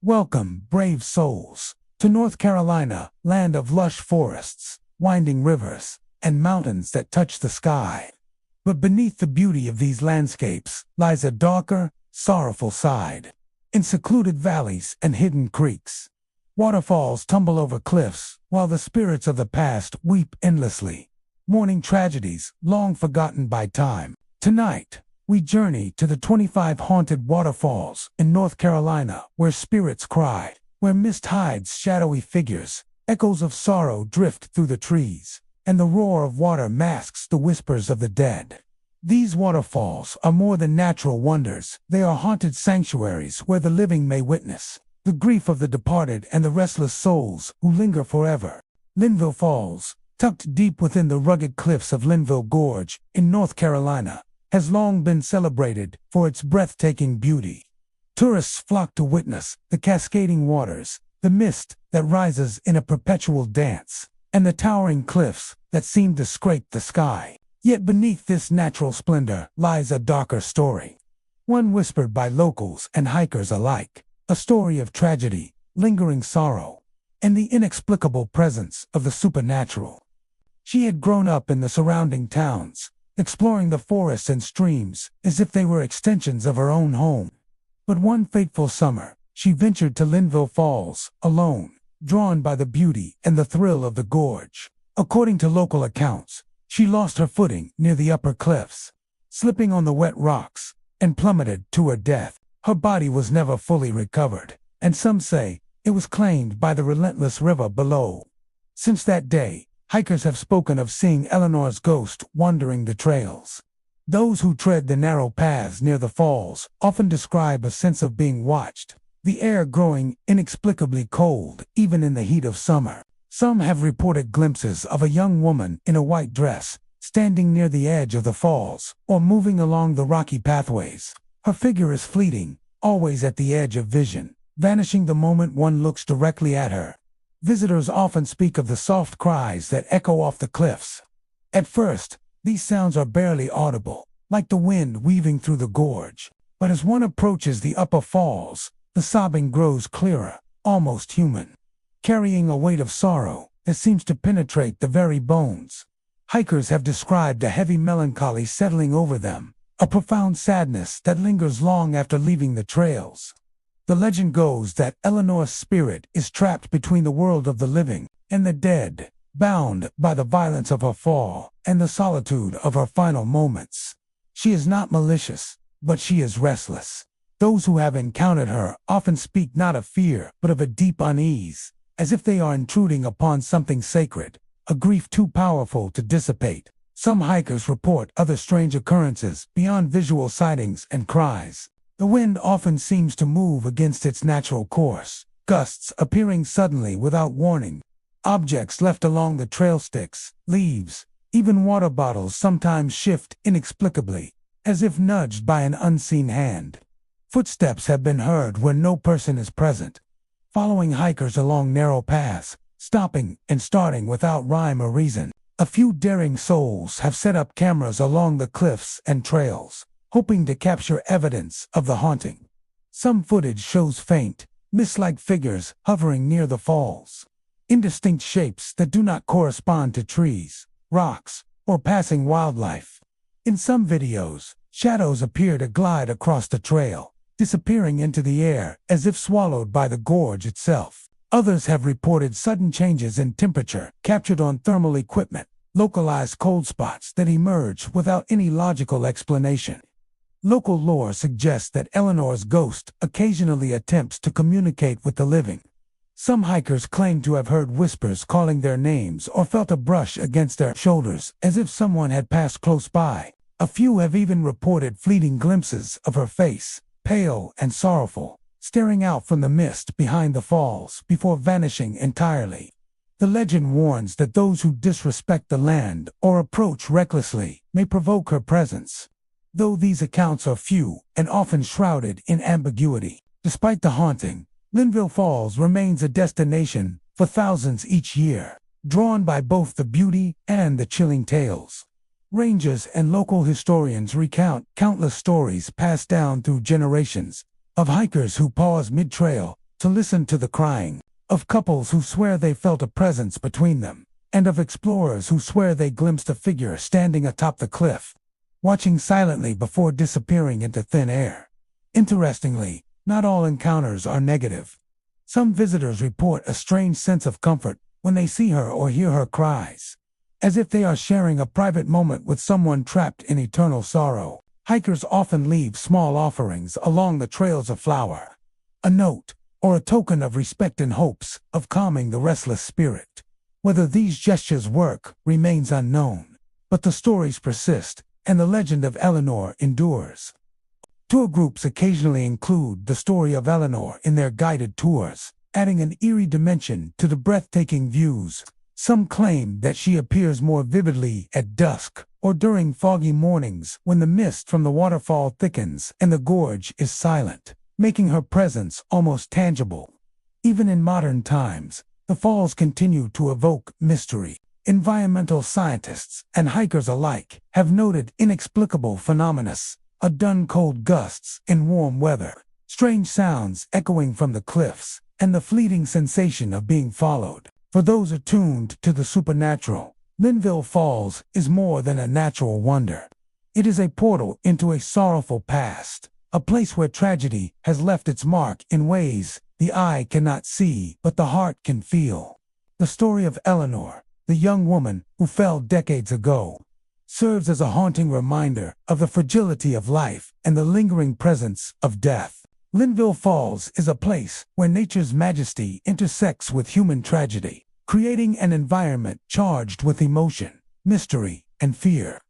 Welcome, brave souls, to North Carolina, land of lush forests, winding rivers, and mountains that touch the sky. But beneath the beauty of these landscapes lies a darker, sorrowful side. In secluded valleys and hidden creeks, waterfalls tumble over cliffs, while the spirits of the past weep endlessly, mourning tragedies long forgotten by time. Tonight, we journey to the 25 haunted waterfalls in North Carolina, where spirits cry, where mist hides shadowy figures, echoes of sorrow drift through the trees, and the roar of water masks the whispers of the dead. These waterfalls are more than natural wonders. They are haunted sanctuaries where the living may witness the grief of the departed and the restless souls who linger forever. Linville Falls, tucked deep within the rugged cliffs of Linville Gorge in North Carolina, has long been celebrated for its breathtaking beauty. Tourists flock to witness the cascading waters, the mist that rises in a perpetual dance, and the towering cliffs that seem to scrape the sky. Yet beneath this natural splendor lies a darker story, one whispered by locals and hikers alike, a story of tragedy, lingering sorrow, and the inexplicable presence of the supernatural. She had grown up in the surrounding towns, exploring the forests and streams as if they were extensions of her own home. But one fateful summer, she ventured to Linville Falls, alone, drawn by the beauty and the thrill of the gorge. According to local accounts, she lost her footing near the upper cliffs, slipping on the wet rocks, and plummeted to her death. Her body was never fully recovered, and some say it was claimed by the relentless river below. Since that day, hikers have spoken of seeing Eleanor's ghost wandering the trails. Those who tread the narrow paths near the falls often describe a sense of being watched, the air growing inexplicably cold even in the heat of summer. Some have reported glimpses of a young woman in a white dress, standing near the edge of the falls, or moving along the rocky pathways. Her figure is fleeting, always at the edge of vision, vanishing the moment one looks directly at her. Visitors often speak of the soft cries that echo off the cliffs. At first, these sounds are barely audible, like the wind weaving through the gorge. But as one approaches the upper falls, the sobbing grows clearer, almost human, carrying a weight of sorrow that seems to penetrate the very bones. Hikers have described a heavy melancholy settling over them, a profound sadness that lingers long after leaving the trails. The legend goes that Eleanor's spirit is trapped between the world of the living and the dead, bound by the violence of her fall and the solitude of her final moments. She is not malicious, but she is restless. Those who have encountered her often speak not of fear, but of a deep unease, as if they are intruding upon something sacred, a grief too powerful to dissipate. Some hikers report other strange occurrences beyond visual sightings and cries. The wind often seems to move against its natural course, gusts appearing suddenly without warning. Objects left along the trail, sticks, leaves, even water bottles sometimes shift inexplicably, as if nudged by an unseen hand. Footsteps have been heard where no person is present, following hikers along narrow paths, stopping and starting without rhyme or reason. A few daring souls have set up cameras along the cliffs and trails, hoping to capture evidence of the haunting. Some footage shows faint, mist-like figures hovering near the falls, indistinct shapes that do not correspond to trees, rocks, or passing wildlife. In some videos, shadows appear to glide across the trail, disappearing into the air as if swallowed by the gorge itself. Others have reported sudden changes in temperature captured on thermal equipment, localized cold spots that emerge without any logical explanation. Local lore suggests that Eleanor's ghost occasionally attempts to communicate with the living. Some hikers claim to have heard whispers calling their names or felt a brush against their shoulders as if someone had passed close by. A few have even reported fleeting glimpses of her face, pale and sorrowful, staring out from the mist behind the falls before vanishing entirely. The legend warns that those who disrespect the land or approach recklessly may provoke her presence. Though these accounts are few and often shrouded in ambiguity, despite the haunting, Linville Falls remains a destination for thousands each year, drawn by both the beauty and the chilling tales. Rangers and local historians recount countless stories passed down through generations of hikers who pause mid-trail to to listen to the crying, of couples who swear they felt a presence between them, and of explorers who swear they glimpsed a figure standing atop the cliff, watching silently before disappearing into thin air. Interestingly, not all encounters are negative. Some visitors report a strange sense of comfort when they see her or hear her cries, as if they are sharing a private moment with someone trapped in eternal sorrow. Hikers often leave small offerings along the trails of flower, a note, or a token of respect in hopes of calming the restless spirit. Whether these gestures work remains unknown, but the stories persist, and the legend of Eleanor endures. Tour groups occasionally include the story of Eleanor in their guided tours, adding an eerie dimension to the breathtaking views. Some claim that she appears more vividly at dusk or during foggy mornings when the mist from the waterfall thickens and the gorge is silent, making her presence almost tangible. Even in modern times, the falls continue to evoke mystery. Environmental scientists and hikers alike have noted inexplicable phenomena, a dun cold gusts in warm weather, strange sounds echoing from the cliffs, and the fleeting sensation of being followed. For those attuned to the supernatural, Linville Falls is more than a natural wonder. It is a portal into a sorrowful past, a place where tragedy has left its mark in ways the eye cannot see but the heart can feel. The story of Eleanor, the young woman who fell decades ago, serves as a haunting reminder of the fragility of life and the lingering presence of death. Linville Falls is a place where nature's majesty intersects with human tragedy, creating an environment charged with emotion, mystery, and fear.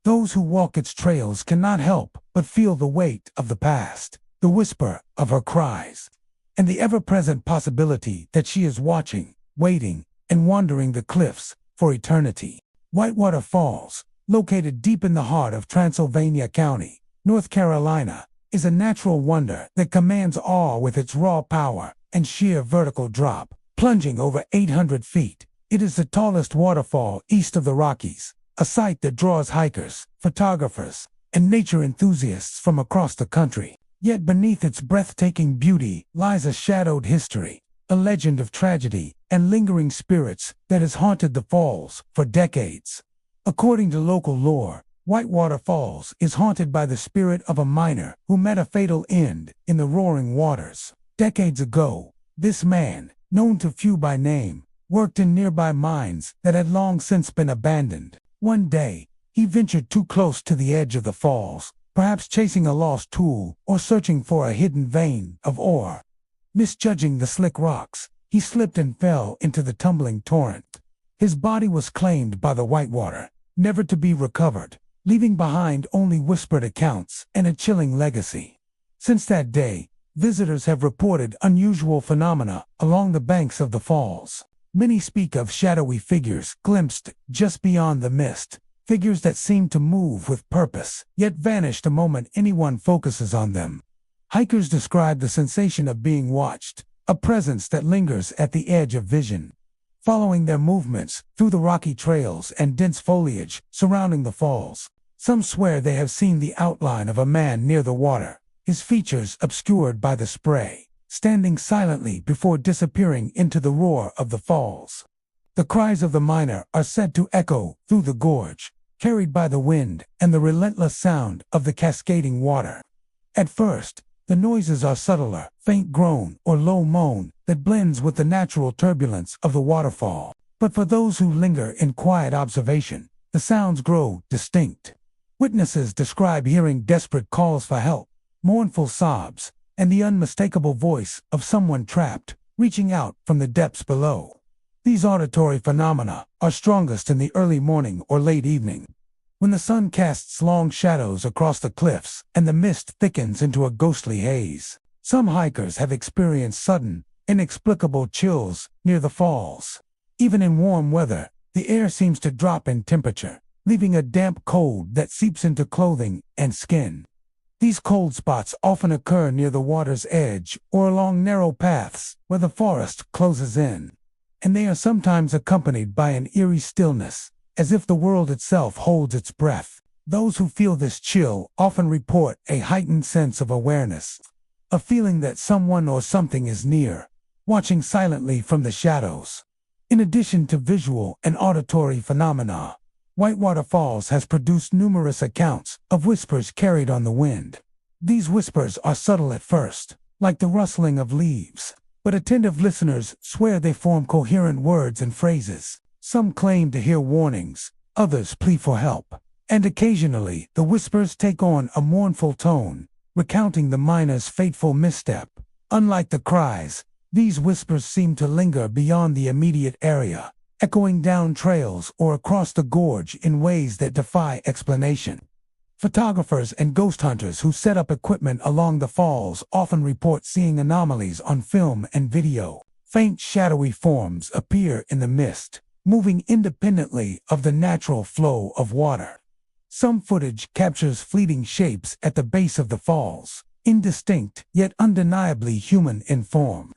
Those who walk its trails cannot help but feel the weight of the past, the whisper of her cries, and the ever-present possibility that she is watching, waiting, and wandering the cliffs for eternity. Whitewater Falls, located deep in the heart of Transylvania County, North Carolina, is a natural wonder that commands awe with its raw power and sheer vertical drop. Plunging over 800 feet, it is the tallest waterfall east of the Rockies, a sight that draws hikers, photographers, and nature enthusiasts from across the country. Yet beneath its breathtaking beauty lies a shadowed history, a legend of tragedy and lingering spirits that has haunted the falls for decades. According to local lore, Whitewater Falls is haunted by the spirit of a miner who met a fatal end in the roaring waters. Decades ago, this man, known to few by name, worked in nearby mines that had long since been abandoned. One day, he ventured too close to the edge of the falls, perhaps chasing a lost tool or searching for a hidden vein of ore. Misjudging the slick rocks, he slipped and fell into the tumbling torrent. His body was claimed by the whitewater, never to be recovered, leaving behind only whispered accounts and a chilling legacy. Since that day, visitors have reported unusual phenomena along the banks of the falls. Many speak of shadowy figures glimpsed just beyond the mist, figures that seem to move with purpose, yet vanish the moment anyone focuses on them. Hikers describe the sensation of being watched, a presence that lingers at the edge of vision, following their movements through the rocky trails and dense foliage surrounding the falls. Some swear they have seen the outline of a man near the water, his features obscured by the spray, standing silently before disappearing into the roar of the falls. The cries of the miner are said to echo through the gorge, carried by the wind and the relentless sound of the cascading water. At first, the noises are subtler, faint groan or low moan that blends with the natural turbulence of the waterfall. But for those who linger in quiet observation, the sounds grow distinct. Witnesses describe hearing desperate calls for help, mournful sobs, and the unmistakable voice of someone trapped, reaching out from the depths below. These auditory phenomena are strongest in the early morning or late evening, when the sun casts long shadows across the cliffs and the mist thickens into a ghostly haze. Some hikers have experienced sudden, inexplicable chills near the falls. Even in warm weather, the air seems to drop in temperature, leaving a damp cold that seeps into clothing and skin. These cold spots often occur near the water's edge or along narrow paths where the forest closes in, and they are sometimes accompanied by an eerie stillness, as if the world itself holds its breath. Those who feel this chill often report a heightened sense of awareness, a feeling that someone or something is near, watching silently from the shadows. In addition to visual and auditory phenomena, Whitewater Falls has produced numerous accounts of whispers carried on the wind. These whispers are subtle at first, like the rustling of leaves, but attentive listeners swear they form coherent words and phrases. Some claim to hear warnings, others plead for help, and occasionally the whispers take on a mournful tone, recounting the miner's fateful misstep. Unlike the cries, these whispers seem to linger beyond the immediate area, echoing down trails or across the gorge in ways that defy explanation. Photographers and ghost hunters who set up equipment along the falls often report seeing anomalies on film and video. Faint shadowy forms appear in the mist, moving independently of the natural flow of water. Some footage captures fleeting shapes at the base of the falls, indistinct yet undeniably human in form.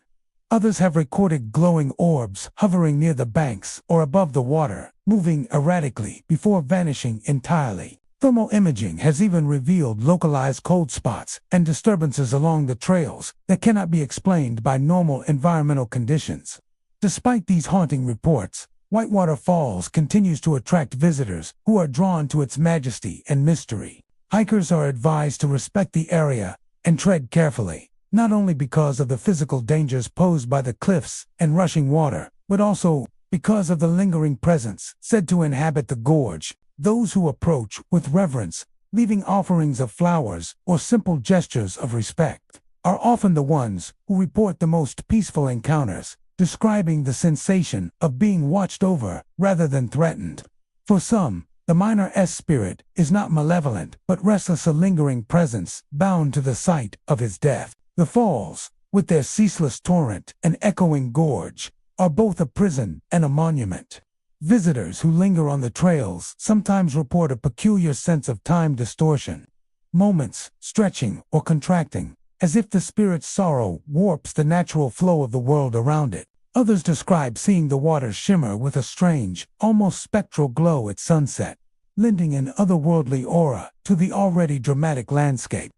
Others have recorded glowing orbs hovering near the banks or above the water, moving erratically before vanishing entirely. Thermal imaging has even revealed localized cold spots and disturbances along the trails that cannot be explained by normal environmental conditions. Despite these haunting reports, Whitewater Falls continues to attract visitors who are drawn to its majesty and mystery. Hikers are advised to respect the area and tread carefully, not only because of the physical dangers posed by the cliffs and rushing water, but also because of the lingering presence said to inhabit the gorge. Those who approach with reverence, leaving offerings of flowers or simple gestures of respect, are often the ones who report the most peaceful encounters, describing the sensation of being watched over rather than threatened. For some, the miner's spirit is not malevolent but restless, a lingering presence bound to the site of his death. The falls, with their ceaseless torrent and echoing gorge, are both a prison and a monument. Visitors who linger on the trails sometimes report a peculiar sense of time distortion, moments stretching or contracting, as if the spirit's sorrow warps the natural flow of the world around it. Others describe seeing the water shimmer with a strange, almost spectral glow at sunset, lending an otherworldly aura to the already dramatic landscape.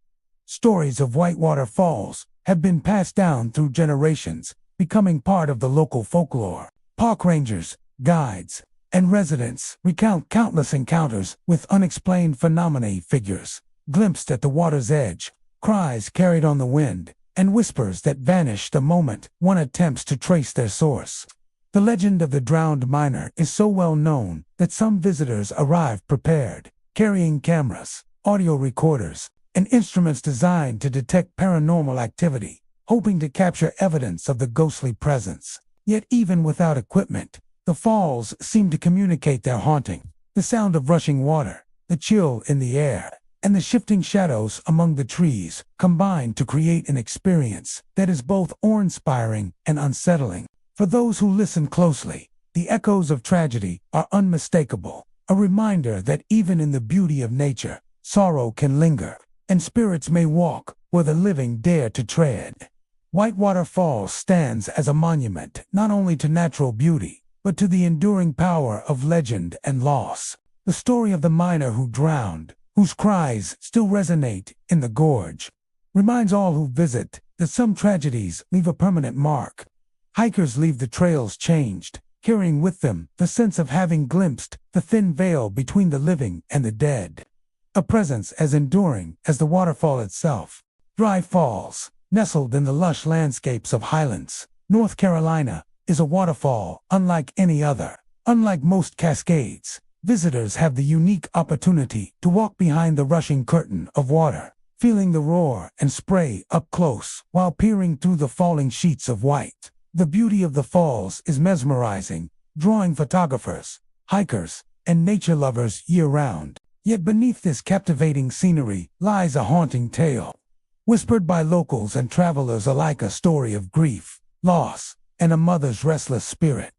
Stories of Whitewater Falls have been passed down through generations, becoming part of the local folklore. Park rangers, guides, and residents recount countless encounters with unexplained phenomena, figures glimpsed at the water's edge, cries carried on the wind, and whispers that vanish the moment one attempts to trace their source. The legend of the drowned miner is so well known that some visitors arrive prepared, carrying cameras, audio recorders, and instruments designed to detect paranormal activity, hoping to capture evidence of the ghostly presence. Yet even without equipment, the falls seem to communicate their haunting. The sound of rushing water, the chill in the air, and the shifting shadows among the trees combine to create an experience that is both awe-inspiring and unsettling. For those who listen closely, the echoes of tragedy are unmistakable, a reminder that even in the beauty of nature, sorrow can linger, and spirits may walk where the living dare to tread. Whitewater Falls stands as a monument not only to natural beauty, but to the enduring power of legend and loss. The story of the miner who drowned, whose cries still resonate in the gorge, reminds all who visit that some tragedies leave a permanent mark. Hikers leave the trails changed, carrying with them the sense of having glimpsed the thin veil between the living and the dead, a presence as enduring as the waterfall itself. Dry Falls, nestled in the lush landscapes of Highlands, North Carolina, is a waterfall unlike any other. Unlike most cascades, visitors have the unique opportunity to walk behind the rushing curtain of water, feeling the roar and spray up close while peering through the falling sheets of white. The beauty of the falls is mesmerizing, drawing photographers, hikers, and nature lovers year-round. Yet beneath this captivating scenery lies a haunting tale, whispered by locals and travelers alike, a story of grief, loss, and a mother's restless spirit.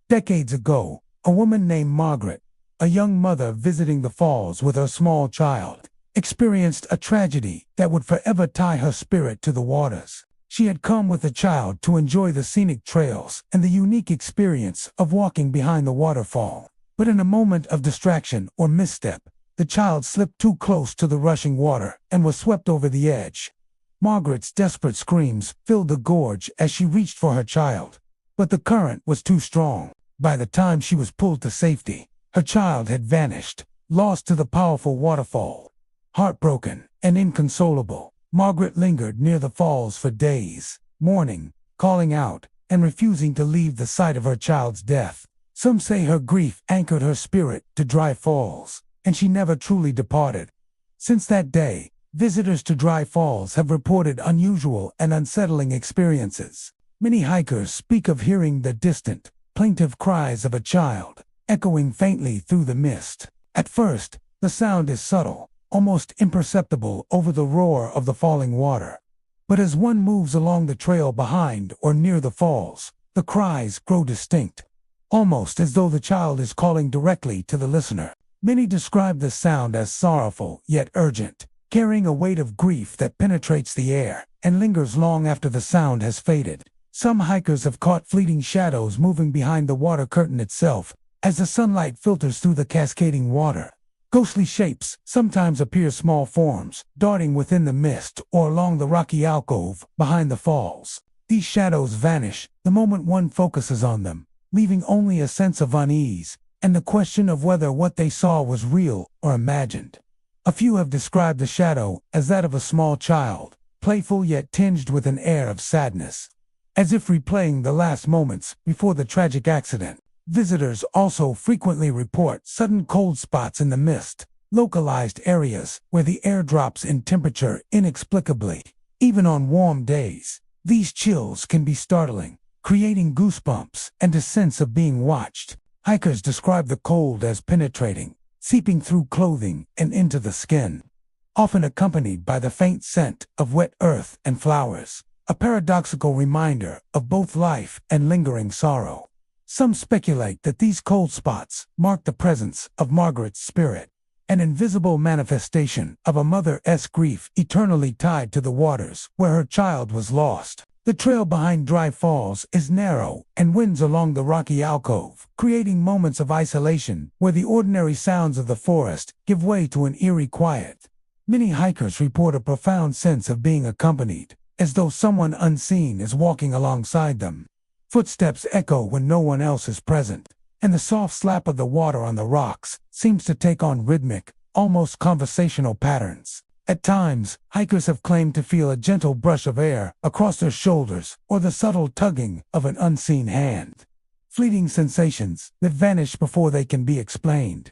Decades ago, a woman named Margaret, a young mother visiting the falls with her small child, experienced a tragedy that would forever tie her spirit to the waters. She had come with the child to enjoy the scenic trails and the unique experience of walking behind the waterfall. But in a moment of distraction or misstep, the child slipped too close to the rushing water and was swept over the edge. Margaret's desperate screams filled the gorge as she reached for her child. But the current was too strong. By the time she was pulled to safety, her child had vanished, lost to the powerful waterfall. Heartbroken and inconsolable, Margaret lingered near the falls for days, mourning, calling out, and refusing to leave the site of her child's death. Some say her grief anchored her spirit to Dry Falls, and she never truly departed. Since that day, visitors to Dry Falls have reported unusual and unsettling experiences. Many hikers speak of hearing the distant, plaintive cries of a child, echoing faintly through the mist. At first, the sound is subtle, almost imperceptible over the roar of the falling water. But as one moves along the trail behind or near the falls, the cries grow distinct, almost as though the child is calling directly to the listener. Many describe the sound as sorrowful yet urgent, carrying a weight of grief that penetrates the air and lingers long after the sound has faded. Some hikers have caught fleeting shadows moving behind the water curtain itself as the sunlight filters through the cascading water. Ghostly shapes sometimes appear, small forms, darting within the mist or along the rocky alcove behind the falls. These shadows vanish the moment one focuses on them, leaving only a sense of unease and the question of whether what they saw was real or imagined. A few have described the shadow as that of a small child, playful yet tinged with an air of sadness, as if replaying the last moments before the tragic accident. Visitors also frequently report sudden cold spots in the mist, localized areas where the air drops in temperature inexplicably. Even on warm days, these chills can be startling, creating goosebumps and a sense of being watched. Hikers describe the cold as penetrating, seeping through clothing and into the skin, often accompanied by the faint scent of wet earth and flowers, a paradoxical reminder of both life and lingering sorrow. Some speculate that these cold spots mark the presence of Margaret's spirit, an invisible manifestation of a mother's grief eternally tied to the waters where her child was lost. The trail behind Dry Falls is narrow and winds along the rocky alcove, creating moments of isolation where the ordinary sounds of the forest give way to an eerie quiet. Many hikers report a profound sense of being accompanied, as though someone unseen is walking alongside them. Footsteps echo when no one else is present, and the soft slap of the water on the rocks seems to take on rhythmic, almost conversational patterns. At times, hikers have claimed to feel a gentle brush of air across their shoulders or the subtle tugging of an unseen hand. Fleeting sensations that vanish before they can be explained.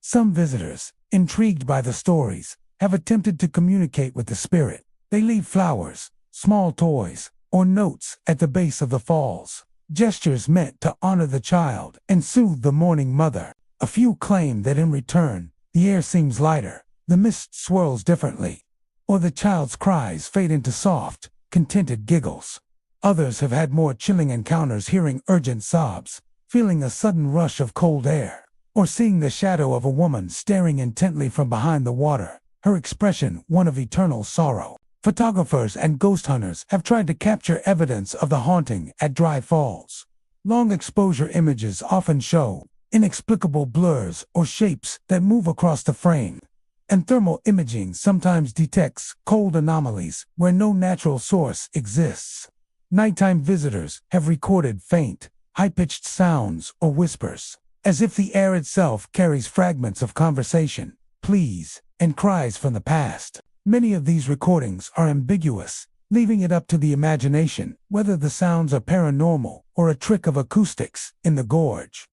Some visitors, intrigued by the stories, have attempted to communicate with the spirit. They leave flowers, small toys, or notes at the base of the falls, gestures meant to honor the child and soothe the mourning mother. A few claim that in return, the air seems lighter, the mist swirls differently, or the child's cries fade into soft, contented giggles. Others have had more chilling encounters, hearing urgent sobs, feeling a sudden rush of cold air, or seeing the shadow of a woman staring intently from behind the water, her expression one of eternal sorrow. Photographers and ghost hunters have tried to capture evidence of the haunting at Dry Falls. Long exposure images often show inexplicable blurs or shapes that move across the frame, and thermal imaging sometimes detects cold anomalies where no natural source exists. Nighttime visitors have recorded faint, high-pitched sounds or whispers, as if the air itself carries fragments of conversation, pleas, and cries from the past. Many of these recordings are ambiguous, leaving it up to the imagination whether the sounds are paranormal or a trick of acoustics in the gorge.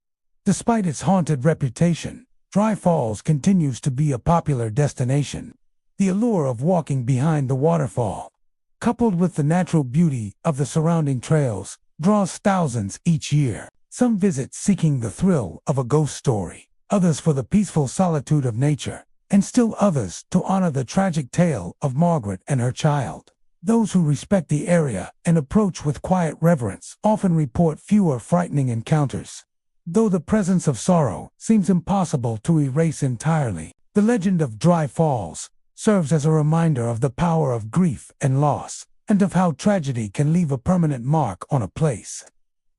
Despite its haunted reputation, Dry Falls continues to be a popular destination. The allure of walking behind the waterfall, coupled with the natural beauty of the surrounding trails, draws thousands each year. Some visit seeking the thrill of a ghost story, others for the peaceful solitude of nature, and still others to honor the tragic tale of Margaret and her child. Those who respect the area and approach with quiet reverence often report fewer frightening encounters. Though the presence of sorrow seems impossible to erase entirely, the legend of Dry Falls serves as a reminder of the power of grief and loss, and of how tragedy can leave a permanent mark on a place.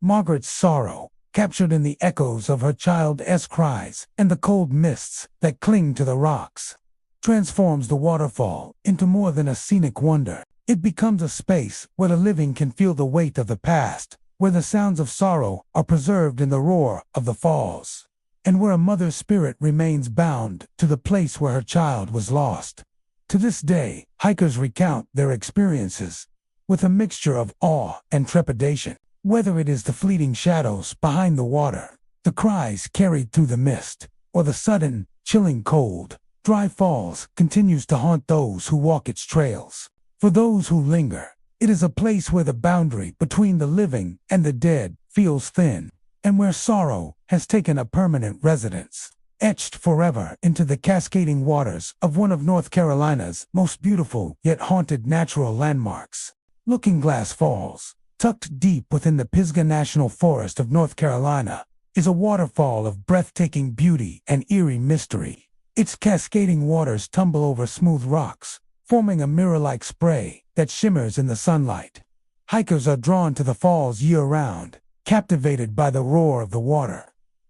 Margaret's sorrow, captured in the echoes of her child's cries and the cold mists that cling to the rocks, transforms the waterfall into more than a scenic wonder. It becomes a space where the living can feel the weight of the past, where the sounds of sorrow are preserved in the roar of the falls, and where a mother's spirit remains bound to the place where her child was lost. To this day, hikers recount their experiences with a mixture of awe and trepidation, whether it is the fleeting shadows behind the water, the cries carried through the mist, or the sudden, chilling cold. Dry Falls continues to haunt those who walk its trails. For those who linger, it is a place where the boundary between the living and the dead feels thin, and where sorrow has taken a permanent residence, etched forever into the cascading waters of one of North Carolina's most beautiful yet haunted natural landmarks. Looking Glass Falls, tucked deep within the Pisgah National Forest of North Carolina, is a waterfall of breathtaking beauty and eerie mystery. Its cascading waters tumble over smooth rocks, forming a mirror-like spray that shimmers in the sunlight. Hikers are drawn to the falls year-round, captivated by the roar of the water,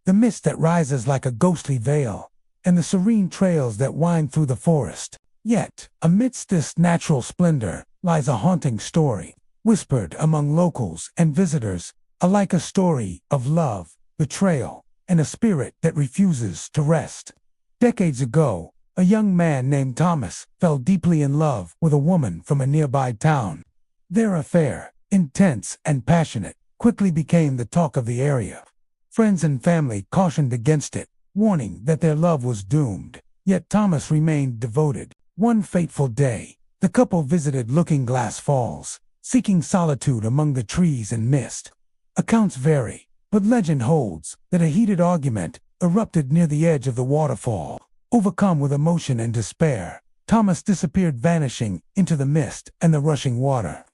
the mist that rises like a ghostly veil, and the serene trails that wind through the forest. Yet, amidst this natural splendor lies a haunting story, whispered among locals and visitors, alike a story of love, betrayal, and a spirit that refuses to rest. Decades ago, a young man named Thomas fell deeply in love with a woman from a nearby town. Their affair, intense and passionate, quickly became the talk of the area. Friends and family cautioned against it, warning that their love was doomed. Yet Thomas remained devoted. One fateful day, the couple visited Looking Glass Falls, seeking solitude among the trees and mist. Accounts vary, but legend holds that a heated argument erupted near the edge of the waterfall. Overcome with emotion and despair, Thomas disappeared, vanishing into the mist and the rushing water.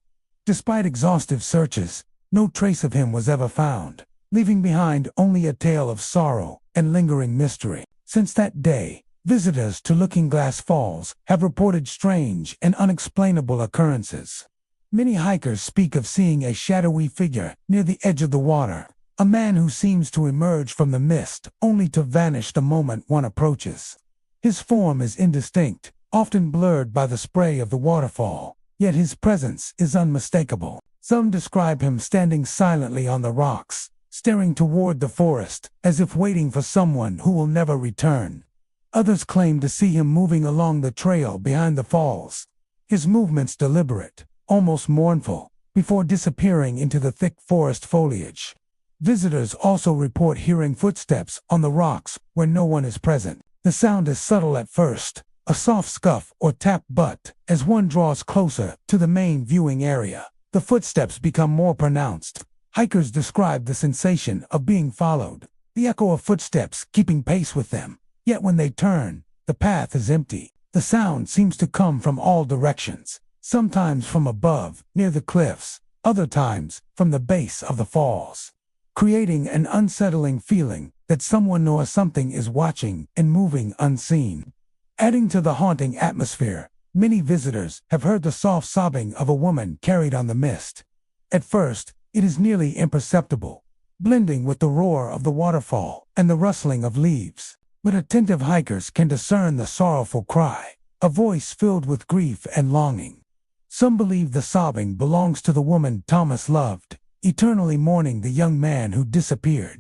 Despite exhaustive searches, no trace of him was ever found, leaving behind only a tale of sorrow and lingering mystery. Since that day, visitors to Looking Glass Falls have reported strange and unexplainable occurrences. Many hikers speak of seeing a shadowy figure near the edge of the water, a man who seems to emerge from the mist only to vanish the moment one approaches. His form is indistinct, often blurred by the spray of the waterfall, yet his presence is unmistakable. Some describe him standing silently on the rocks, staring toward the forest, as if waiting for someone who will never return. Others claim to see him moving along the trail behind the falls, his movements deliberate, almost mournful, before disappearing into the thick forest foliage. Visitors also report hearing footsteps on the rocks where no one is present. The sound is subtle at first, a soft scuff or tap, but as one draws closer to the main viewing area, the footsteps become more pronounced. Hikers describe the sensation of being followed, the echo of footsteps keeping pace with them. Yet when they turn, the path is empty. The sound seems to come from all directions, sometimes from above, near the cliffs, other times from the base of the falls, creating an unsettling feeling that someone or something is watching and moving unseen. Adding to the haunting atmosphere, many visitors have heard the soft sobbing of a woman carried on the mist. At first, it is nearly imperceptible, blending with the roar of the waterfall and the rustling of leaves. But attentive hikers can discern the sorrowful cry, a voice filled with grief and longing. Some believe the sobbing belongs to the woman Thomas loved, eternally mourning the young man who disappeared.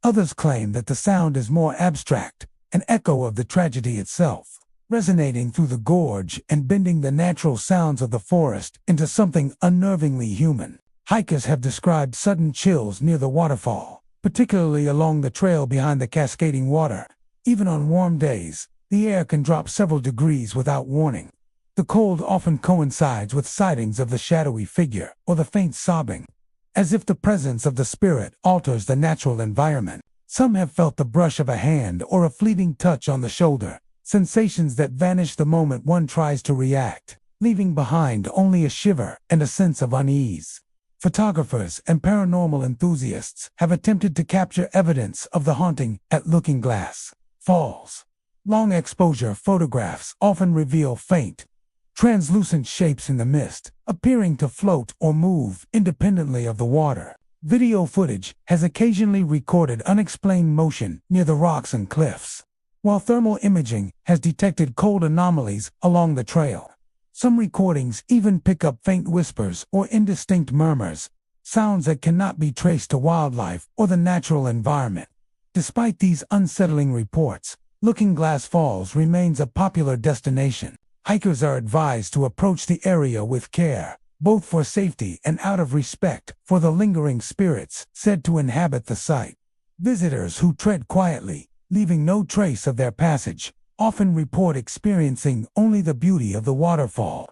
Others claim that the sound is more abstract, an echo of the tragedy itself, resonating through the gorge and bending the natural sounds of the forest into something unnervingly human. Hikers have described sudden chills near the waterfall, particularly along the trail behind the cascading water. Even on warm days, the air can drop several degrees without warning. The cold often coincides with sightings of the shadowy figure or the faint sobbing, as if the presence of the spirit alters the natural environment. Some have felt the brush of a hand or a fleeting touch on the shoulder, sensations that vanish the moment one tries to react, leaving behind only a shiver and a sense of unease. Photographers and paranormal enthusiasts have attempted to capture evidence of the haunting at Looking Glass Falls. Long exposure photographs often reveal faint, translucent shapes in the mist, appearing to float or move independently of the water. Video footage has occasionally recorded unexplained motion near the rocks and cliffs, while thermal imaging has detected cold anomalies along the trail. Some recordings even pick up faint whispers or indistinct murmurs, sounds that cannot be traced to wildlife or the natural environment. Despite these unsettling reports, Looking Glass Falls remains a popular destination. Hikers are advised to approach the area with care, both for safety and out of respect for the lingering spirits said to inhabit the site. Visitors who tread quietly, leaving no trace of their passage, often report experiencing only the beauty of the waterfall,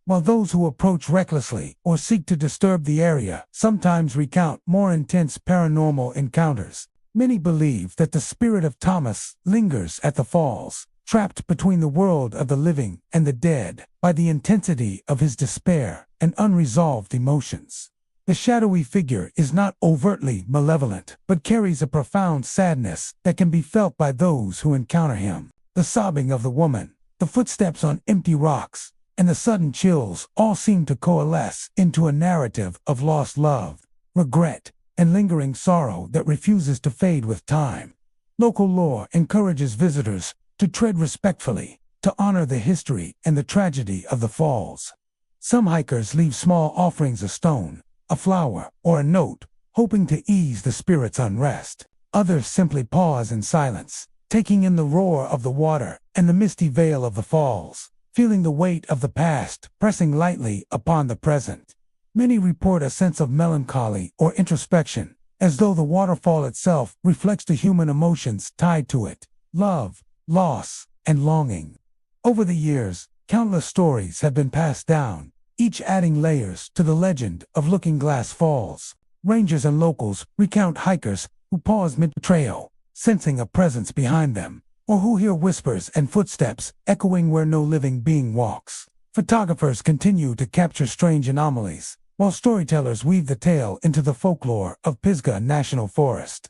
while those who approach recklessly or seek to disturb the area sometimes recount more intense paranormal encounters. Many believe that the spirit of Thomas lingers at the falls, trapped between the world of the living and the dead by the intensity of his despair and unresolved emotions. The shadowy figure is not overtly malevolent, but carries a profound sadness that can be felt by those who encounter him. The sobbing of the woman, the footsteps on empty rocks, and the sudden chills all seem to coalesce into a narrative of lost love, regret, and lingering sorrow that refuses to fade with time. Local lore encourages visitors to tread respectfully, to honor the history and the tragedy of the falls. Some hikers leave small offerings, a stone, a flower, or a note, hoping to ease the spirit's unrest. Others simply pause in silence, taking in the roar of the water and the misty veil of the falls, feeling the weight of the past pressing lightly upon the present. Many report a sense of melancholy or introspection, as though the waterfall itself reflects the human emotions tied to it: love, loss, and longing. Over the years, countless stories have been passed down, each adding layers to the legend of Looking Glass Falls. Rangers and locals recount hikers who pause mid-trail, sensing a presence behind them, or who hear whispers and footsteps echoing where no living being walks. Photographers continue to capture strange anomalies, while storytellers weave the tale into the folklore of Pisgah National Forest.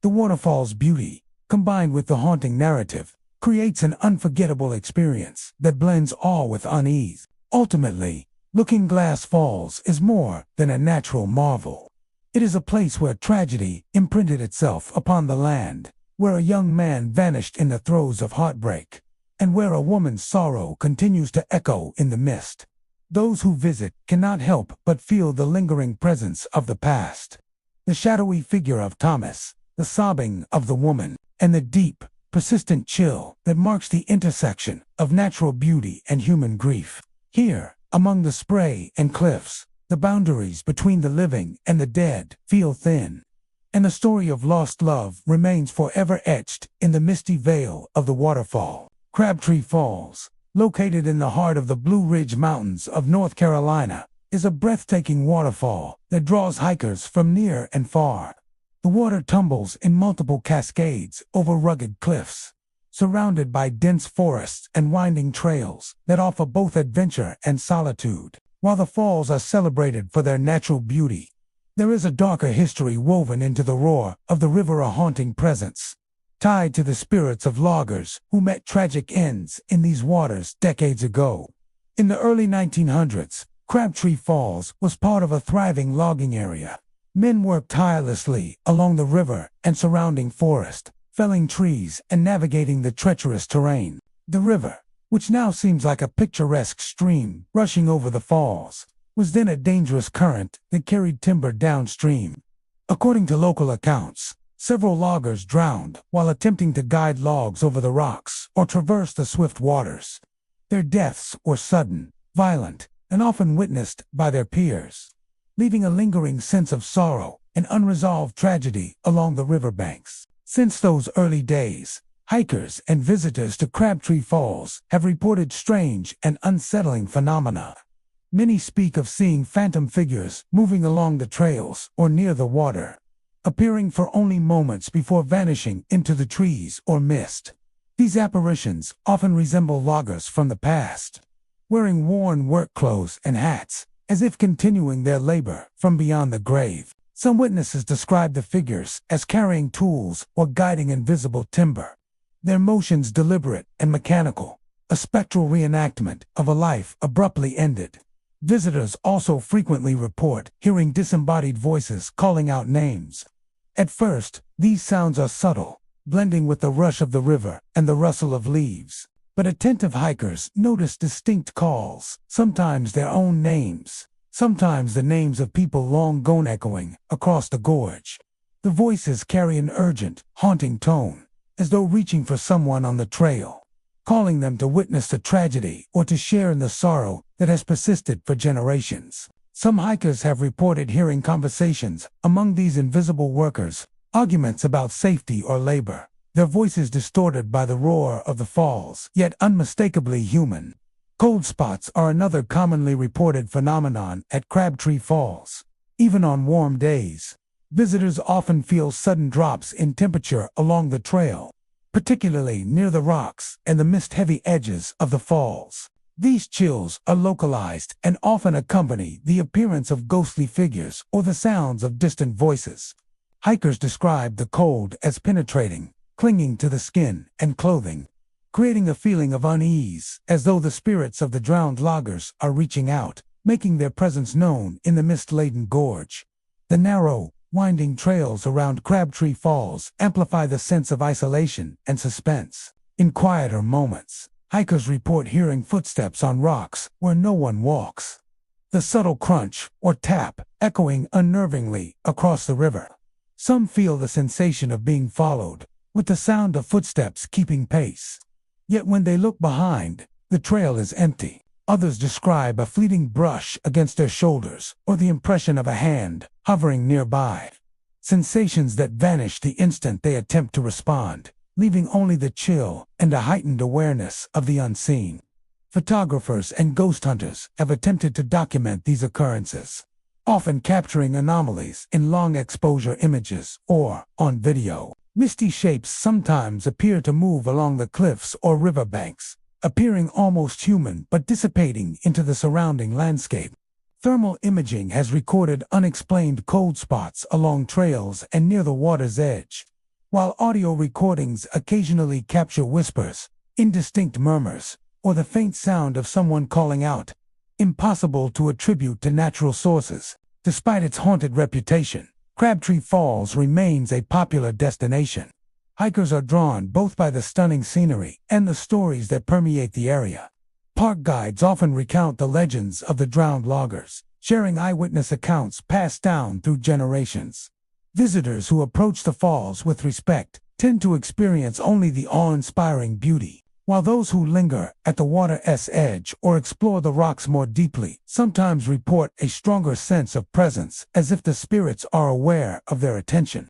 The waterfall's beauty, combined with the haunting narrative, creates an unforgettable experience that blends awe with unease. Ultimately, Looking Glass Falls is more than a natural marvel. It is a place where tragedy imprinted itself upon the land, where a young man vanished in the throes of heartbreak, and where a woman's sorrow continues to echo in the mist. Those who visit cannot help but feel the lingering presence of the past. The shadowy figure of Thomas, the sobbing of the woman, and the deep, persistent chill that marks the intersection of natural beauty and human grief. Here, among the spray and cliffs, the boundaries between the living and the dead feel thin, and the story of lost love remains forever etched in the misty veil of the waterfall. Crabtree Falls, located in the heart of the Blue Ridge Mountains of North Carolina, is a breathtaking waterfall that draws hikers from near and far. The water tumbles in multiple cascades over rugged cliffs, surrounded by dense forests and winding trails that offer both adventure and solitude. While the falls are celebrated for their natural beauty, there is a darker history woven into the roar of the river, a haunting presence, tied to the spirits of loggers who met tragic ends in these waters decades ago. In the early 1900s, Crabtree Falls was part of a thriving logging area. Men worked tirelessly along the river and surrounding forest, felling trees and navigating the treacherous terrain. The river, which now seems like a picturesque stream rushing over the falls, was then a dangerous current that carried timber downstream. According to local accounts, several loggers drowned while attempting to guide logs over the rocks or traverse the swift waters. Their deaths were sudden, violent, and often witnessed by their peers, leaving a lingering sense of sorrow and unresolved tragedy along the riverbanks. Since those early days, hikers and visitors to Crabtree Falls have reported strange and unsettling phenomena. Many speak of seeing phantom figures moving along the trails or near the water, appearing for only moments before vanishing into the trees or mist. These apparitions often resemble loggers from the past, wearing worn work clothes and hats, as if continuing their labor from beyond the grave. Some witnesses describe the figures as carrying tools or guiding invisible timber, their motions deliberate and mechanical, a spectral reenactment of a life abruptly ended. Visitors also frequently report hearing disembodied voices calling out names. At first, these sounds are subtle, blending with the rush of the river and the rustle of leaves. But attentive hikers notice distinct calls, sometimes their own names, sometimes the names of people long gone, echoing across the gorge. The voices carry an urgent, haunting tone, as though reaching for someone on the trail, calling them to witness the tragedy or to share in the sorrow that has persisted for generations. Some hikers have reported hearing conversations among these invisible workers, arguments about safety or labor, their voices distorted by the roar of the falls, yet unmistakably human. Cold spots are another commonly reported phenomenon at Crabtree Falls. Even on warm days, visitors often feel sudden drops in temperature along the trail, particularly near the rocks and the mist-heavy edges of the falls. These chills are localized and often accompany the appearance of ghostly figures or the sounds of distant voices. Hikers describe the cold as penetrating, clinging to the skin and clothing, creating a feeling of unease, as though the spirits of the drowned loggers are reaching out, making their presence known in the mist-laden gorge. The narrow, winding trails around Crabtree Falls amplify the sense of isolation and suspense. In quieter moments, hikers report hearing footsteps on rocks where no one walks. The subtle crunch or tap echoing unnervingly across the river. Some feel the sensation of being followed, with the sound of footsteps keeping pace. Yet when they look behind, the trail is empty. Others describe a fleeting brush against their shoulders or the impression of a hand hovering nearby. Sensations that vanish the instant they attempt to respond, leaving only the chill and a heightened awareness of the unseen. Photographers and ghost hunters have attempted to document these occurrences, often capturing anomalies in long exposure images or on video. Misty shapes sometimes appear to move along the cliffs or riverbanks, appearing almost human but dissipating into the surrounding landscape. Thermal imaging has recorded unexplained cold spots along trails and near the water's edge, while audio recordings occasionally capture whispers, indistinct murmurs, or the faint sound of someone calling out. Impossible to attribute to natural sources, despite its haunted reputation, Crabtree Falls remains a popular destination. Hikers are drawn both by the stunning scenery and the stories that permeate the area. Park guides often recount the legends of the drowned loggers, sharing eyewitness accounts passed down through generations. Visitors who approach the falls with respect tend to experience only the awe-inspiring beauty, while those who linger at the water's edge or explore the rocks more deeply sometimes report a stronger sense of presence, as if the spirits are aware of their attention.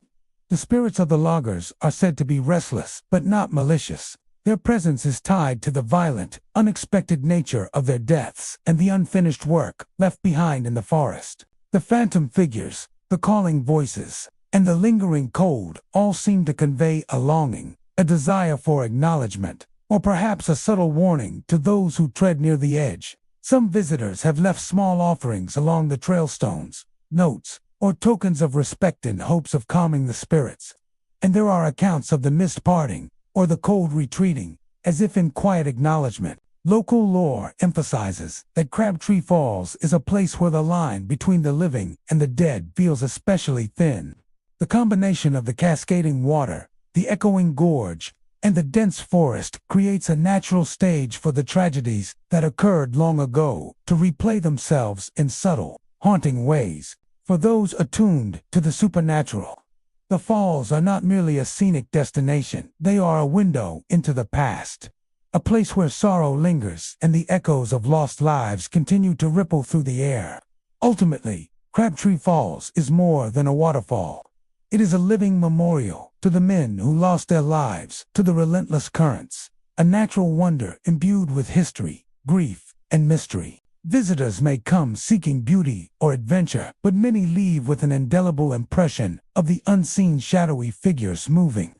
The spirits of the loggers are said to be restless but not malicious. Their presence is tied to the violent, unexpected nature of their deaths and the unfinished work left behind in the forest. The phantom figures, the calling voices, and the lingering cold all seem to convey a longing, a desire for acknowledgement, or perhaps a subtle warning to those who tread near the edge. Some visitors have left small offerings along the trail stones, notes, or tokens of respect in hopes of calming the spirits. And there are accounts of the mist parting, or the cold retreating, as if in quiet acknowledgement. Local lore emphasizes that Crabtree Falls is a place where the line between the living and the dead feels especially thin. The combination of the cascading water, the echoing gorge, and the dense forest creates a natural stage for the tragedies that occurred long ago to replay themselves in subtle, haunting ways. For those attuned to the supernatural, the falls are not merely a scenic destination, they are a window into the past. A place where sorrow lingers and the echoes of lost lives continue to ripple through the air. Ultimately, Crabtree Falls is more than a waterfall. It is a living memorial to the men who lost their lives to the relentless currents, a natural wonder imbued with history, grief, and mystery. Visitors may come seeking beauty or adventure, but many leave with an indelible impression of the unseen shadowy figures moving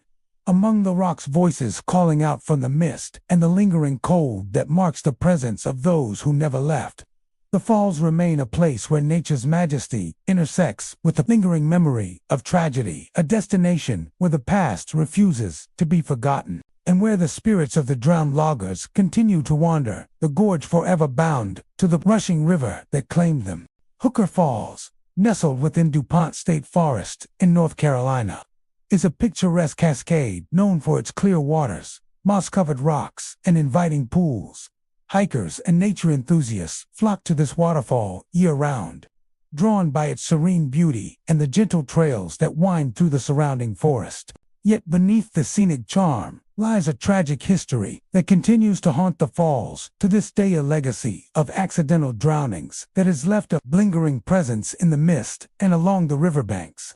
among the rocks, voices calling out from the mist, and the lingering cold that marks the presence of those who never left. The falls remain a place where nature's majesty intersects with the lingering memory of tragedy, a destination where the past refuses to be forgotten, and where the spirits of the drowned loggers continue to wander, the gorge forever bound to the rushing river that claimed them. Hooker Falls, nestled within DuPont State Forest in North Carolina, is a picturesque cascade known for its clear waters, moss-covered rocks, and inviting pools. Hikers and nature enthusiasts flock to this waterfall year-round, drawn by its serene beauty and the gentle trails that wind through the surrounding forest. Yet beneath the scenic charm lies a tragic history that continues to haunt the falls to this day, a legacy of accidental drownings that has left a lingering presence in the mist and along the riverbanks.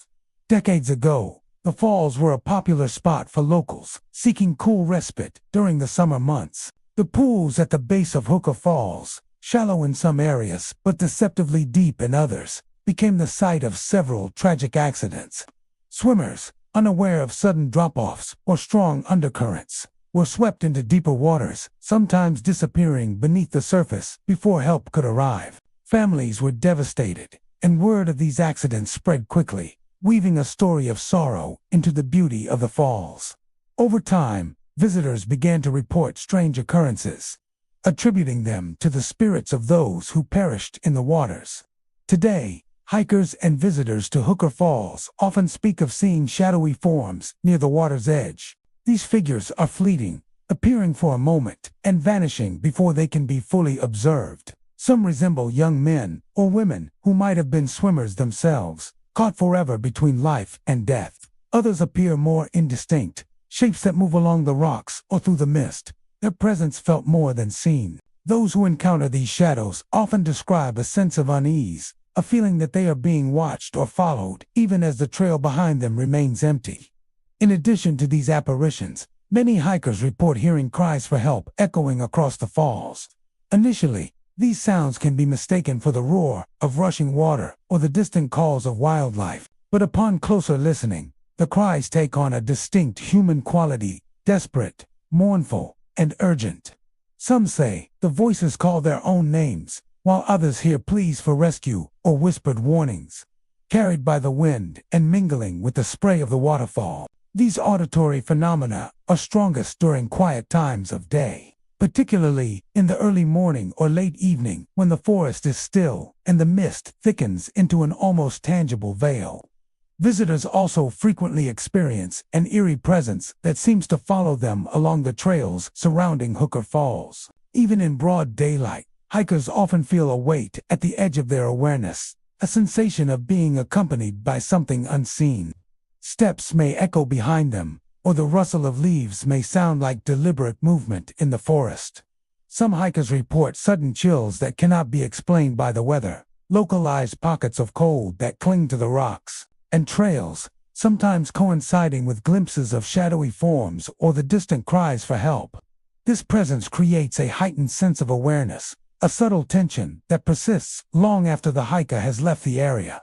Decades ago, the falls were a popular spot for locals seeking cool respite during the summer months. The pools at the base of Hooker Falls, shallow in some areas but deceptively deep in others, became the site of several tragic accidents. Swimmers, unaware of sudden drop-offs or strong undercurrents, were swept into deeper waters, sometimes disappearing beneath the surface before help could arrive. Families were devastated, and word of these accidents spread quickly, weaving a story of sorrow into the beauty of the falls. Over time, visitors began to report strange occurrences, attributing them to the spirits of those who perished in the waters. Today, hikers and visitors to Hooker Falls often speak of seeing shadowy forms near the water's edge. These figures are fleeting, appearing for a moment and vanishing before they can be fully observed. Some resemble young men or women who might have been swimmers themselves, caught forever between life and death. Others appear more indistinct, shapes that move along the rocks or through the mist, their presence felt more than seen. Those who encounter these shadows often describe a sense of unease, a feeling that they are being watched or followed, even as the trail behind them remains empty. In addition to these apparitions, many hikers report hearing cries for help echoing across the falls. Initially, these sounds can be mistaken for the roar of rushing water or the distant calls of wildlife, but upon closer listening, the cries take on a distinct human quality, desperate, mournful, and urgent. Some say the voices call their own names, while others hear pleas for rescue or whispered warnings, carried by the wind and mingling with the spray of the waterfall. These auditory phenomena are strongest during quiet times of day, particularly in the early morning or late evening when the forest is still and the mist thickens into an almost tangible veil. Visitors also frequently experience an eerie presence that seems to follow them along the trails surrounding Hooker Falls. Even in broad daylight, hikers often feel a weight at the edge of their awareness, a sensation of being accompanied by something unseen. Steps may echo behind them, or the rustle of leaves may sound like deliberate movement in the forest. Some hikers report sudden chills that cannot be explained by the weather, localized pockets of cold that cling to the rocks, and trails, sometimes coinciding with glimpses of shadowy forms or the distant cries for help. This presence creates a heightened sense of awareness, a subtle tension that persists long after the hiker has left the area.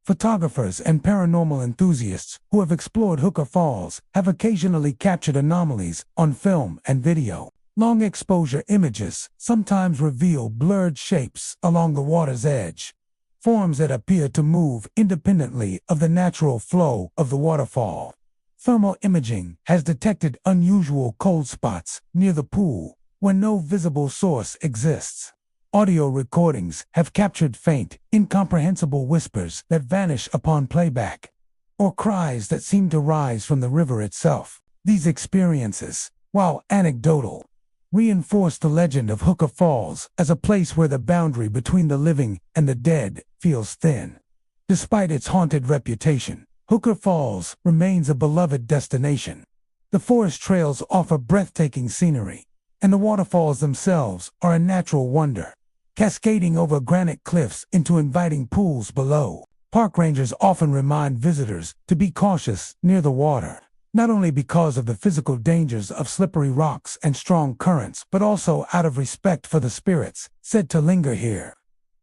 Photographers and paranormal enthusiasts who have explored Hooker Falls have occasionally captured anomalies on film and video. Long exposure images sometimes reveal blurred shapes along the water's edge, forms that appear to move independently of the natural flow of the waterfall. Thermal imaging has detected unusual cold spots near the pool where no visible source exists. Audio recordings have captured faint, incomprehensible whispers that vanish upon playback, or cries that seem to rise from the river itself. These experiences, while anecdotal, reinforce the legend of Hooker Falls as a place where the boundary between the living and the dead feels thin. Despite its haunted reputation, Hooker Falls remains a beloved destination. The forest trails offer breathtaking scenery, and the waterfalls themselves are a natural wonder, cascading over granite cliffs into inviting pools below. Park rangers often remind visitors to be cautious near the water, not only because of the physical dangers of slippery rocks and strong currents, but also out of respect for the spirits said to linger here.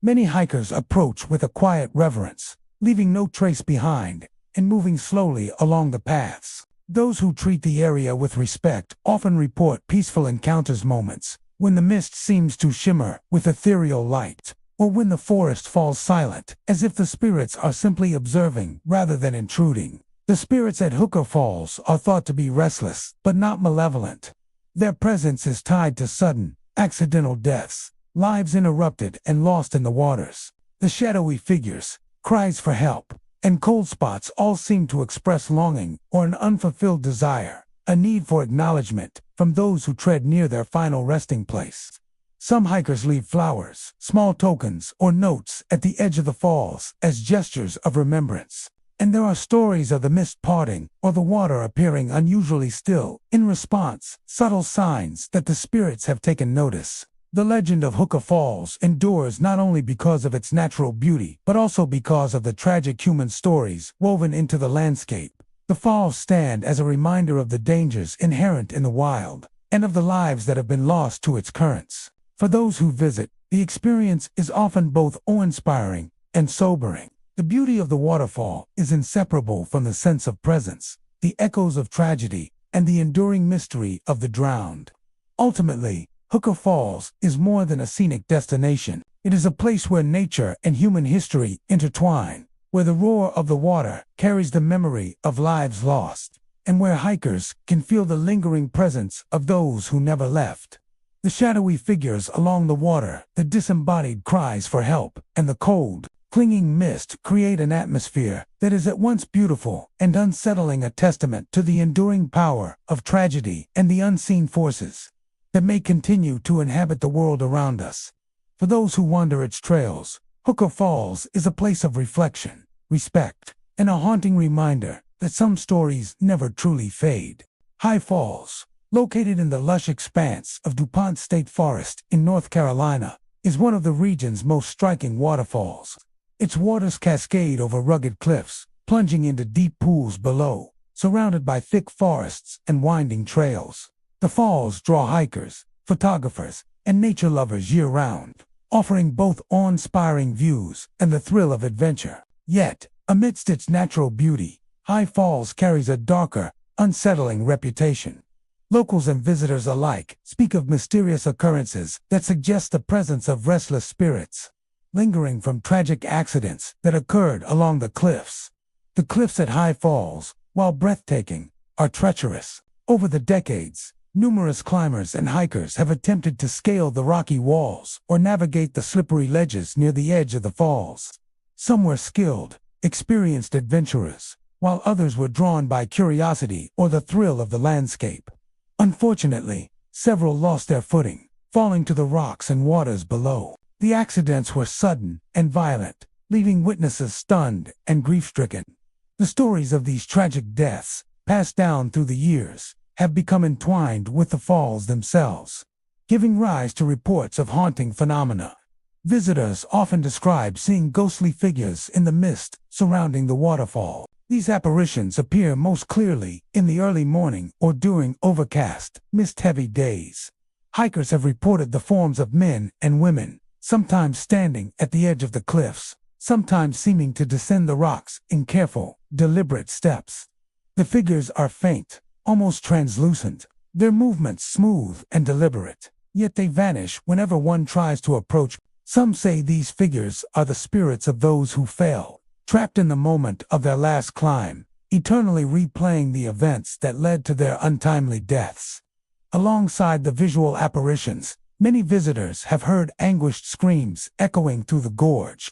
Many hikers approach with a quiet reverence, leaving no trace behind, and moving slowly along the paths. Those who treat the area with respect often report peaceful encounters, moments when the mist seems to shimmer with ethereal light, or when the forest falls silent, as if the spirits are simply observing rather than intruding. The spirits at Hooker Falls are thought to be restless, but not malevolent. Their presence is tied to sudden, accidental deaths, lives interrupted and lost in the waters. The shadowy figures, cries for help, and cold spots all seem to express longing or an unfulfilled desire, a need for acknowledgement from those who tread near their final resting place. Some hikers leave flowers, small tokens, or notes at the edge of the falls as gestures of remembrance. And there are stories of the mist parting or the water appearing unusually still. In response, subtle signs that the spirits have taken notice. The legend of Hookah Falls endures not only because of its natural beauty, but also because of the tragic human stories woven into the landscape. The falls stand as a reminder of the dangers inherent in the wild, and of the lives that have been lost to its currents. For those who visit, the experience is often both awe-inspiring and sobering. The beauty of the waterfall is inseparable from the sense of presence, the echoes of tragedy, and the enduring mystery of the drowned. Ultimately, Hookah Falls is more than a scenic destination. It is a place where nature and human history intertwine, where the roar of the water carries the memory of lives lost, and where hikers can feel the lingering presence of those who never left. The shadowy figures along the water, the disembodied cries for help, and the cold, clinging mist create an atmosphere that is at once beautiful and unsettling, a testament to the enduring power of tragedy and the unseen forces that may continue to inhabit the world around us. For those who wander its trails, Hookah Falls is a place of reflection, respect, and a haunting reminder that some stories never truly fade. High Falls, located in the lush expanse of DuPont State Forest in North Carolina, is one of the region's most striking waterfalls. Its waters cascade over rugged cliffs, plunging into deep pools below, surrounded by thick forests and winding trails. The falls draw hikers, photographers, and nature lovers year-round, offering both awe-inspiring views and the thrill of adventure. Yet, amidst its natural beauty, High Falls carries a darker, unsettling reputation. Locals and visitors alike speak of mysterious occurrences that suggest the presence of restless spirits, lingering from tragic accidents that occurred along the cliffs. The cliffs at High Falls, while breathtaking, are treacherous. Over the decades, numerous climbers and hikers have attempted to scale the rocky walls or navigate the slippery ledges near the edge of the falls. Some were skilled, experienced adventurers, while others were drawn by curiosity or the thrill of the landscape. Unfortunately, several lost their footing, falling to the rocks and waters below. The accidents were sudden and violent, leaving witnesses stunned and grief-stricken. The stories of these tragic deaths, passed down through the years, have become entwined with the falls themselves, giving rise to reports of haunting phenomena. Visitors often describe seeing ghostly figures in the mist surrounding the waterfall. These apparitions appear most clearly in the early morning or during overcast, mist-heavy days. Hikers have reported the forms of men and women, sometimes standing at the edge of the cliffs, sometimes seeming to descend the rocks in careful, deliberate steps. The figures are faint, almost translucent, their movements smooth and deliberate, yet they vanish whenever one tries to approach. Some say these figures are the spirits of those who fell, trapped in the moment of their last climb, eternally replaying the events that led to their untimely deaths. Alongside the visual apparitions, many visitors have heard anguished screams echoing through the gorge.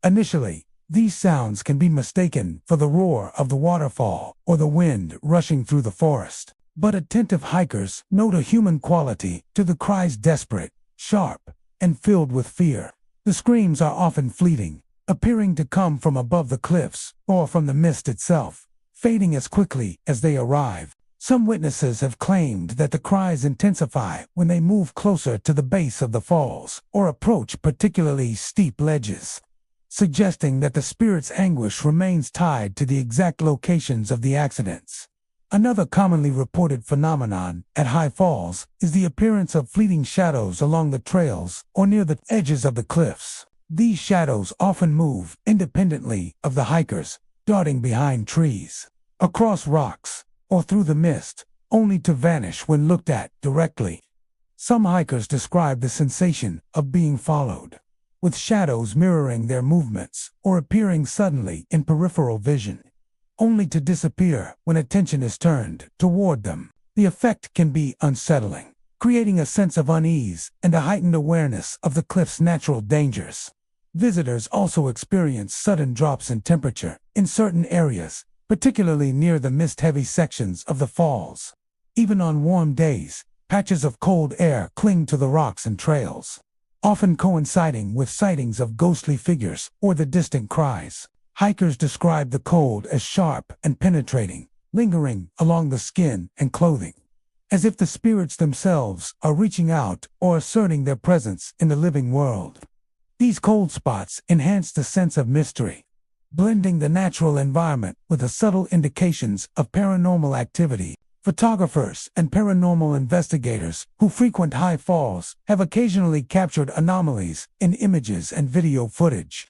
Initially, these sounds can be mistaken for the roar of the waterfall or the wind rushing through the forest. But attentive hikers note a human quality to the cries, desperate, sharp, and filled with fear. The screams are often fleeting, appearing to come from above the cliffs or from the mist itself, fading as quickly as they arrive. Some witnesses have claimed that the cries intensify when they move closer to the base of the falls or approach particularly steep ledges, suggesting that the spirit's anguish remains tied to the exact locations of the accidents. Another commonly reported phenomenon at High Falls is the appearance of fleeting shadows along the trails or near the edges of the cliffs. These shadows often move independently of the hikers, darting behind trees, across rocks, or through the mist, only to vanish when looked at directly. Some hikers describe the sensation of being followed, with shadows mirroring their movements or appearing suddenly in peripheral vision, only to disappear when attention is turned toward them. The effect can be unsettling, creating a sense of unease and a heightened awareness of the cliff's natural dangers. Visitors also experience sudden drops in temperature in certain areas, particularly near the mist-heavy sections of the falls. Even on warm days, patches of cold air cling to the rocks and trails, often coinciding with sightings of ghostly figures or the distant cries. Hikers describe the cold as sharp and penetrating, lingering along the skin and clothing, as if the spirits themselves are reaching out or asserting their presence in the living world. These cold spots enhance the sense of mystery, blending the natural environment with the subtle indications of paranormal activity. Photographers and paranormal investigators who frequent high falls have occasionally captured anomalies in images and video footage.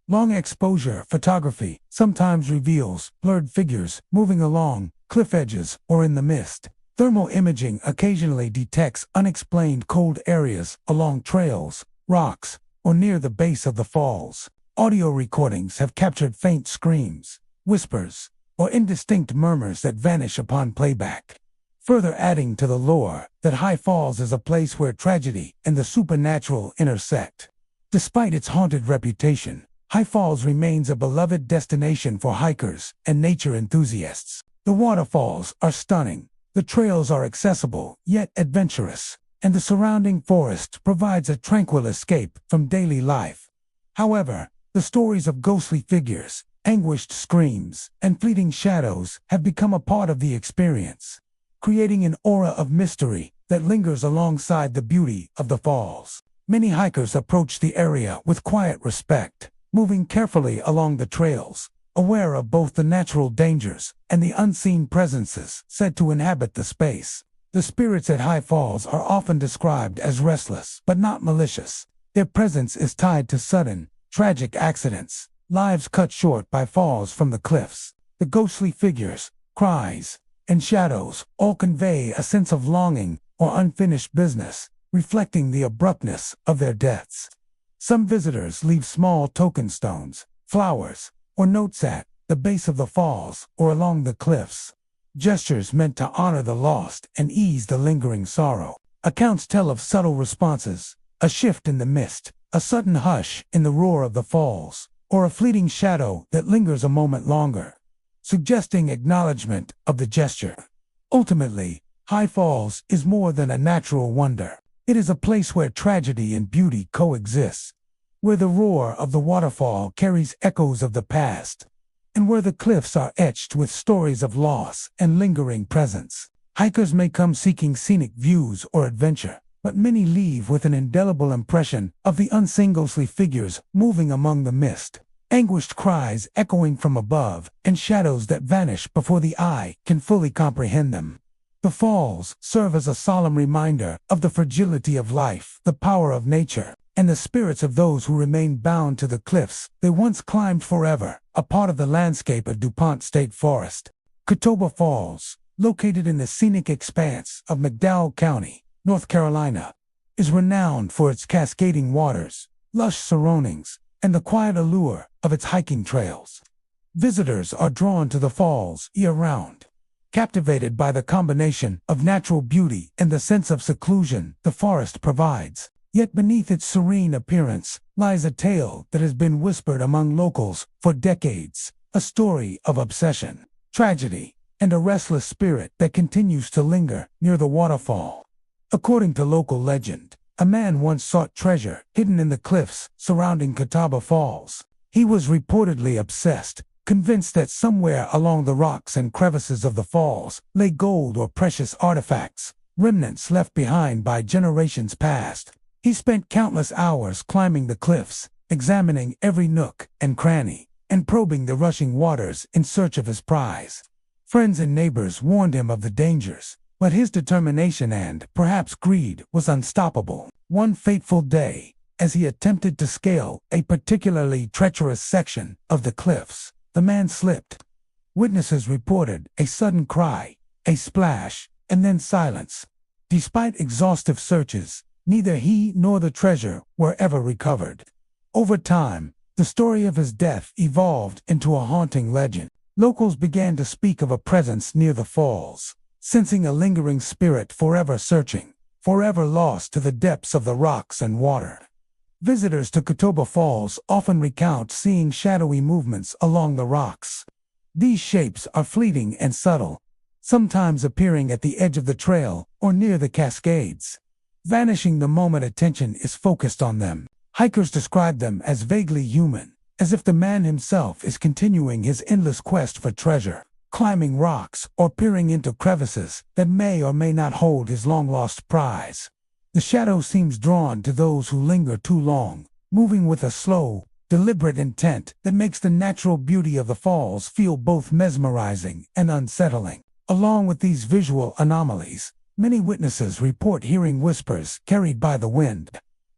Long exposure photography sometimes reveals blurred figures moving along cliff edges or in the mist. Thermal imaging occasionally detects unexplained cold areas along trails, rocks, or near the base of the falls. Audio recordings have captured faint screams, whispers, or indistinct murmurs that vanish upon playback, further adding to the lore that High Falls is a place where tragedy and the supernatural intersect. Despite its haunted reputation, High Falls remains a beloved destination for hikers and nature enthusiasts. The waterfalls are stunning, the trails are accessible yet adventurous, and the surrounding forest provides a tranquil escape from daily life. However, the stories of ghostly figures, anguished screams, and fleeting shadows have become a part of the experience, creating an aura of mystery that lingers alongside the beauty of the falls. Many hikers approach the area with quiet respect, moving carefully along the trails, aware of both the natural dangers and the unseen presences said to inhabit the space. The spirits at High Falls are often described as restless but not malicious. Their presence is tied to sudden, tragic accidents, lives cut short by falls from the cliffs. The ghostly figures, cries, and shadows all convey a sense of longing or unfinished business, reflecting the abruptness of their deaths. Some visitors leave small token stones, flowers, or notes at the base of the falls or along the cliffs, gestures meant to honor the lost and ease the lingering sorrow. Accounts tell of subtle responses, a shift in the mist, a sudden hush in the roar of the falls, or a fleeting shadow that lingers a moment longer, suggesting acknowledgement of the gesture. Ultimately, High Falls is more than a natural wonder. It is a place where tragedy and beauty coexist, where the roar of the waterfall carries echoes of the past, and where the cliffs are etched with stories of loss and lingering presence. Hikers may come seeking scenic views or adventure, but many leave with an indelible impression of the unseen ghostly figures moving among the mist, anguished cries echoing from above, and shadows that vanish before the eye can fully comprehend them. The falls serve as a solemn reminder of the fragility of life, the power of nature, and the spirits of those who remain bound to the cliffs they once climbed forever, a part of the landscape of DuPont State Forest. Catawba Falls, located in the scenic expanse of McDowell County, North Carolina, is renowned for its cascading waters, lush surroundings, and the quiet allure of its hiking trails. Visitors are drawn to the falls year-round, captivated by the combination of natural beauty and the sense of seclusion the forest provides. Yet beneath its serene appearance lies a tale that has been whispered among locals for decades, a story of obsession, tragedy, and a restless spirit that continues to linger near the waterfall. According to local legend, a man once sought treasure hidden in the cliffs surrounding Catawba Falls. He was reportedly obsessed, convinced that somewhere along the rocks and crevices of the falls lay gold or precious artifacts, remnants left behind by generations past. He spent countless hours climbing the cliffs, examining every nook and cranny, and probing the rushing waters in search of his prize. Friends and neighbors warned him of the dangers, but his determination and, perhaps greed, was unstoppable. One fateful day, as he attempted to scale a particularly treacherous section of the cliffs, the man slipped. Witnesses reported a sudden cry, a splash, and then silence. Despite exhaustive searches, neither he nor the treasure were ever recovered. Over time, the story of his death evolved into a haunting legend. Locals began to speak of a presence near the falls, sensing a lingering spirit forever searching, forever lost to the depths of the rocks and water. Visitors to Catawba Falls often recount seeing shadowy movements along the rocks. These shapes are fleeting and subtle, sometimes appearing at the edge of the trail or near the cascades, vanishing the moment attention is focused on them. Hikers describe them as vaguely human, as if the man himself is continuing his endless quest for treasure, climbing rocks or peering into crevices that may or may not hold his long-lost prize. The shadow seems drawn to those who linger too long, moving with a slow, deliberate intent that makes the natural beauty of the falls feel both mesmerizing and unsettling. Along with these visual anomalies, many witnesses report hearing whispers carried by the wind.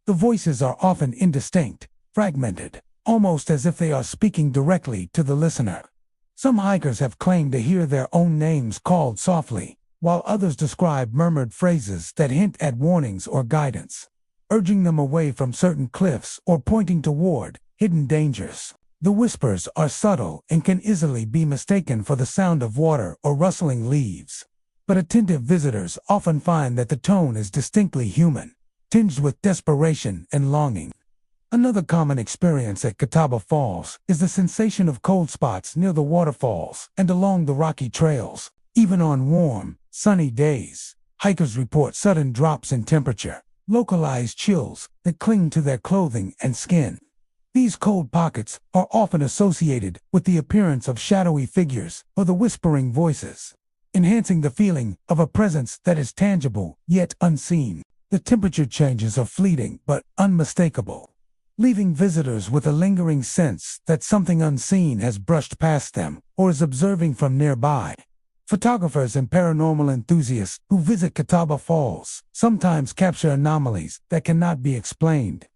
The voices are often indistinct, fragmented, almost as if they are speaking directly to the listener. Some hikers have claimed to hear their own names called softly, while others describe murmured phrases that hint at warnings or guidance, urging them away from certain cliffs or pointing toward hidden dangers. The whispers are subtle and can easily be mistaken for the sound of water or rustling leaves, but attentive visitors often find that the tone is distinctly human, tinged with desperation and longing. Another common experience at Catawba Falls is the sensation of cold spots near the waterfalls and along the rocky trails. Even on warm, sunny days, hikers report sudden drops in temperature, localized chills that cling to their clothing and skin. These cold pockets are often associated with the appearance of shadowy figures or the whispering voices, enhancing the feeling of a presence that is tangible yet unseen. The temperature changes are fleeting but unmistakable, leaving visitors with a lingering sense that something unseen has brushed past them or is observing from nearby. Photographers and paranormal enthusiasts who visit Catawba Falls sometimes capture anomalies that cannot be explained.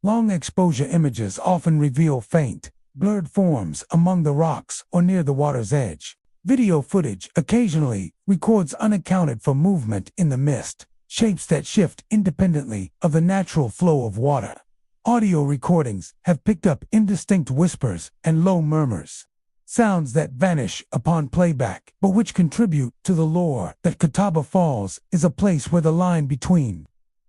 Long exposure images often reveal faint, blurred forms among the rocks or near the water's edge. Video footage occasionally records unaccounted for movement in the mist, shapes that shift independently of the natural flow of water. Audio recordings have picked up indistinct whispers and low murmurs, sounds that vanish upon playback, but which contribute to the lore that Catawba Falls is a place where the line between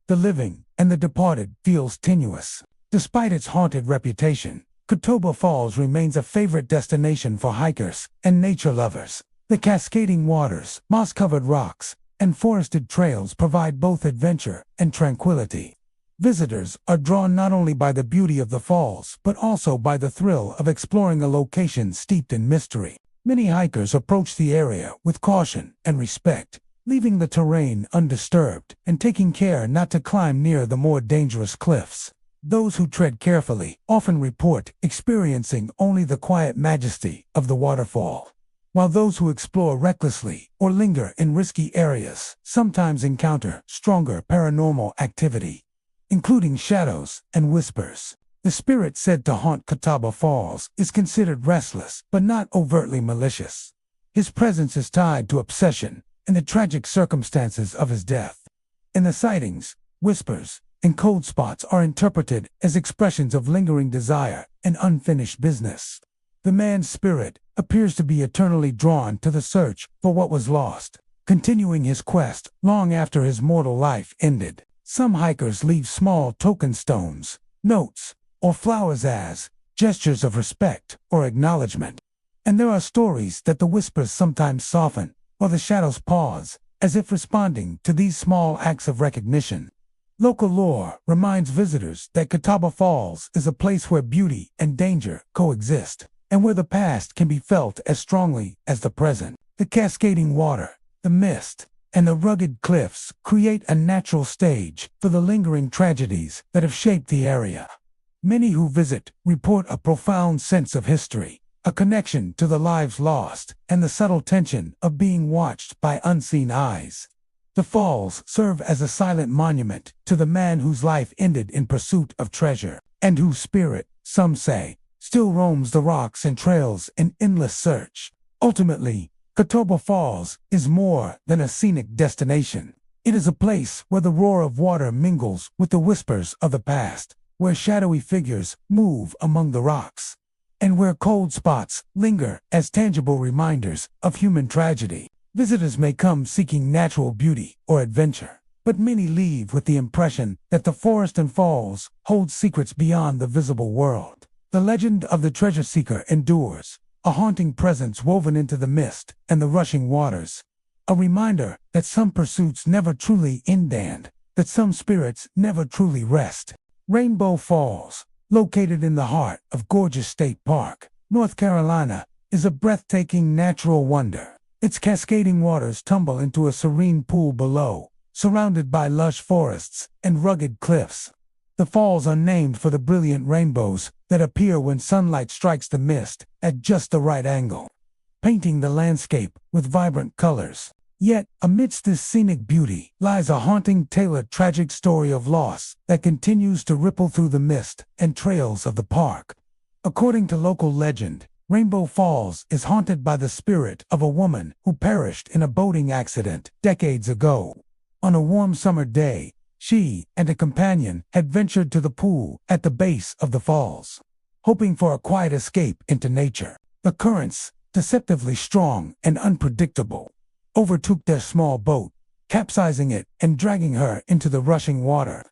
the living and the departed feels tenuous. Despite its haunted reputation, Catawba Falls remains a favorite destination for hikers and nature lovers. The cascading waters, moss-covered rocks, and forested trails provide both adventure and tranquility. Visitors are drawn not only by the beauty of the falls, but also by the thrill of exploring a location steeped in mystery. Many hikers approach the area with caution and respect, leaving the terrain undisturbed and taking care not to climb near the more dangerous cliffs. Those who tread carefully often report experiencing only the quiet majesty of the waterfall, while those who explore recklessly or linger in risky areas sometimes encounter stronger paranormal activity, including shadows and whispers. The spirit said to haunt Catawba Falls is considered restless but not overtly malicious. His presence is tied to obsession and the tragic circumstances of his death. In the sightings, whispers and cold spots are interpreted as expressions of lingering desire and unfinished business. The man's spirit appears to be eternally drawn to the search for what was lost, continuing his quest long after his mortal life ended. Some hikers leave small token stones, notes, or flowers as gestures of respect or acknowledgement. And there are stories that the whispers sometimes soften or the shadows pause, as if responding to these small acts of recognition. Local lore reminds visitors that Catawba Falls is a place where beauty and danger coexist, and where the past can be felt as strongly as the present. The cascading water, the mist, and the rugged cliffs create a natural stage for the lingering tragedies that have shaped the area. Many who visit report a profound sense of history, a connection to the lives lost, and the subtle tension of being watched by unseen eyes. The falls serve as a silent monument to the man whose life ended in pursuit of treasure, and whose spirit, some say, still roams the rocks and trails in endless search. Ultimately, Catawba Falls is more than a scenic destination. It is a place where the roar of water mingles with the whispers of the past, where shadowy figures move among the rocks, and where cold spots linger as tangible reminders of human tragedy. Visitors may come seeking natural beauty or adventure, but many leave with the impression that the forest and falls hold secrets beyond the visible world. The legend of the treasure seeker endures, a haunting presence woven into the mist and the rushing waters. a reminder that some pursuits never truly end and that some spirits never truly rest. Rainbow Falls, located in the heart of gorgeous State Park, North Carolina, is a breathtaking natural wonder. Its cascading waters tumble into a serene pool below, surrounded by lush forests and rugged cliffs. The falls are named for the brilliant rainbows that appear when sunlight strikes the mist at just the right angle, painting the landscape with vibrant colors. Yet, amidst this scenic beauty lies a haunting tailored tragic story of loss that continues to ripple through the mist and trails of the park. According to local legend, Rainbow Falls is haunted by the spirit of a woman who perished in a boating accident decades ago. On a warm summer day, she and a companion had ventured to the pool at the base of the falls, hoping for a quiet escape into nature. The currents, deceptively strong and unpredictable, overtook their small boat, capsizing it and dragging her into the rushing water.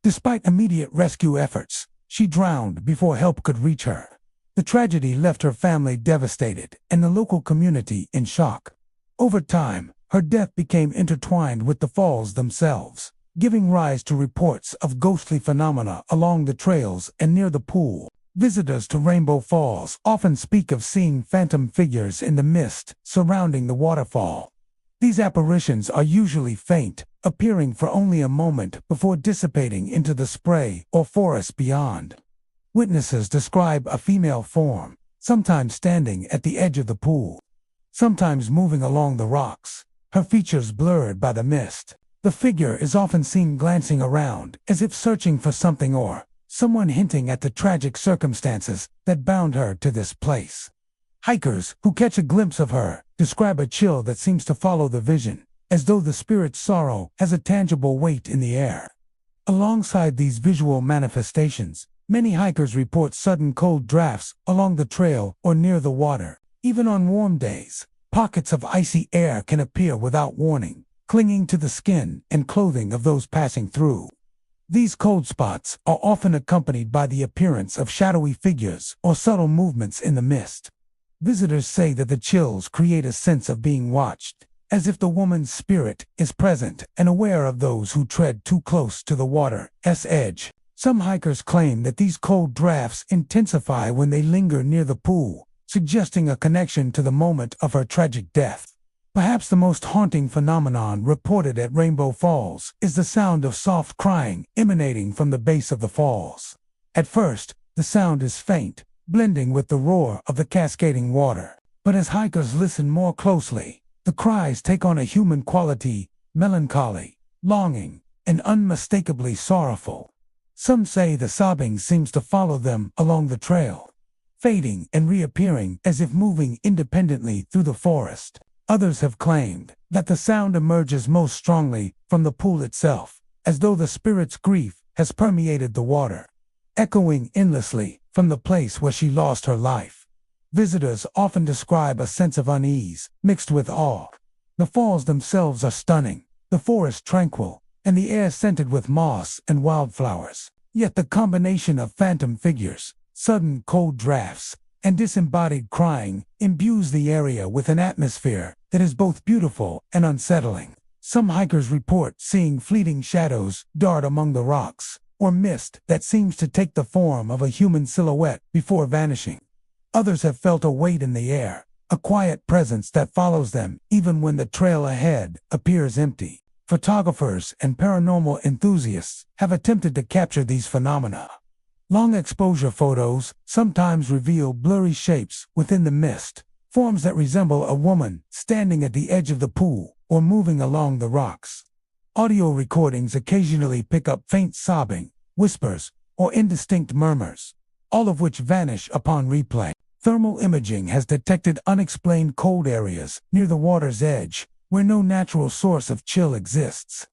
Despite immediate rescue efforts, she drowned before help could reach her. The tragedy left her family devastated and the local community in shock. Over time, her death became intertwined with the falls themselves, giving rise to reports of ghostly phenomena along the trails and near the pool. Visitors to Rainbow Falls often speak of seeing phantom figures in the mist surrounding the waterfall. These apparitions are usually faint, appearing for only a moment before dissipating into the spray or forest beyond. Witnesses describe a female form, sometimes standing at the edge of the pool, sometimes moving along the rocks, her features blurred by the mist. The figure is often seen glancing around, as if searching for something or someone, hinting at the tragic circumstances that bound her to this place. Hikers who catch a glimpse of her describe a chill that seems to follow the vision, as though the spirit's sorrow has a tangible weight in the air. Alongside these visual manifestations, many hikers report sudden cold drafts along the trail or near the water. Even on warm days, pockets of icy air can appear without warning, clinging to the skin and clothing of those passing through. These cold spots are often accompanied by the appearance of shadowy figures or subtle movements in the mist. Visitors say that the chills create a sense of being watched, as if the woman's spirit is present and aware of those who tread too close to the water's edge. Some hikers claim that these cold drafts intensify when they linger near the pool, suggesting a connection to the moment of her tragic death. Perhaps the most haunting phenomenon reported at Rainbow Falls is the sound of soft crying emanating from the base of the falls. At first, the sound is faint, blending with the roar of the cascading water. But as hikers listen more closely, the cries take on a human quality, melancholy, longing, and unmistakably sorrowful. Some say the sobbing seems to follow them along the trail, fading and reappearing as if moving independently through the forest. Others have claimed that the sound emerges most strongly from the pool itself, as though the spirit's grief has permeated the water, echoing endlessly from the place where she lost her life. Visitors often describe a sense of unease mixed with awe. The falls themselves are stunning, the forest tranquil, and the air scented with moss and wildflowers. Yet the combination of phantom figures, sudden cold drafts, and disembodied crying imbues the area with an atmosphere that is both beautiful and unsettling. Some hikers report seeing fleeting shadows dart among the rocks, or mist that seems to take the form of a human silhouette before vanishing. Others have felt a weight in the air, a quiet presence that follows them even when the trail ahead appears empty. Photographers and paranormal enthusiasts have attempted to capture these phenomena. Long exposure photos sometimes reveal blurry shapes within the mist, forms that resemble a woman standing at the edge of the pool or moving along the rocks. Audio recordings occasionally pick up faint sobbing, whispers, or indistinct murmurs, all of which vanish upon replay. Thermal imaging has detected unexplained cold areas near the water's edge, where no natural source of chill exists.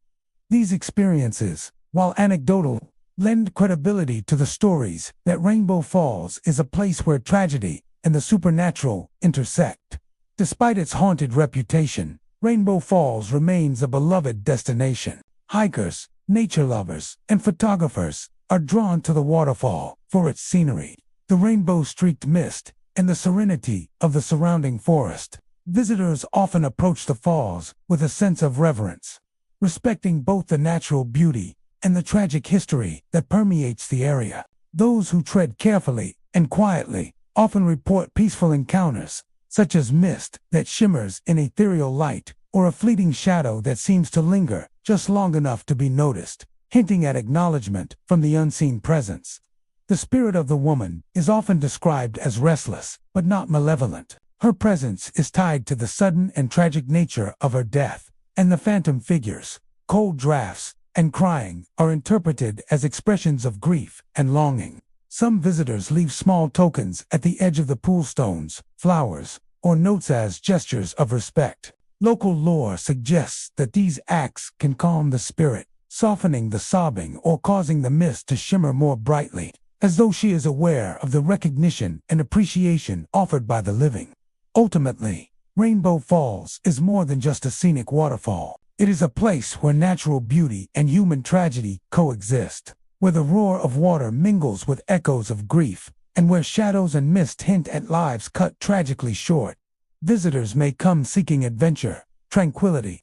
These experiences, while anecdotal, lend credibility to the stories that Rainbow Falls is a place where tragedy and the supernatural intersect. Despite its haunted reputation, Rainbow Falls remains a beloved destination. Hikers, nature lovers, and photographers are drawn to the waterfall for its scenery, the rainbow-streaked mist, and the serenity of the surrounding forest. Visitors often approach the falls with a sense of reverence, respecting both the natural beauty and the tragic history that permeates the area. Those who tread carefully and quietly often report peaceful encounters, such as mist that shimmers in ethereal light, or a fleeting shadow that seems to linger just long enough to be noticed, hinting at acknowledgement from the unseen presence. The spirit of the woman is often described as restless, but not malevolent. Her presence is tied to the sudden and tragic nature of her death, and the phantom figures, cold drafts, and crying are interpreted as expressions of grief and longing. Some visitors leave small tokens at the edge of the pool, stones, flowers, or notes as gestures of respect. Local lore suggests that these acts can calm the spirit, softening the sobbing or causing the mist to shimmer more brightly, as though she is aware of the recognition and appreciation offered by the living. Ultimately, Rainbow Falls is more than just a scenic waterfall. It is a place where natural beauty and human tragedy coexist, where the roar of water mingles with echoes of grief, and where shadows and mist hint at lives cut tragically short. Visitors may come seeking adventure, tranquility,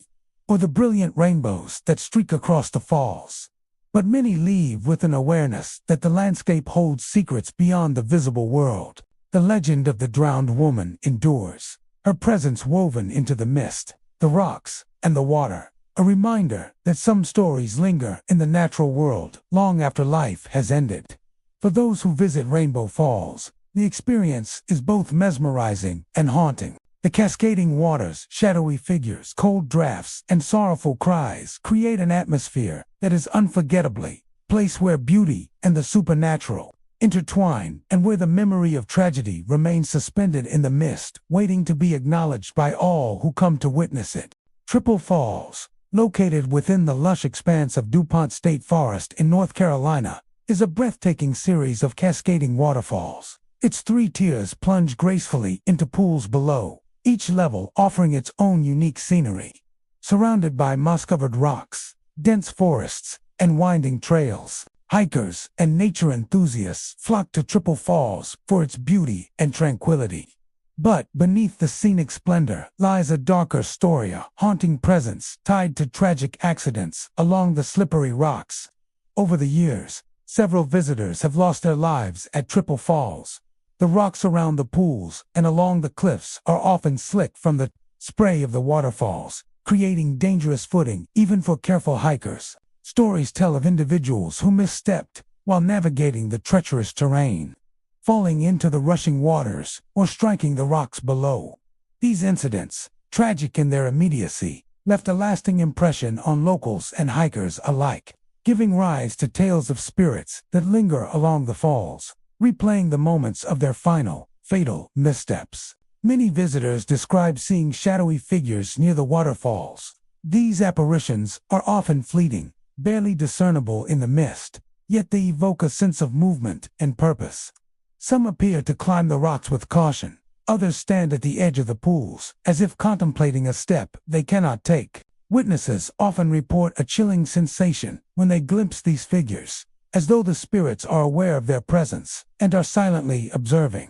or the brilliant rainbows that streak across the falls. But many leave with an awareness that the landscape holds secrets beyond the visible world. The legend of the drowned woman endures, her presence woven into the mist, the rocks, and the water, a reminder that some stories linger in the natural world long after life has ended. For those who visit Rainbow Falls, the experience is both mesmerizing and haunting. The cascading waters, shadowy figures, cold drafts, and sorrowful cries create an atmosphere that is unforgettably, a place where beauty and the supernatural intertwine, and where the memory of tragedy remains suspended in the mist, waiting to be acknowledged by all who come to witness it. Triple Falls, located within the lush expanse of DuPont State Forest in North Carolina, is a breathtaking series of cascading waterfalls. Its 3 tiers plunge gracefully into pools below, each level offering its own unique scenery. Surrounded by moss-covered rocks, dense forests, and winding trails, hikers and nature enthusiasts flock to Triple Falls for its beauty and tranquility. But beneath the scenic splendor lies a darker story, a haunting presence tied to tragic accidents along the slippery rocks. Over the years, several visitors have lost their lives at Triple Falls. The rocks around the pools and along the cliffs are often slick from the spray of the waterfalls, creating dangerous footing even for careful hikers. Stories tell of individuals who misstepped while navigating the treacherous terrain, falling into the rushing waters or striking the rocks below. These incidents, tragic in their immediacy, left a lasting impression on locals and hikers alike, giving rise to tales of spirits that linger along the falls, replaying the moments of their final, fatal missteps. Many visitors describe seeing shadowy figures near the waterfalls. These apparitions are often fleeting, barely discernible in the mist, yet they evoke a sense of movement and purpose. Some appear to climb the rocks with caution, others stand at the edge of the pools, as if contemplating a step they cannot take. Witnesses often report a chilling sensation when they glimpse these figures, as though the spirits are aware of their presence and are silently observing.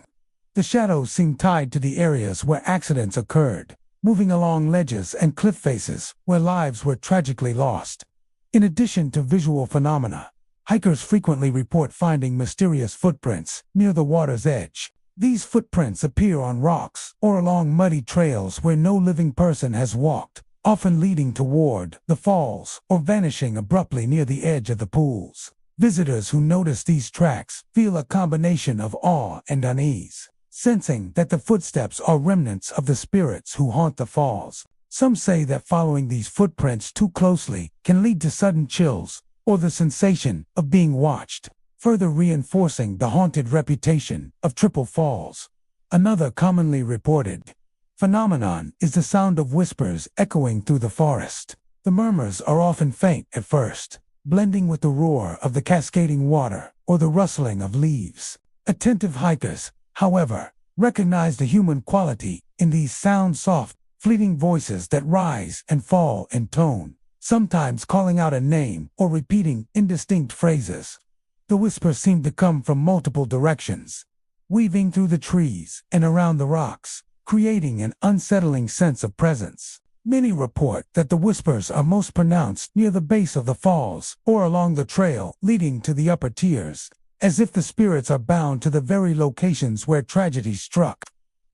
The shadows seem tied to the areas where accidents occurred, moving along ledges and cliff faces where lives were tragically lost. In addition to visual phenomena, hikers frequently report finding mysterious footprints near the water's edge. These footprints appear on rocks or along muddy trails where no living person has walked, often leading toward the falls or vanishing abruptly near the edge of the pools. Visitors who notice these tracks feel a combination of awe and unease, sensing that the footsteps are remnants of the spirits who haunt the falls. Some say that following these footprints too closely can lead to sudden chills or the sensation of being watched, further reinforcing the haunted reputation of Triple Falls. Another commonly reported phenomenon is the sound of whispers echoing through the forest. The murmurs are often faint at first, blending with the roar of the cascading water or the rustling of leaves. Attentive hikers, however, recognize the human quality in these soft, fleeting voices that rise and fall in tone, sometimes calling out a name or repeating indistinct phrases. The whispers seem to come from multiple directions, weaving through the trees and around the rocks, creating an unsettling sense of presence. Many report that the whispers are most pronounced near the base of the falls or along the trail leading to the upper tiers, as if the spirits are bound to the very locations where tragedy struck.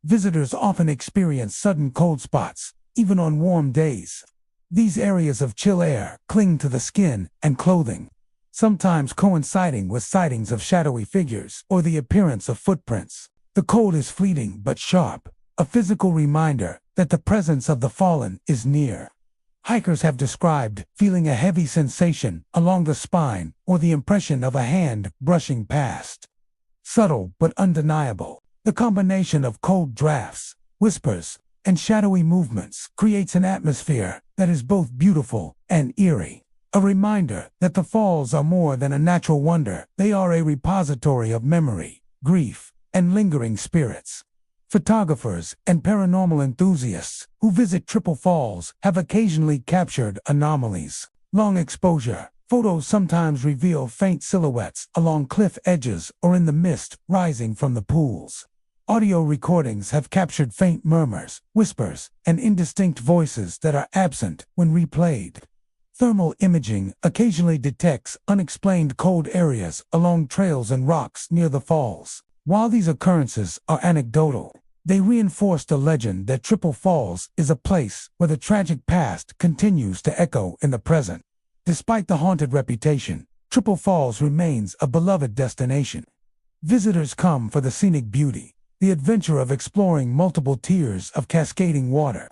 Visitors often experience sudden cold spots, even on warm days. These areas of chill air cling to the skin and clothing, sometimes coinciding with sightings of shadowy figures or the appearance of footprints. The cold is fleeting but sharp, a physical reminder that the presence of the fallen is near. Hikers have described feeling a heavy sensation along the spine or the impression of a hand brushing past. Subtle but undeniable, the combination of cold drafts, whispers, and shadowy movements creates an atmosphere that is both beautiful and eerie. A reminder that the falls are more than a natural wonder, they are a repository of memory, grief, and lingering spirits. Photographers and paranormal enthusiasts who visit Triple Falls have occasionally captured anomalies. Long exposure photos sometimes reveal faint silhouettes along cliff edges or in the mist rising from the pools. Audio recordings have captured faint murmurs, whispers, and indistinct voices that are absent when replayed. Thermal imaging occasionally detects unexplained cold areas along trails and rocks near the falls. While these occurrences are anecdotal, they reinforce the legend that Triple Falls is a place where the tragic past continues to echo in the present. Despite the haunted reputation, Triple Falls remains a beloved destination. Visitors come for the scenic beauty, the adventure of exploring multiple tiers of cascading water,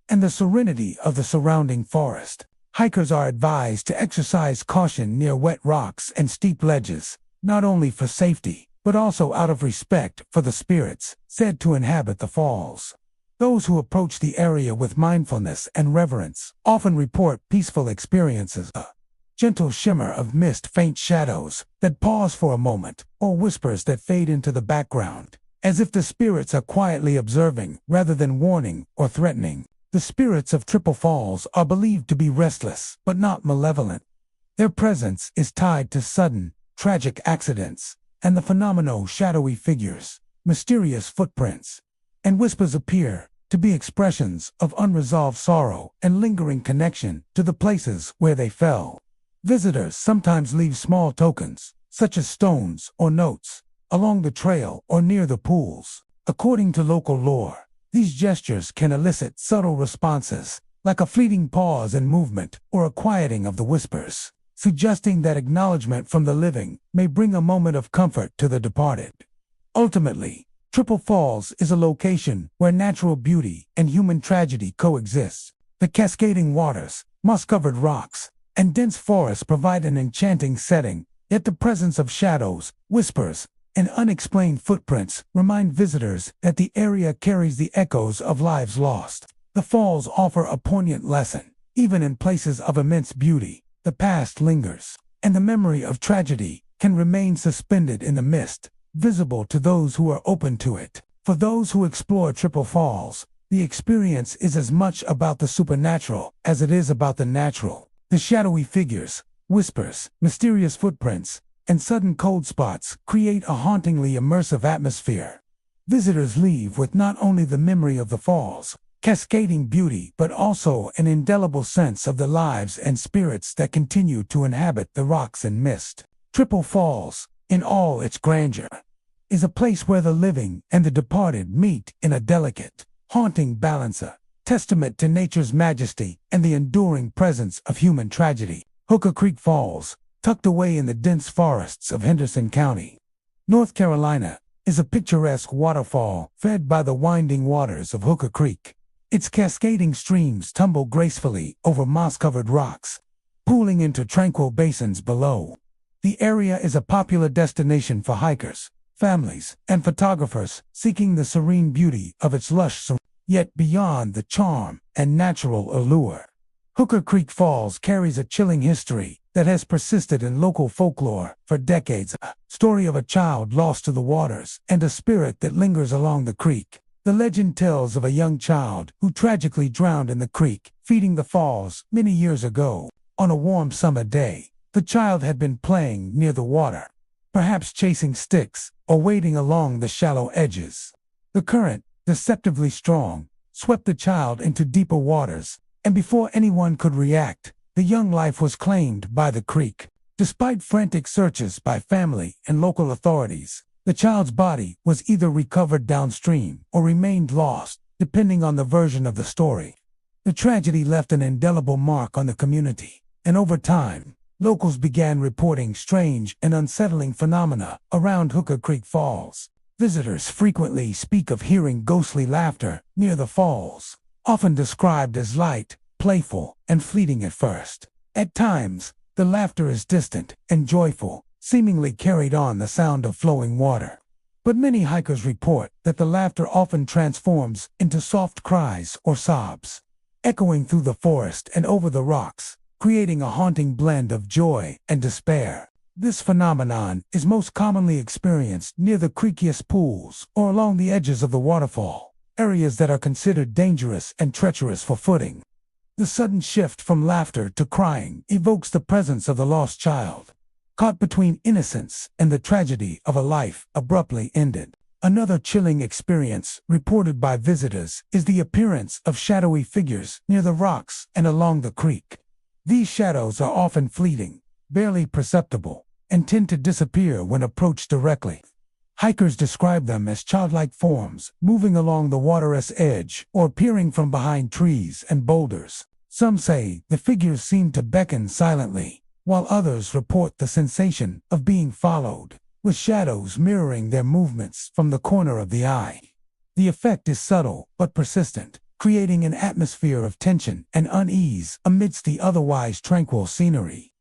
and the serenity of the surrounding forest. Hikers are advised to exercise caution near wet rocks and steep ledges, not only for safety, but also out of respect for the spirits said to inhabit the falls. Those who approach the area with mindfulness and reverence often report peaceful experiences, a gentle shimmer of mist, faint shadows that pause for a moment, or whispers that fade into the background, as if the spirits are quietly observing rather than warning or threatening. The spirits of Triple Falls are believed to be restless, but not malevolent. Their presence is tied to sudden, tragic accidents, and the phenomenon shadowy figures, mysterious footprints, and whispers appear to be expressions of unresolved sorrow and lingering connection to the places where they fell. Visitors sometimes leave small tokens, such as stones or notes, along the trail or near the pools. According to local lore, these gestures can elicit subtle responses, like a fleeting pause in movement or a quieting of the whispers, suggesting that acknowledgement from the living may bring a moment of comfort to the departed. Ultimately, Triple Falls is a location where natural beauty and human tragedy coexist. The cascading waters, moss-covered rocks, and dense forests provide an enchanting setting, yet the presence of shadows, whispers, and unexplained footprints remind visitors that the area carries the echoes of lives lost. The falls offer a poignant lesson. Even in places of immense beauty, the past lingers, and the memory of tragedy can remain suspended in the mist, visible to those who are open to it. For those who explore Triple Falls, the experience is as much about the supernatural as it is about the natural. The shadowy figures, whispers, mysterious footprints, and sudden cold spots create a hauntingly immersive atmosphere. Visitors leave with not only the memory of the falls, cascading beauty, but also an indelible sense of the lives and spirits that continue to inhabit the rocks and mist. Triple Falls, in all its grandeur, is a place where the living and the departed meet in a delicate, haunting balance, a testament to nature's majesty and the enduring presence of human tragedy. Hooker Creek Falls, tucked away in the dense forests of Henderson County, North Carolina, is a picturesque waterfall fed by the winding waters of Hooker Creek. Its cascading streams tumble gracefully over moss-covered rocks, pooling into tranquil basins below. The area is a popular destination for hikers, families, and photographers seeking the serene beauty of its lush, yet beyond the charm and natural allure. Hooker Creek Falls carries a chilling history that has persisted in local folklore for decades. A story of a child lost to the waters and a spirit that lingers along the creek. The legend tells of a young child who tragically drowned in the creek, feeding the falls many years ago. On a warm summer day, the child had been playing near the water, perhaps chasing sticks or wading along the shallow edges. The current, deceptively strong, swept the child into deeper waters, and before anyone could react, the young life was claimed by the creek. Despite frantic searches by family and local authorities, the child's body was either recovered downstream or remained lost, depending on the version of the story. The tragedy left an indelible mark on the community, and over time, locals began reporting strange and unsettling phenomena around Hooker Creek Falls. Visitors frequently speak of hearing ghostly laughter near the falls, often described as light, playful, and fleeting at first. At times, the laughter is distant and joyful, seemingly carried on the sound of flowing water. But many hikers report that the laughter often transforms into soft cries or sobs, echoing through the forest and over the rocks, creating a haunting blend of joy and despair. This phenomenon is most commonly experienced near the creekiest pools or along the edges of the waterfall, areas that are considered dangerous and treacherous for footing. The sudden shift from laughter to crying evokes the presence of the lost child, caught between innocence and the tragedy of a life abruptly ended. Another chilling experience reported by visitors is the appearance of shadowy figures near the rocks and along the creek. These shadows are often fleeting, barely perceptible, and tend to disappear when approached directly. Hikers describe them as childlike forms, moving along the water's edge or peering from behind trees and boulders. Some say the figures seem to beckon silently, while others report the sensation of being followed, with shadows mirroring their movements from the corner of the eye. The effect is subtle but persistent, creating an atmosphere of tension and unease amidst the otherwise tranquil scenery.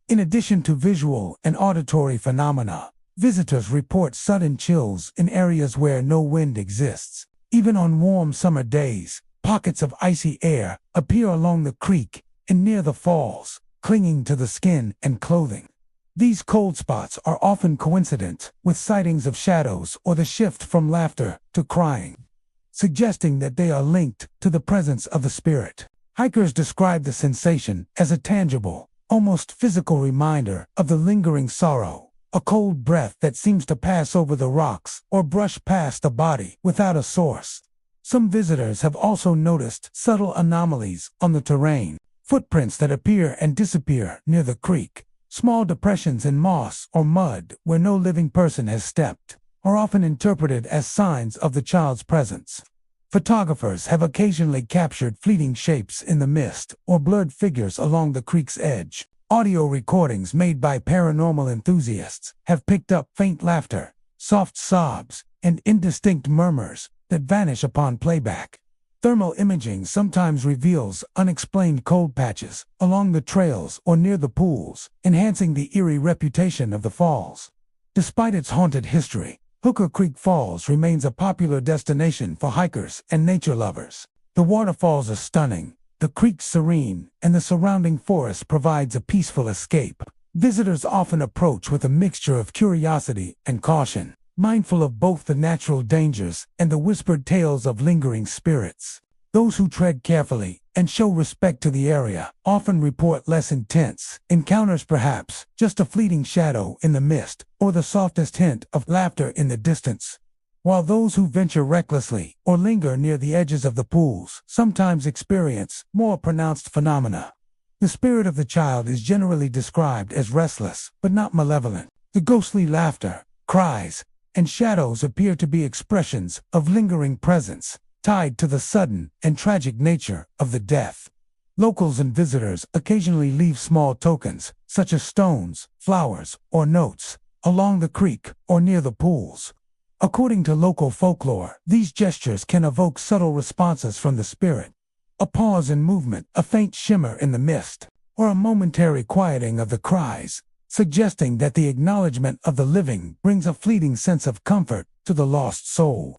In addition to visual and auditory phenomena, visitors report sudden chills in areas where no wind exists. Even on warm summer days, pockets of icy air appear along the creek and near the falls, clinging to the skin and clothing. These cold spots are often coincident with sightings of shadows or the shift from laughter to crying, suggesting that they are linked to the presence of the spirit. Hikers describe the sensation as a tangible, almost physical reminder of the lingering sorrow, a cold breath that seems to pass over the rocks or brush past the body without a source. Some visitors have also noticed subtle anomalies on the terrain, footprints that appear and disappear near the creek. Small depressions in moss or mud where no living person has stepped are often interpreted as signs of the child's presence. Photographers have occasionally captured fleeting shapes in the mist or blurred figures along the creek's edge. Audio recordings made by paranormal enthusiasts have picked up faint laughter, soft sobs, and indistinct murmurs that vanish upon playback. Thermal imaging sometimes reveals unexplained cold patches along the trails or near the pools, enhancing the eerie reputation of the falls. Despite its haunted history, Hooker Creek Falls remains a popular destination for hikers and nature lovers. The waterfalls are stunning, the creek serene, and the surrounding forest provides a peaceful escape. Visitors often approach with a mixture of curiosity and caution, mindful of both the natural dangers and the whispered tales of lingering spirits. Those who tread carefully and show respect to the area often report less intense encounters, perhaps just a fleeting shadow in the mist or the softest hint of laughter in the distance. While those who venture recklessly or linger near the edges of the pools sometimes experience more pronounced phenomena. The spirit of the child is generally described as restless but not malevolent. The ghostly laughter, cries, and shadows appear to be expressions of lingering presence, tied to the sudden and tragic nature of the death. Locals and visitors occasionally leave small tokens, such as stones, flowers, or notes, along the creek or near the pools. According to local folklore, these gestures can evoke subtle responses from the spirit. A pause in movement, a faint shimmer in the mist, or a momentary quieting of the cries, suggesting that the acknowledgement of the living brings a fleeting sense of comfort to the lost soul.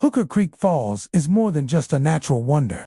Hooker Creek Falls is more than just a natural wonder.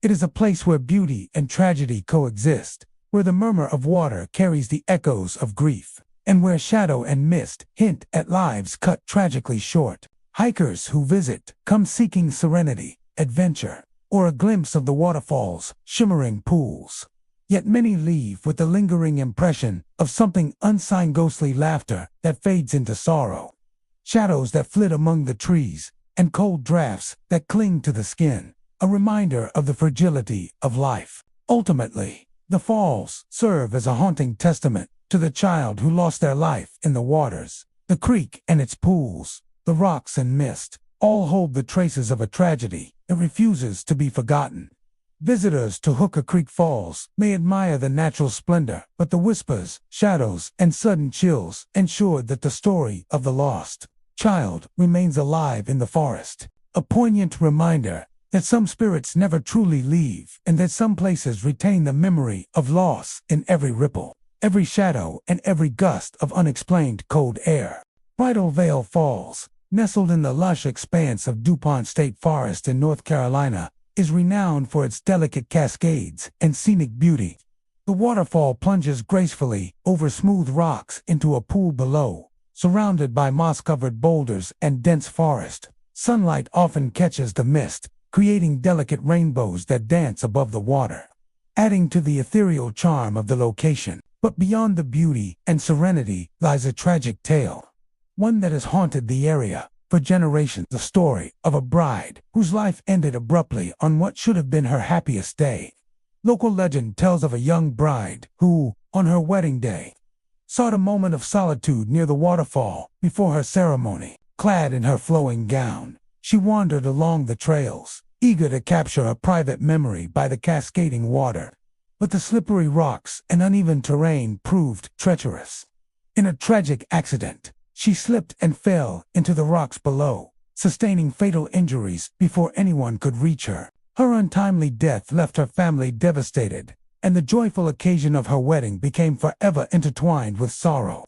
It is a place where beauty and tragedy coexist, where the murmur of water carries the echoes of grief, and where shadow and mist hint at lives cut tragically short. Hikers who visit come seeking serenity, adventure, or a glimpse of the waterfall's shimmering pools. Yet many leave with the lingering impression of something unsigned, ghostly laughter that fades into sorrow, shadows that flit among the trees, and cold drafts that cling to the skin, a reminder of the fragility of life. Ultimately, the falls serve as a haunting testament to the child who lost their life in the waters. The creek and its pools, the rocks and mist, all hold the traces of a tragedy that refuses to be forgotten. Visitors to Hooker Creek Falls may admire the natural splendor, but the whispers, shadows, and sudden chills ensure that the story of the lost child remains alive in the forest. A poignant reminder that some spirits never truly leave, and that some places retain the memory of loss in every ripple, every shadow, and every gust of unexplained cold air. Bridal Veil Falls, nestled in the lush expanse of DuPont State Forest in North Carolina, is renowned for its delicate cascades and scenic beauty. The waterfall plunges gracefully over smooth rocks into a pool below, surrounded by moss-covered boulders and dense forest. Sunlight often catches the mist, creating delicate rainbows that dance above the water, adding to the ethereal charm of the location. But beyond the beauty and serenity lies a tragic tale, one that has haunted the area for generations. The story of a bride whose life ended abruptly on what should have been her happiest day. Local legend tells of a young bride who, on her wedding day, sought a moment of solitude near the waterfall before her ceremony. Clad in her flowing gown, she wandered along the trails, eager to capture a private memory by the cascading water. But the slippery rocks and uneven terrain proved treacherous. In a tragic accident, she slipped and fell into the rocks below, sustaining fatal injuries before anyone could reach her. Her untimely death left her family devastated, and the joyful occasion of her wedding became forever intertwined with sorrow.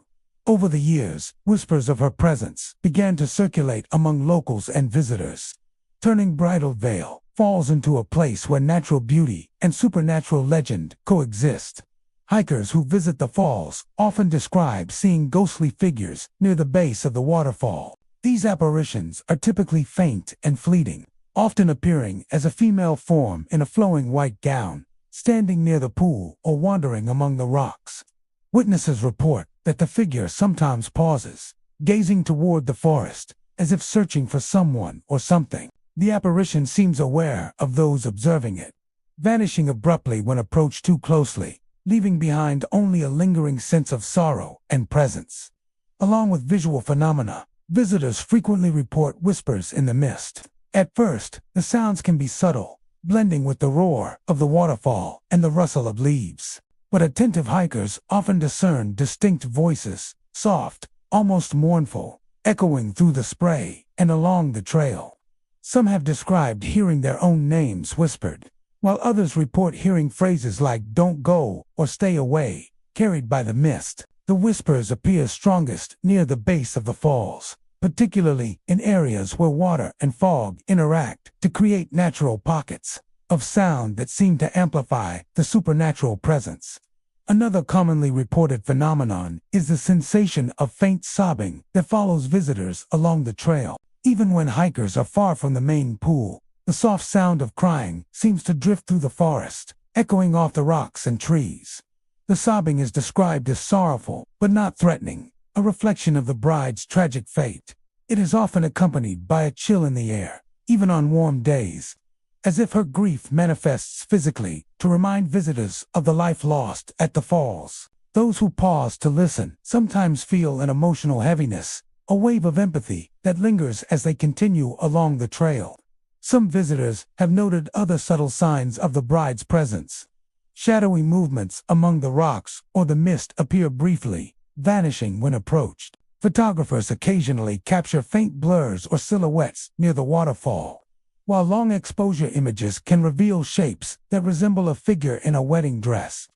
Over the years, whispers of her presence began to circulate among locals and visitors, turning Bridal Veil Falls into a place where natural beauty and supernatural legend coexist. Hikers who visit the falls often describe seeing ghostly figures near the base of the waterfall. These apparitions are typically faint and fleeting, often appearing as a female form in a flowing white gown, standing near the pool or wandering among the rocks. Witnesses report that the figure sometimes pauses, gazing toward the forest, as if searching for someone or something. The apparition seems aware of those observing it, vanishing abruptly when approached too closely, leaving behind only a lingering sense of sorrow and presence. Along with visual phenomena, visitors frequently report whispers in the mist. At first, the sounds can be subtle, blending with the roar of the waterfall and the rustle of leaves. But attentive hikers often discern distinct voices, soft, almost mournful, echoing through the spray and along the trail. Some have described hearing their own names whispered, while others report hearing phrases like "don't go" or "stay away," carried by the mist. The whispers appear strongest near the base of the falls, particularly in areas where water and fog interact to create natural pockets of sound that seem to amplify the supernatural presence. Another commonly reported phenomenon is the sensation of faint sobbing that follows visitors along the trail. Even when hikers are far from the main pool, the soft sound of crying seems to drift through the forest, echoing off the rocks and trees. The sobbing is described as sorrowful, but not threatening, a reflection of the bride's tragic fate. It is often accompanied by a chill in the air, even on warm days, as if her grief manifests physically to remind visitors of the life lost at the falls. Those who pause to listen sometimes feel an emotional heaviness, a wave of empathy that lingers as they continue along the trail. Some visitors have noted other subtle signs of the bride's presence. Shadowy movements among the rocks or the mist appear briefly, vanishing when approached. Photographers occasionally capture faint blurs or silhouettes near the waterfall, while long exposure images can reveal shapes that resemble a figure in a wedding dress.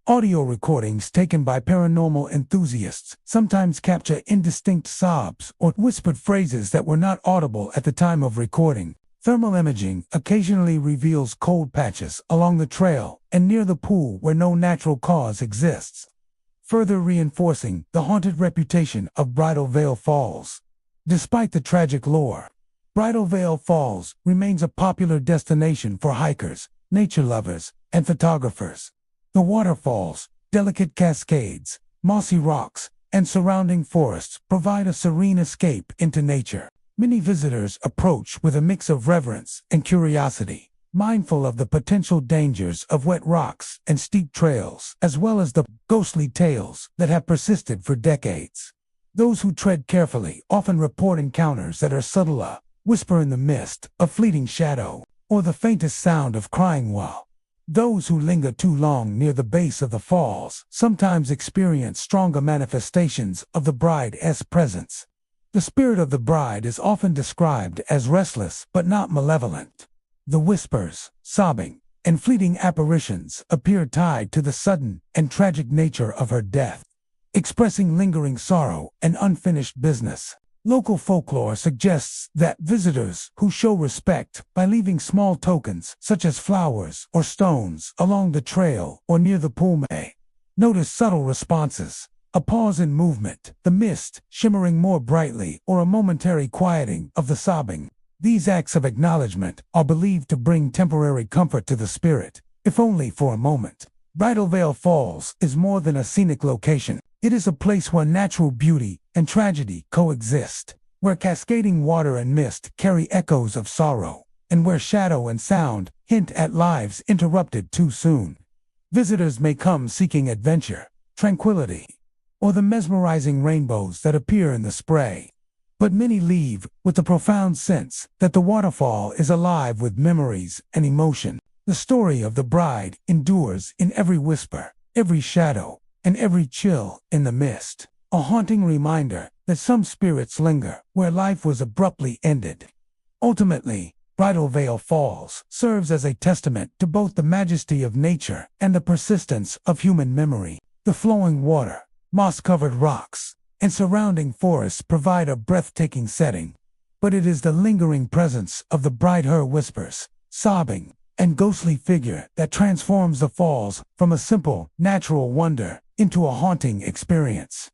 Audio recordings taken by paranormal enthusiasts sometimes capture indistinct sobs or whispered phrases that were not audible at the time of recording. Thermal imaging occasionally reveals cold patches along the trail and near the pool where no natural cause exists, further reinforcing the haunted reputation of Bridal Veil Falls. Despite the tragic lore, Bridal Veil Falls remains a popular destination for hikers, nature lovers, and photographers. The waterfalls, delicate cascades, mossy rocks, and surrounding forests provide a serene escape into nature, Many visitors approach with a mix of reverence and curiosity, mindful of the potential dangers of wet rocks and steep trails, as well as the ghostly tales that have persisted for decades. Those who tread carefully often report encounters that are subtle, a whisper in the mist, a fleeting shadow, or the faintest sound of crying while those who linger too long near the base of the falls sometimes experience stronger manifestations of the bride's presence. The spirit of the bride is often described as restless but not malevolent. The whispers, sobbing, and fleeting apparitions appear tied to the sudden and tragic nature of her death, expressing lingering sorrow and unfinished business. Local folklore suggests that visitors who show respect by leaving small tokens such as flowers or stones along the trail or near the pool may notice subtle responses, a pause in movement, the mist shimmering more brightly, or a momentary quieting of the sobbing. These acts of acknowledgement are believed to bring temporary comfort to the spirit, if only for a moment. Bridal Veil Falls is more than a scenic location. It is a place where natural beauty and tragedy coexist, where cascading water and mist carry echoes of sorrow, and where shadow and sound hint at lives interrupted too soon. Visitors may come seeking adventure, tranquility, or the mesmerizing rainbows that appear in the spray. But many leave with the profound sense that the waterfall is alive with memories and emotion. The story of the bride endures in every whisper, every shadow, and every chill in the mist, a haunting reminder that some spirits linger where life was abruptly ended. Ultimately, Bridal Veil Falls serves as a testament to both the majesty of nature and the persistence of human memory. The flowing water, moss-covered rocks, and surrounding forests provide a breathtaking setting, but it is the lingering presence of the bride, her whispers, sobbing, and ghostly figure that transforms the falls from a simple, natural wonder into a haunting experience.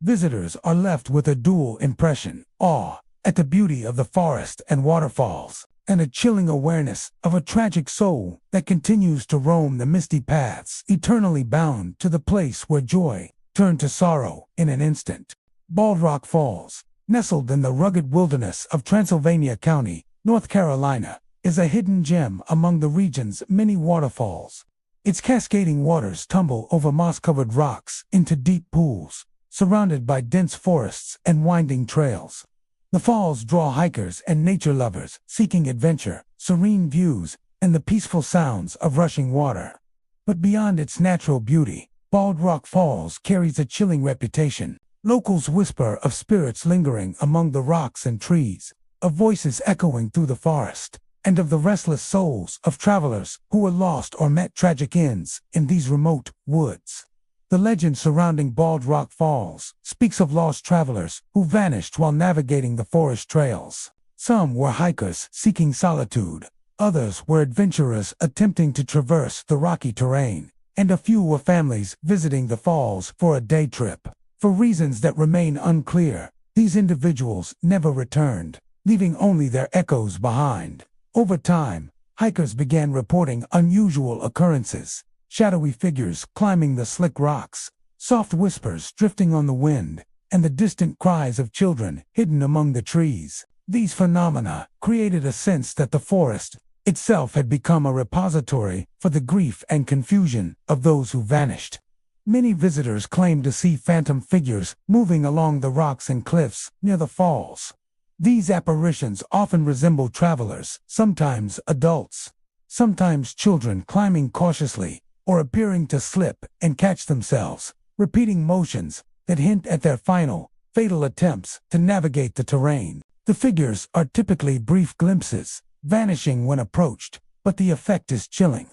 Visitors are left with a dual impression: awe at the beauty of the forest and waterfalls, and a chilling awareness of a tragic soul that continues to roam the misty paths, eternally bound to the place where joy turned to sorrow in an instant. Bald Rock Falls, nestled in the rugged wilderness of Transylvania County, North Carolina, is a hidden gem among the region's many waterfalls. Its cascading waters tumble over moss-covered rocks into deep pools, surrounded by dense forests and winding trails. The falls draw hikers and nature lovers seeking adventure, serene views, and the peaceful sounds of rushing water. But beyond its natural beauty, Bald Rock Falls carries a chilling reputation. Locals whisper of spirits lingering among the rocks and trees, of voices echoing through the forest, and of the restless souls of travelers who were lost or met tragic ends in these remote woods. The legend surrounding Bald Rock Falls speaks of lost travelers who vanished while navigating the forest trails. Some were hikers seeking solitude, others were adventurers attempting to traverse the rocky terrain, and a few were families visiting the falls for a day trip. For reasons that remain unclear, these individuals never returned, leaving only their echoes behind. Over time, hikers began reporting unusual occurrences: shadowy figures climbing the slick rocks, soft whispers drifting on the wind, and the distant cries of children hidden among the trees. These phenomena created a sense that the forest itself had become a repository for the grief and confusion of those who vanished. Many visitors claim to see phantom figures moving along the rocks and cliffs near the falls. These apparitions often resemble travelers, sometimes adults, sometimes children, climbing cautiously or appearing to slip and catch themselves, repeating motions that hint at their final, fatal attempts to navigate the terrain. The figures are typically brief glimpses, vanishing when approached, but the effect is chilling.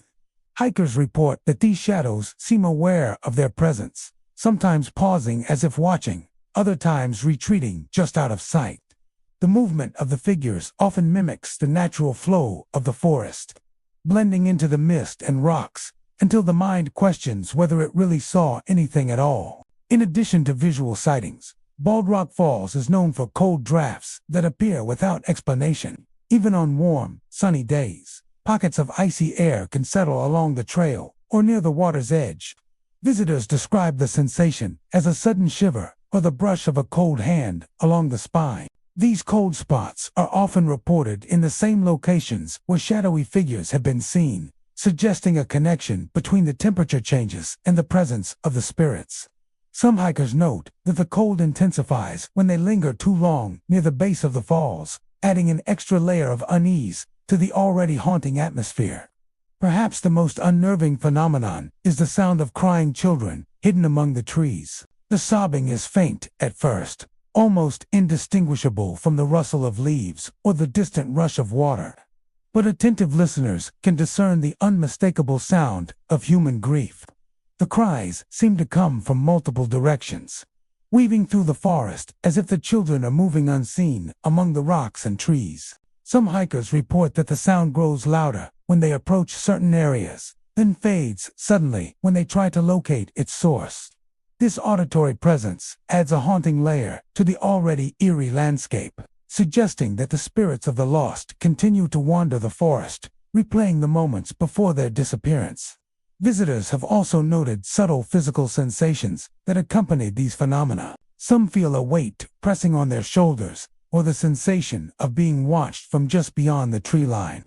Hikers report that these shadows seem aware of their presence, sometimes pausing as if watching, other times retreating just out of sight. The movement of the figures often mimics the natural flow of the forest, blending into the mist and rocks, until the mind questions whether it really saw anything at all. In addition to visual sightings, Bald Rock Falls is known for cold drafts that appear without explanation. Even on warm, sunny days, pockets of icy air can settle along the trail or near the water's edge. Visitors describe the sensation as a sudden shiver or the brush of a cold hand along the spine. These cold spots are often reported in the same locations where shadowy figures have been seen, suggesting a connection between the temperature changes and the presence of the spirits. Some hikers note that the cold intensifies when they linger too long near the base of the falls, adding an extra layer of unease to the already haunting atmosphere. Perhaps the most unnerving phenomenon is the sound of crying children hidden among the trees. The sobbing is faint at first, almost indistinguishable from the rustle of leaves or the distant rush of water. But attentive listeners can discern the unmistakable sound of human grief. The cries seem to come from multiple directions, weaving through the forest as if the children are moving unseen among the rocks and trees. Some hikers report that the sound grows louder when they approach certain areas, then fades suddenly when they try to locate its source. This auditory presence adds a haunting layer to the already eerie landscape, suggesting that the spirits of the lost continue to wander the forest, replaying the moments before their disappearance. Visitors have also noted subtle physical sensations that accompanied these phenomena. Some feel a weight pressing on their shoulders, or the sensation of being watched from just beyond the tree line.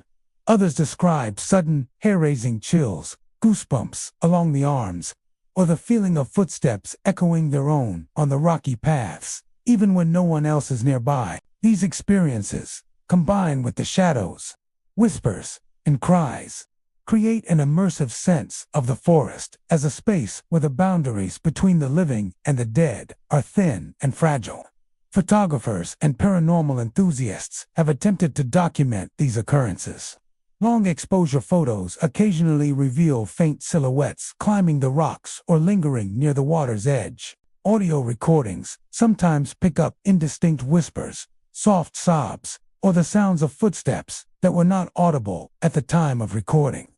Others describe sudden, hair-raising chills, goosebumps along the arms, or the feeling of footsteps echoing their own on the rocky paths, even when no one else is nearby. These experiences, combined with the shadows, whispers, and cries, create an immersive sense of the forest as a space where the boundaries between the living and the dead are thin and fragile. Photographers and paranormal enthusiasts have attempted to document these occurrences. Long exposure photos occasionally reveal faint silhouettes climbing the rocks or lingering near the water's edge. Audio recordings sometimes pick up indistinct whispers, soft sobs, or the sounds of footsteps that were not audible at the time of recording.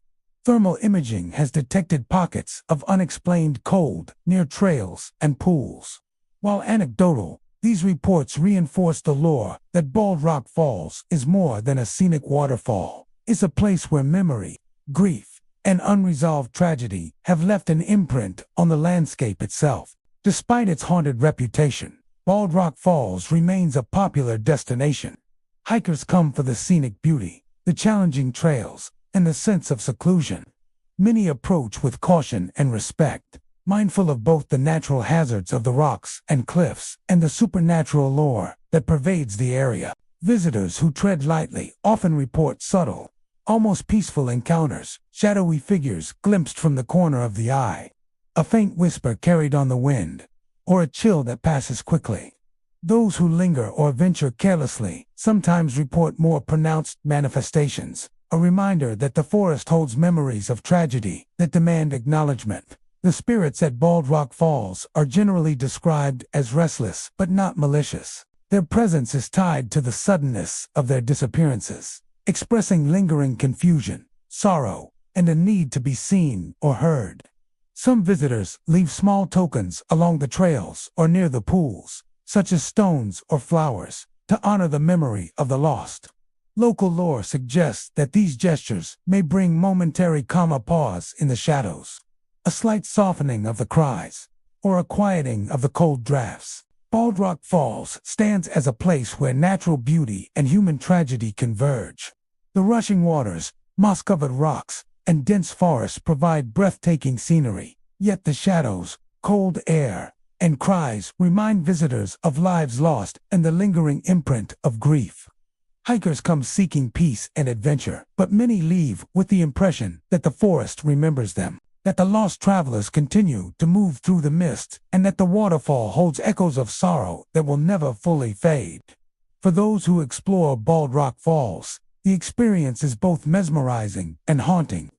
Thermal imaging has detected pockets of unexplained cold near trails and pools. While anecdotal, these reports reinforce the lore that Bald Rock Falls is more than a scenic waterfall. It's a place where memory, grief, and unresolved tragedy have left an imprint on the landscape itself. Despite its haunted reputation, Bald Rock Falls remains a popular destination. Hikers come for the scenic beauty, the challenging trails, and the sense of seclusion. Many approach with caution and respect, mindful of both the natural hazards of the rocks and cliffs and the supernatural lore that pervades the area. Visitors who tread lightly often report subtle, almost peaceful encounters, shadowy figures glimpsed from the corner of the eye, a faint whisper carried on the wind, or a chill that passes quickly. Those who linger or venture carelessly sometimes report more pronounced manifestations, a reminder that the forest holds memories of tragedy that demand acknowledgement. The spirits at Bald Rock Falls are generally described as restless but not malicious. Their presence is tied to the suddenness of their disappearances, expressing lingering confusion, sorrow, and a need to be seen or heard. Some visitors leave small tokens along the trails or near the pools, such as stones or flowers, to honor the memory of the lost. Local lore suggests that these gestures may bring momentary pause in the shadows, a slight softening of the cries, or a quieting of the cold drafts. Bald Rock Falls stands as a place where natural beauty and human tragedy converge. The rushing waters, moss-covered rocks, and dense forests provide breathtaking scenery, yet the shadows, cold air, and cries remind visitors of lives lost and the lingering imprint of grief. Hikers come seeking peace and adventure, but many leave with the impression that the forest remembers them, that the lost travelers continue to move through the mist, and that the waterfall holds echoes of sorrow that will never fully fade. For those who explore Bald Rock Falls, the experience is both mesmerizing and haunting.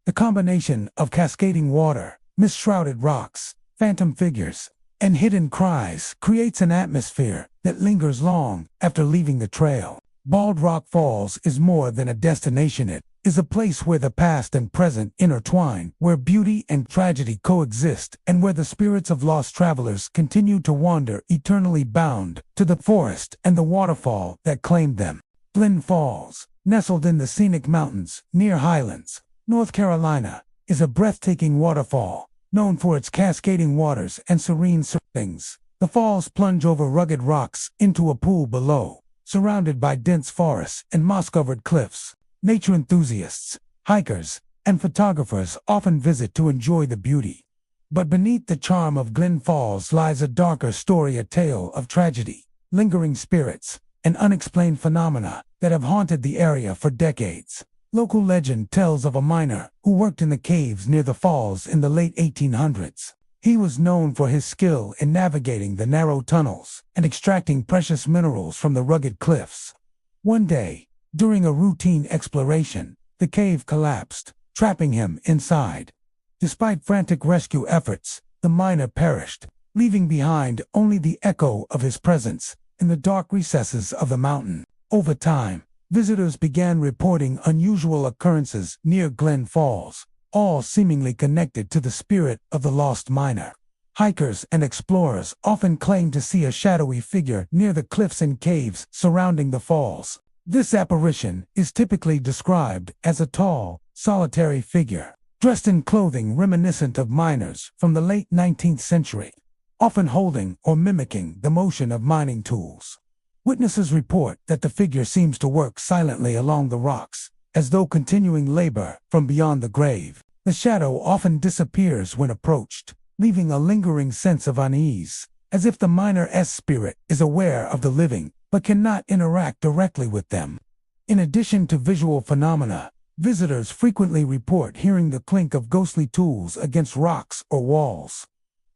The combination of cascading water, mist-shrouded rocks, phantom figures, and hidden cries creates an atmosphere that lingers long after leaving the trail. Bald Rock Falls is more than a destination. It is a place where the past and present intertwine, where beauty and tragedy coexist, and where the spirits of lost travelers continue to wander, eternally bound to the forest and the waterfall that claimed them. Glynn Falls, nestled in the scenic mountains near Highlands, North Carolina, is a breathtaking waterfall, known for its cascading waters and serene surroundings. The falls plunge over rugged rocks into a pool below, surrounded by dense forests and moss-covered cliffs. Nature enthusiasts, hikers, and photographers often visit to enjoy the beauty. But beneath the charm of Glen Falls lies a darker story, a tale of tragedy, lingering spirits, and unexplained phenomena that have haunted the area for decades. Local legend tells of a miner who worked in the caves near the falls in the late 1800s. He was known for his skill in navigating the narrow tunnels and extracting precious minerals from the rugged cliffs. One day, during a routine exploration, the cave collapsed, trapping him inside. Despite frantic rescue efforts, the miner perished, leaving behind only the echo of his presence in the dark recesses of the mountain. Over time, visitors began reporting unusual occurrences near Glen Falls, all seemingly connected to the spirit of the lost miner. Hikers and explorers often claim to see a shadowy figure near the cliffs and caves surrounding the falls. This apparition is typically described as a tall, solitary figure, dressed in clothing reminiscent of miners from the late 19th century, often holding or mimicking the motion of mining tools. Witnesses report that the figure seems to work silently along the rocks, as though continuing labor from beyond the grave. The shadow often disappears when approached, leaving a lingering sense of unease, as if the miner's spirit is aware of the living but cannot interact directly with them. In addition to visual phenomena, visitors frequently report hearing the clink of ghostly tools against rocks or walls.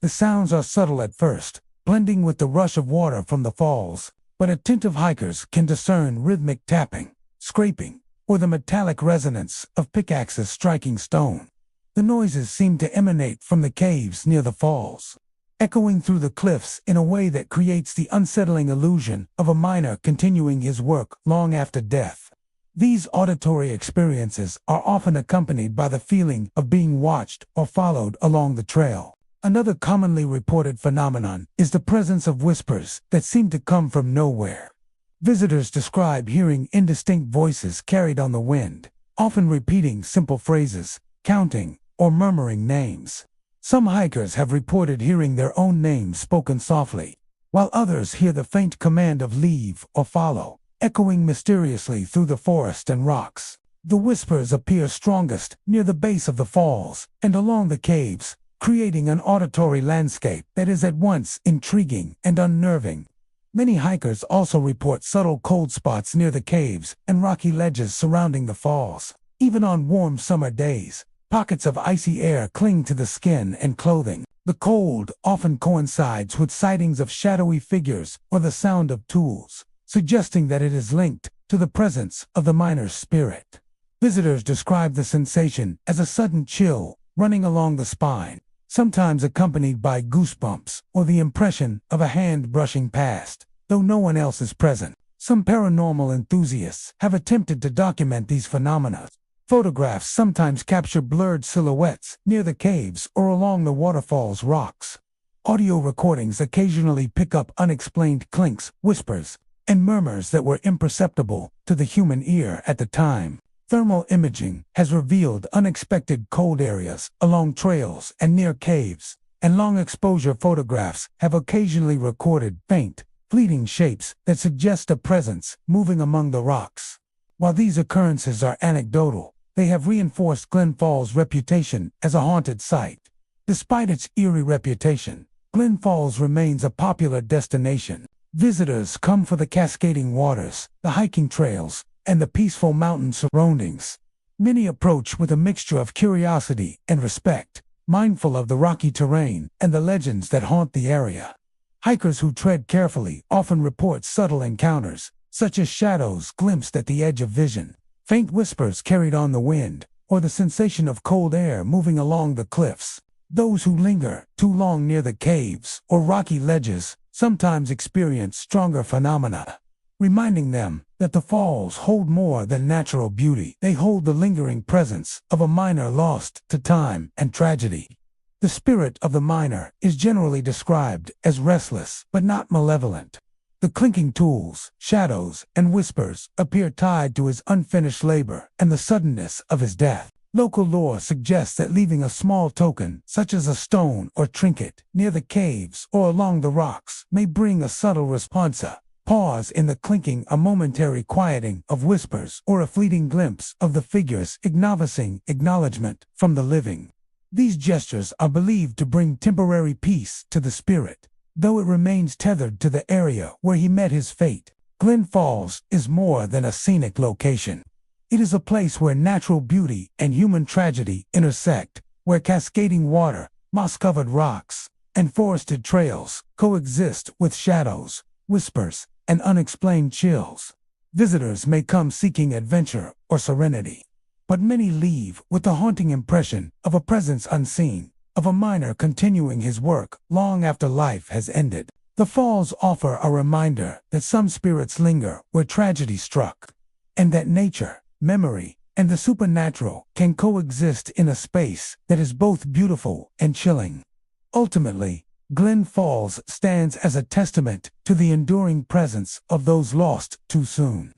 The sounds are subtle at first, blending with the rush of water from the falls, but attentive hikers can discern rhythmic tapping, scraping, or the metallic resonance of pickaxes striking stone. The noises seem to emanate from the caves near the falls, echoing through the cliffs in a way that creates the unsettling illusion of a miner continuing his work long after death. These auditory experiences are often accompanied by the feeling of being watched or followed along the trail. Another commonly reported phenomenon is the presence of whispers that seem to come from nowhere. Visitors describe hearing indistinct voices carried on the wind, often repeating simple phrases, counting, or murmuring names. Some hikers have reported hearing their own names spoken softly, while others hear the faint command of leave or follow, echoing mysteriously through the forest and rocks. The whispers appear strongest near the base of the falls and along the caves, creating an auditory landscape that is at once intriguing and unnerving. Many hikers also report subtle cold spots near the caves and rocky ledges surrounding the falls. Even on warm summer days, pockets of icy air cling to the skin and clothing. The cold often coincides with sightings of shadowy figures or the sound of tools, suggesting that it is linked to the presence of the miner's spirit. Visitors describe the sensation as a sudden chill running along the spine, sometimes accompanied by goosebumps or the impression of a hand brushing past, though no one else is present. Some paranormal enthusiasts have attempted to document these phenomena. Photographs sometimes capture blurred silhouettes near the caves or along the waterfall's rocks. Audio recordings occasionally pick up unexplained clinks, whispers, and murmurs that were imperceptible to the human ear at the time. Thermal imaging has revealed unexpected cold areas along trails and near caves, and long-exposure photographs have occasionally recorded faint, fleeting shapes that suggest a presence moving among the rocks. While these occurrences are anecdotal, they have reinforced Glen Falls' reputation as a haunted site. Despite its eerie reputation, Glen Falls remains a popular destination. Visitors come for the cascading waters, the hiking trails, and the peaceful mountain surroundings. Many approach with a mixture of curiosity and respect, mindful of the rocky terrain and the legends that haunt the area. Hikers who tread carefully often report subtle encounters, such as shadows glimpsed at the edge of vision, faint whispers carried on the wind, or the sensation of cold air moving along the cliffs. Those who linger too long near the caves or rocky ledges sometimes experience stronger phenomena, reminding them that the falls hold more than natural beauty. They hold the lingering presence of a miner lost to time and tragedy. The spirit of the miner is generally described as restless but not malevolent. The clinking tools, shadows, and whispers appear tied to his unfinished labor and the suddenness of his death. Local lore suggests that leaving a small token, such as a stone or trinket, near the caves or along the rocks may bring a subtle response, pause in the clinking, a momentary quieting of whispers, or a fleeting glimpse of the figures acknowledging acknowledgement from the living. These gestures are believed to bring temporary peace to the spirit, though it remains tethered to the area where he met his fate. Glen Falls is more than a scenic location. It is a place where natural beauty and human tragedy intersect, where cascading water, moss-covered rocks, and forested trails coexist with shadows, whispers, and unexplained chills. Visitors may come seeking adventure or serenity, but many leave with the haunting impression of a presence unseen, of a miner continuing his work long after life has ended. The falls offer a reminder that some spirits linger where tragedy struck, and that nature, memory, and the supernatural can coexist in a space that is both beautiful and chilling. Ultimately, Glen Falls stands as a testament to the enduring presence of those lost too soon.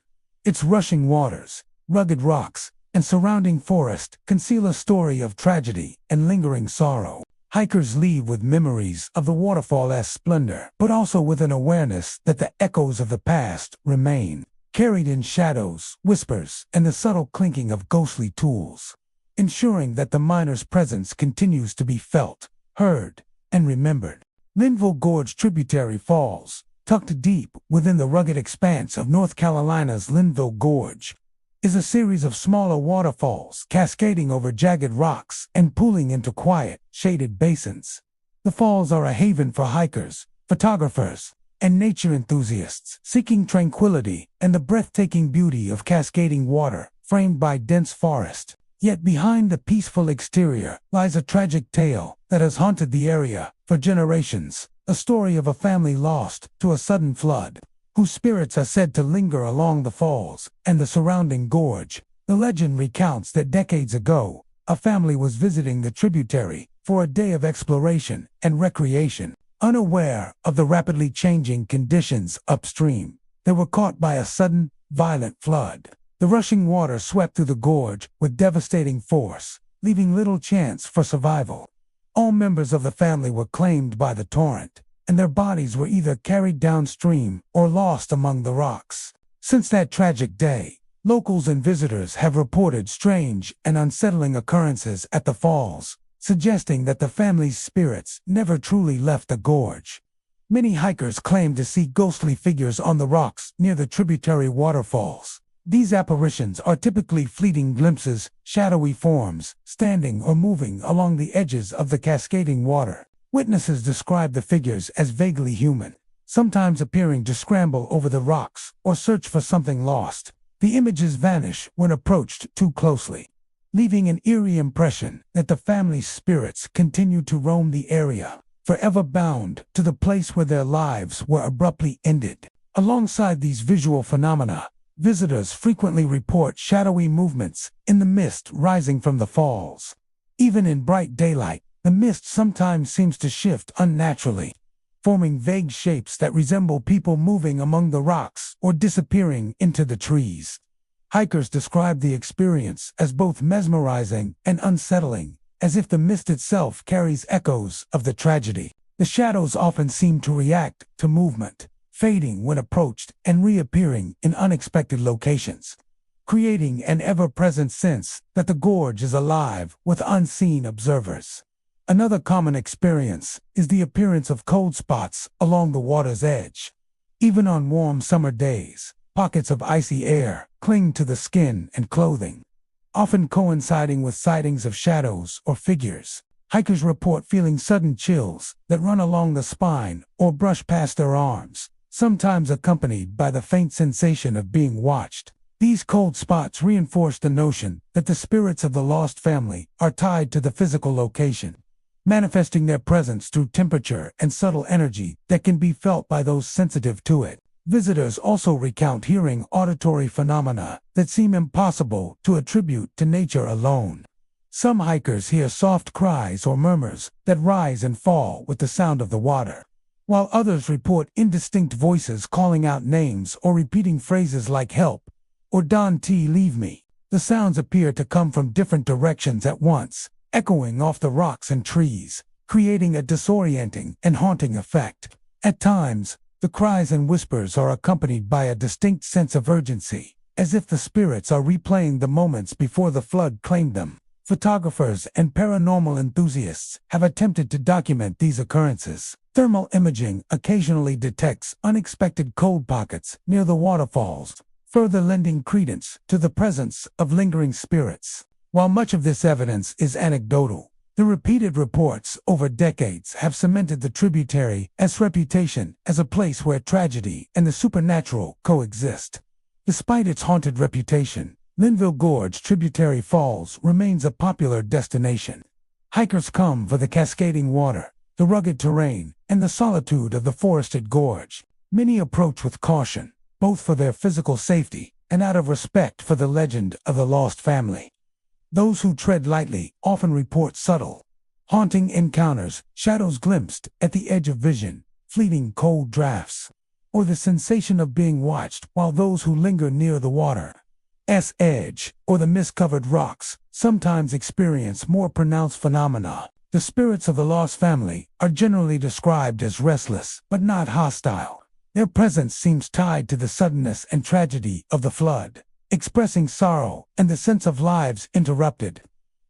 Its rushing waters, rugged rocks, and surrounding forest conceal a story of tragedy and lingering sorrow. Hikers leave with memories of the waterfall's splendor, but also with an awareness that the echoes of the past remain, carried in shadows, whispers, and the subtle clinking of ghostly tools, ensuring that the miner's presence continues to be felt, heard, and remembered. Linville Gorge Tributary Falls, tucked deep within the rugged expanse of North Carolina's Linville Gorge, is a series of smaller waterfalls cascading over jagged rocks and pooling into quiet, shaded basins. The falls are a haven for hikers, photographers, and nature enthusiasts seeking tranquility and the breathtaking beauty of cascading water framed by dense forest. Yet behind the peaceful exterior lies a tragic tale that has haunted the area for generations, a story of a family lost to a sudden flood, whose spirits are said to linger along the falls and the surrounding gorge. The legend recounts that decades ago, a family was visiting the tributary for a day of exploration and recreation. Unaware of the rapidly changing conditions upstream, they were caught by a sudden, violent flood. The rushing water swept through the gorge with devastating force, leaving little chance for survival. All members of the family were claimed by the torrent, and their bodies were either carried downstream or lost among the rocks. Since that tragic day, locals and visitors have reported strange and unsettling occurrences at the falls, suggesting that the family's spirits never truly left the gorge. Many hikers claim to see ghostly figures on the rocks near the tributary waterfalls. These apparitions are typically fleeting glimpses, shadowy forms, standing or moving along the edges of the cascading water. Witnesses describe the figures as vaguely human, sometimes appearing to scramble over the rocks or search for something lost. The images vanish when approached too closely, leaving an eerie impression that the family's spirits continue to roam the area, forever bound to the place where their lives were abruptly ended. Alongside these visual phenomena, visitors frequently report shadowy movements in the mist rising from the falls. Even in bright daylight, the mist sometimes seems to shift unnaturally, forming vague shapes that resemble people moving among the rocks or disappearing into the trees. Hikers describe the experience as both mesmerizing and unsettling, as if the mist itself carries echoes of the tragedy. The shadows often seem to react to movement, fading when approached and reappearing in unexpected locations, creating an ever-present sense that the gorge is alive with unseen observers. Another common experience is the appearance of cold spots along the water's edge. Even on warm summer days, pockets of icy air cling to the skin and clothing, often coinciding with sightings of shadows or figures. Hikers report feeling sudden chills that run along the spine or brush past their arms, sometimes accompanied by the faint sensation of being watched. These cold spots reinforce the notion that the spirits of the lost family are tied to the physical location, manifesting their presence through temperature and subtle energy that can be felt by those sensitive to it. Visitors also recount hearing auditory phenomena that seem impossible to attribute to nature alone. Some hikers hear soft cries or murmurs that rise and fall with the sound of the water, while others report indistinct voices calling out names or repeating phrases like "help" or "Don T, leave me." The sounds appear to come from different directions at once, echoing off the rocks and trees, creating a disorienting and haunting effect. At times, The cries and whispers are accompanied by a distinct sense of urgency, as if the spirits are replaying the moments before the flood claimed them. Photographers and paranormal enthusiasts have attempted to document these occurrences. Thermal imaging occasionally detects unexpected cold pockets near the waterfalls, further lending credence to the presence of lingering spirits. While much of this evidence is anecdotal, the repeated reports over decades have cemented the tributary's reputation as a place where tragedy and the supernatural coexist. Despite its haunted reputation, Linville Gorge Tributary Falls remains a popular destination. Hikers come for the cascading water, the rugged terrain, and the solitude of the forested gorge. Many approach with caution, both for their physical safety and out of respect for the legend of the lost family. Those who tread lightly often report subtle, haunting encounters, shadows glimpsed at the edge of vision, fleeting cold drafts, or the sensation of being watched, while those who linger near the water's edge or the mist-covered rocks sometimes experience more pronounced phenomena. The spirits of the lost family are generally described as restless, but not hostile. Their presence seems tied to the suddenness and tragedy of the flood, expressing sorrow and the sense of lives interrupted.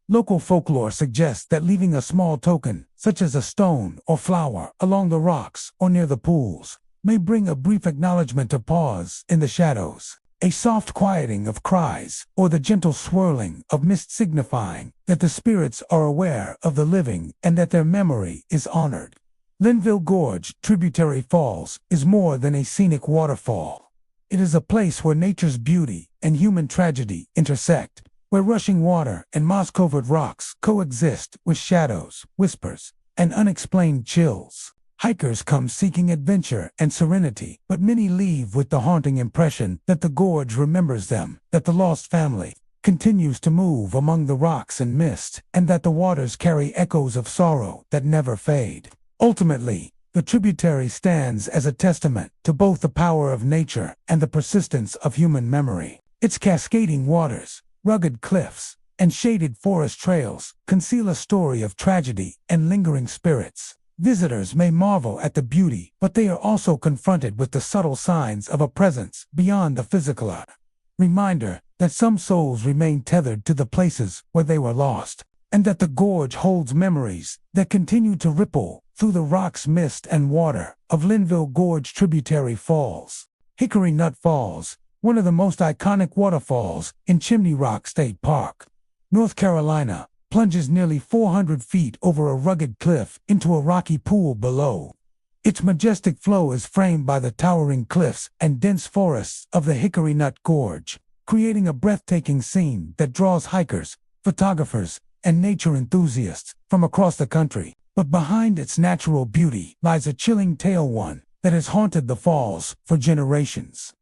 Local folklore suggests that leaving a small token, such as a stone or flower, along the rocks or near the pools, may bring a brief acknowledgement of pause in the shadows, a soft quieting of cries, or the gentle swirling of mist signifying that the spirits are aware of the living and that their memory is honored. Linville Gorge Tributary Falls is more than a scenic waterfall. It is a place where nature's beauty and human tragedy intersect, where rushing water and moss-covered rocks coexist with shadows, whispers, and unexplained chills. Hikers come seeking adventure and serenity, but many leave with the haunting impression that the gorge remembers them, that the lost family continues to move among the rocks and mist, and that the waters carry echoes of sorrow that never fade. Ultimately, the tributary stands as a testament to both the power of nature and the persistence of human memory. Its cascading waters, rugged cliffs, and shaded forest trails conceal a story of tragedy and lingering spirits. Visitors may marvel at the beauty, but they are also confronted with the subtle signs of a presence beyond the physical. Reminder that some souls remain tethered to the places where they were lost, and that the gorge holds memories that continue to ripple through the rocks, mist, and water of Linville Gorge Tributary Falls. Hickory Nut Falls, one of the most iconic waterfalls in Chimney Rock State Park, North Carolina, plunges nearly 400 feet over a rugged cliff into a rocky pool below. Its majestic flow is framed by the towering cliffs and dense forests of the Hickory Nut Gorge, creating a breathtaking scene that draws hikers, photographers, and nature enthusiasts from across the country. But behind its natural beauty lies a chilling tale, one that has haunted the falls for generations.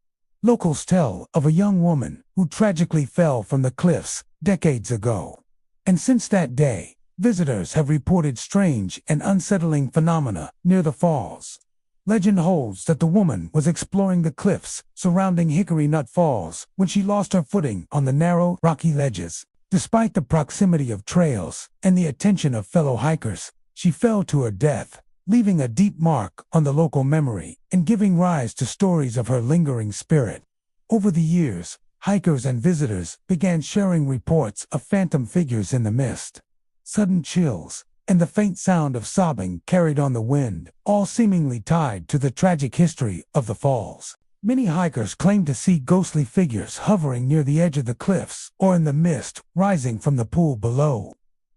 Locals tell of a young woman who tragically fell from the cliffs decades ago. And since that day, visitors have reported strange and unsettling phenomena near the falls. Legend holds that the woman was exploring the cliffs surrounding Hickory Nut Falls when she lost her footing on the narrow, rocky ledges. Despite the proximity of trails and the attention of fellow hikers, she fell to her death, leaving a deep mark on the local memory and giving rise to stories of her lingering spirit. Over the years, hikers and visitors began sharing reports of phantom figures in the mist, sudden chills, and the faint sound of sobbing carried on the wind, all seemingly tied to the tragic history of the falls. Many hikers claim to see ghostly figures hovering near the edge of the cliffs or in the mist rising from the pool below.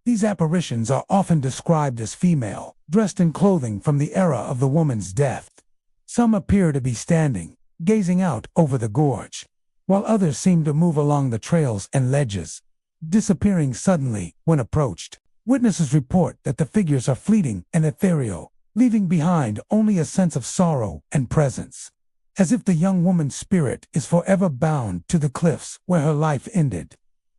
These apparitions are often described as female, dressed in clothing from the era of the woman's death. Some appear to be standing, gazing out over the gorge, while others seem to move along the trails and ledges, disappearing suddenly when approached. Witnesses report that the figures are fleeting and ethereal, leaving behind only a sense of sorrow and presence, as if the young woman's spirit is forever bound to the cliffs where her life ended.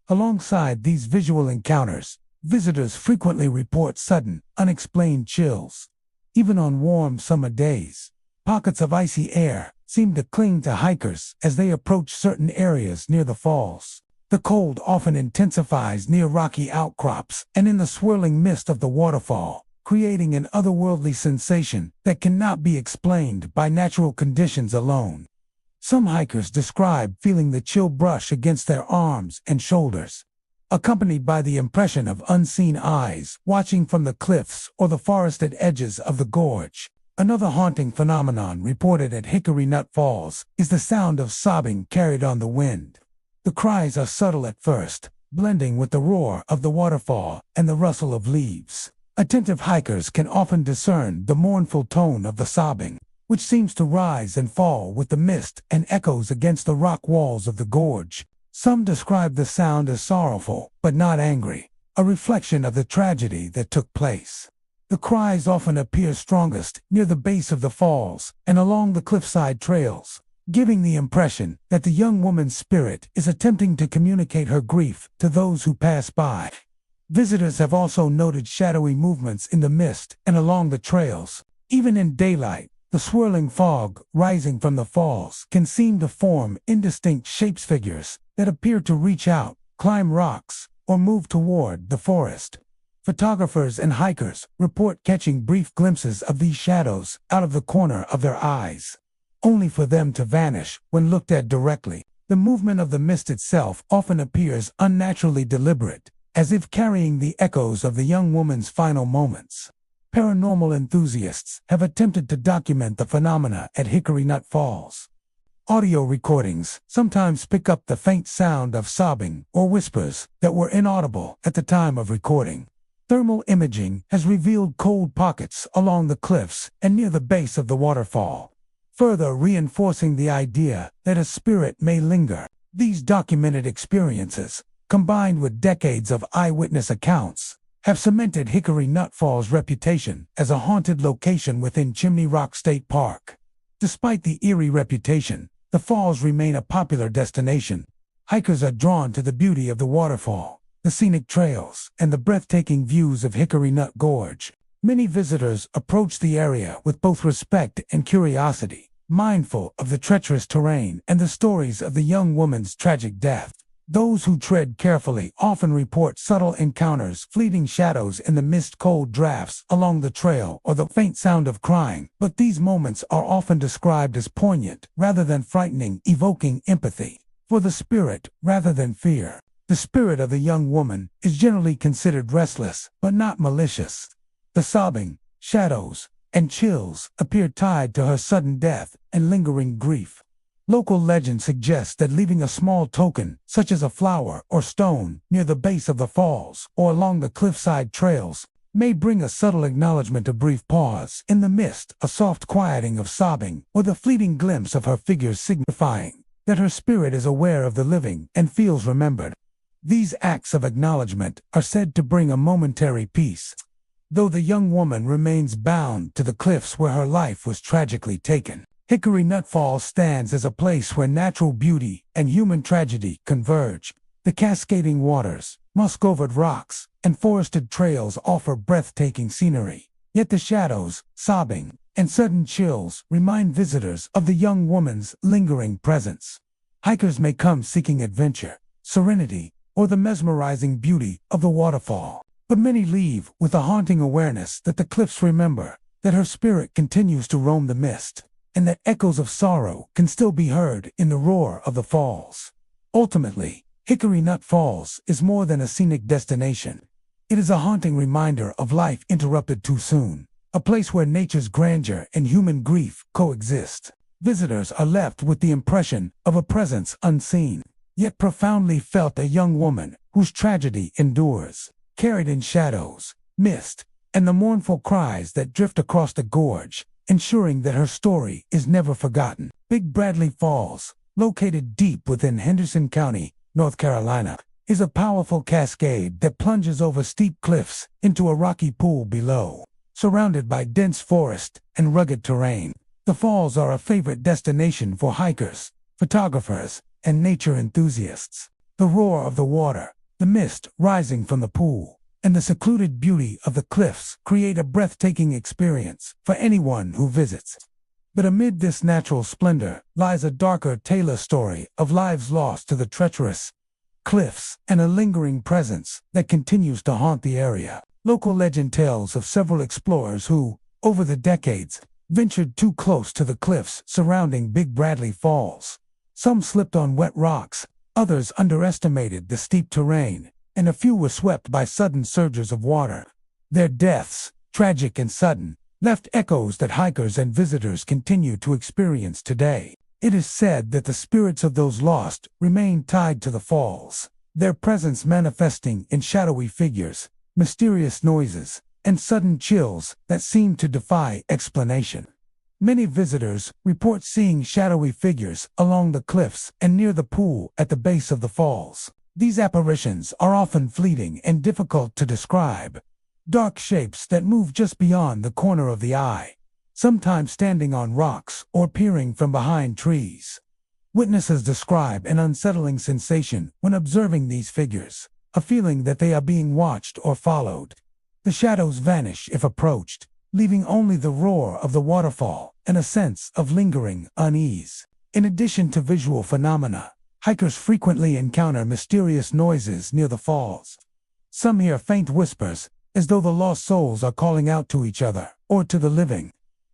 Alongside these visual encounters, visitors frequently report sudden, unexplained chills. Even on warm summer days, pockets of icy air seem to cling to hikers as they approach certain areas near the falls. The cold often intensifies near rocky outcrops and in the swirling mist of the waterfall, creating an otherworldly sensation that cannot be explained by natural conditions alone. Some hikers describe feeling the chill brush against their arms and shoulders, accompanied by the impression of unseen eyes watching from the cliffs or the forested edges of the gorge. Another haunting phenomenon reported at Hickory Nut Falls is the sound of sobbing carried on the wind. The cries are subtle at first, blending with the roar of the waterfall and the rustle of leaves. Attentive hikers can often discern the mournful tone of the sobbing, which seems to rise and fall with the mist and echoes against the rock walls of the gorge. Some describe the sound as sorrowful, but not angry, a reflection of the tragedy that took place. The cries often appear strongest near the base of the falls and along the cliffside trails, giving the impression that the young woman's spirit is attempting to communicate her grief to those who pass by. Visitors have also noted shadowy movements in the mist and along the trails. Even in daylight, the swirling fog rising from the falls can seem to form indistinct shapes, figures that appear to reach out, climb rocks, or move toward the forest. Photographers and hikers report catching brief glimpses of these shadows out of the corner of their eyes, only for them to vanish when looked at directly. The movement of the mist itself often appears unnaturally deliberate, as if carrying the echoes of the young woman's final moments. Paranormal enthusiasts have attempted to document the phenomena at Hickory Nut Falls. Audio recordings sometimes pick up the faint sound of sobbing or whispers that were inaudible at the time of recording. Thermal imaging has revealed cold pockets along the cliffs and near the base of the waterfall, further reinforcing the idea that a spirit may linger. These documented experiences, combined with decades of eyewitness accounts, have cemented Hickory Nut Falls' reputation as a haunted location within Chimney Rock State Park. Despite the eerie reputation, the falls remain a popular destination. Hikers are drawn to the beauty of the waterfall, the scenic trails, and the breathtaking views of Hickory Nut Gorge. Many visitors approach the area with both respect and curiosity, mindful of the treacherous terrain and the stories of the young woman's tragic death. Those who tread carefully often report subtle encounters, fleeting shadows in the mist, cold drafts along the trail, or the faint sound of crying, but these moments are often described as poignant rather than frightening, evoking empathy for the spirit rather than fear. The spirit of the young woman is generally considered restless, but not malicious. The sobbing, shadows, and chills appear tied to her sudden death and lingering grief. Local legend suggests that leaving a small token, such as a flower or stone, near the base of the falls or along the cliffside trails, may bring a subtle acknowledgement, a brief pause in the mist, a soft quieting of sobbing, or the fleeting glimpse of her figure, signifying that her spirit is aware of the living and feels remembered. These acts of acknowledgement are said to bring a momentary peace, though the young woman remains bound to the cliffs where her life was tragically taken. Hickory Nut Falls stands as a place where natural beauty and human tragedy converge. The cascading waters, moss-covered rocks, and forested trails offer breathtaking scenery. Yet the shadows, sobbing, and sudden chills remind visitors of the young woman's lingering presence. Hikers may come seeking adventure, serenity, or the mesmerizing beauty of the waterfall, but many leave with a haunting awareness that the cliffs remember, that her spirit continues to roam the mist, and that echoes of sorrow can still be heard in the roar of the falls. Ultimately, Hickory Nut Falls is more than a scenic destination. It is a haunting reminder of life interrupted too soon, a place where nature's grandeur and human grief coexist. Visitors are left with the impression of a presence unseen, yet profoundly felt, a young woman whose tragedy endures, carried in shadows, mist, and the mournful cries that drift across the gorge, ensuring that her story is never forgotten. Big Bradley Falls, located deep within Henderson County, North Carolina, is a powerful cascade that plunges over steep cliffs into a rocky pool below. Surrounded by dense forest and rugged terrain, the falls are a favorite destination for hikers, photographers, and nature enthusiasts. The roar of the water, the mist rising from the pool, and the secluded beauty of the cliffs create a breathtaking experience for anyone who visits. But amid this natural splendor lies a darker, tale story of lives lost to the treacherous cliffs and a lingering presence that continues to haunt the area. Local legend tells of several explorers who, over the decades, ventured too close to the cliffs surrounding Big Bradley Falls. Some slipped on wet rocks, others underestimated the steep terrain, and a few were swept by sudden surges of water. Their deaths, tragic and sudden, left echoes that hikers and visitors continue to experience today. It is said that the spirits of those lost remain tied to the falls, their presence manifesting in shadowy figures, mysterious noises, and sudden chills that seem to defy explanation. Many visitors report seeing shadowy figures along the cliffs and near the pool at the base of the falls. These apparitions are often fleeting and difficult to describe. Dark shapes that move just beyond the corner of the eye, sometimes standing on rocks or peering from behind trees. Witnesses describe an unsettling sensation when observing these figures, a feeling that they are being watched or followed. The shadows vanish if approached, leaving only the roar of the waterfall and a sense of lingering unease. In addition to visual phenomena, hikers frequently encounter mysterious noises near the falls. Some hear faint whispers, as though the lost souls are calling out to each other or to the living.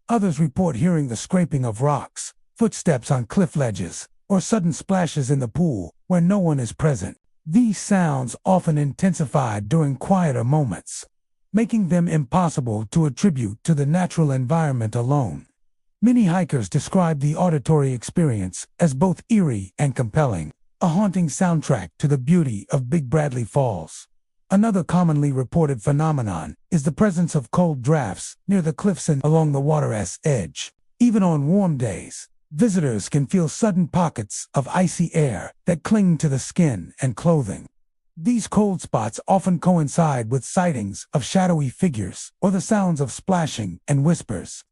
Others report hearing the scraping of rocks, footsteps on cliff ledges, or sudden splashes in the pool where no one is present. These sounds often intensify during quieter moments, making them impossible to attribute to the natural environment alone. Many hikers describe the auditory experience as both eerie and compelling, a haunting soundtrack to the beauty of Big Bradley Falls. Another commonly reported phenomenon is the presence of cold drafts near the cliffs and along the water's edge. Even on warm days, visitors can feel sudden pockets of icy air that cling to the skin and clothing. These cold spots often coincide with sightings of shadowy figures or the sounds of splashing and whispers,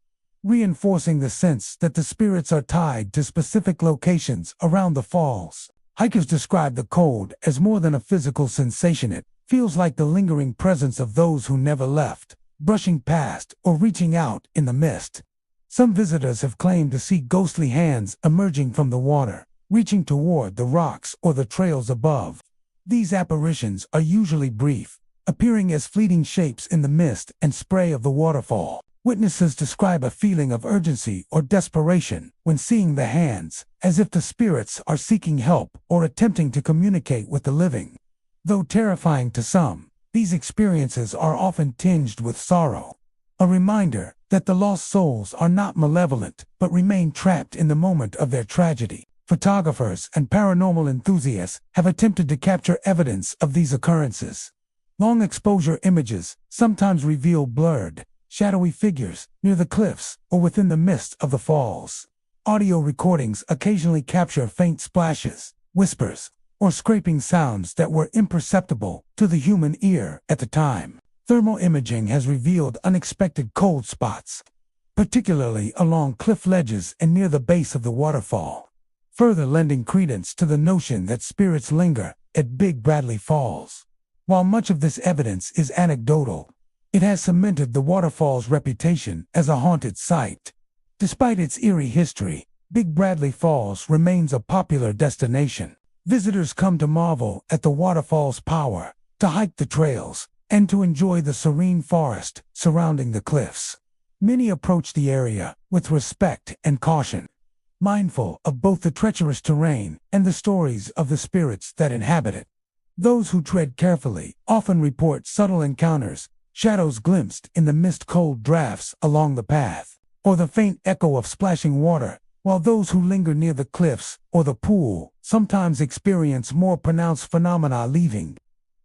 reinforcing the sense that the spirits are tied to specific locations around the falls. Hikers describe the cold as more than a physical sensation. It feels like the lingering presence of those who never left, brushing past or reaching out in the mist. Some visitors have claimed to see ghostly hands emerging from the water, reaching toward the rocks or the trails above. These apparitions are usually brief, appearing as fleeting shapes in the mist and spray of the waterfall. Witnesses describe a feeling of urgency or desperation when seeing the hands, as if the spirits are seeking help or attempting to communicate with the living. Though terrifying to some, these experiences are often tinged with sorrow, a reminder that the lost souls are not malevolent but remain trapped in the moment of their tragedy. Photographers and paranormal enthusiasts have attempted to capture evidence of these occurrences. Long exposure images sometimes reveal blurred, shadowy figures near the cliffs or within the mist of the falls. Audio recordings occasionally capture faint splashes, whispers, or scraping sounds that were imperceptible to the human ear at the time. Thermal imaging has revealed unexpected cold spots, particularly along cliff ledges and near the base of the waterfall, further lending credence to the notion that spirits linger at Big Bradley Falls. While much of this evidence is anecdotal, it has cemented the waterfall's reputation as a haunted site. Despite its eerie history, Big Bradley Falls remains a popular destination. Visitors come to marvel at the waterfall's power, to hike the trails, and to enjoy the serene forest surrounding the cliffs. Many approach the area with respect and caution, mindful of both the treacherous terrain and the stories of the spirits that inhabit it. Those who tread carefully often report subtle encounters, shadows glimpsed in the mist-cold drafts along the path, or the faint echo of splashing water, while those who linger near the cliffs or the pool sometimes experience more pronounced phenomena, leaving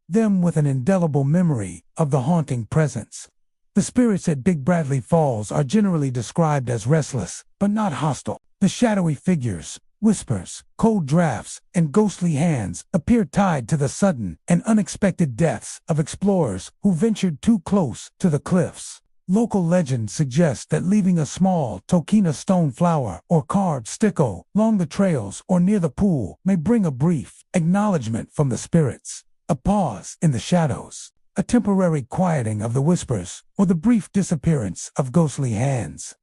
them with an indelible memory of the haunting presence. The spirits at Big Bradley Falls are generally described as restless, but not hostile. The shadowy figures, whispers, cold drafts, and ghostly hands appear tied to the sudden and unexpected deaths of explorers who ventured too close to the cliffs. Local legend suggests that leaving a small toquina stone flower or carved sticko along the trails or near the pool may bring a brief acknowledgement from the spirits, a pause in the shadows, a temporary quieting of the whispers, or the brief disappearance of ghostly hands.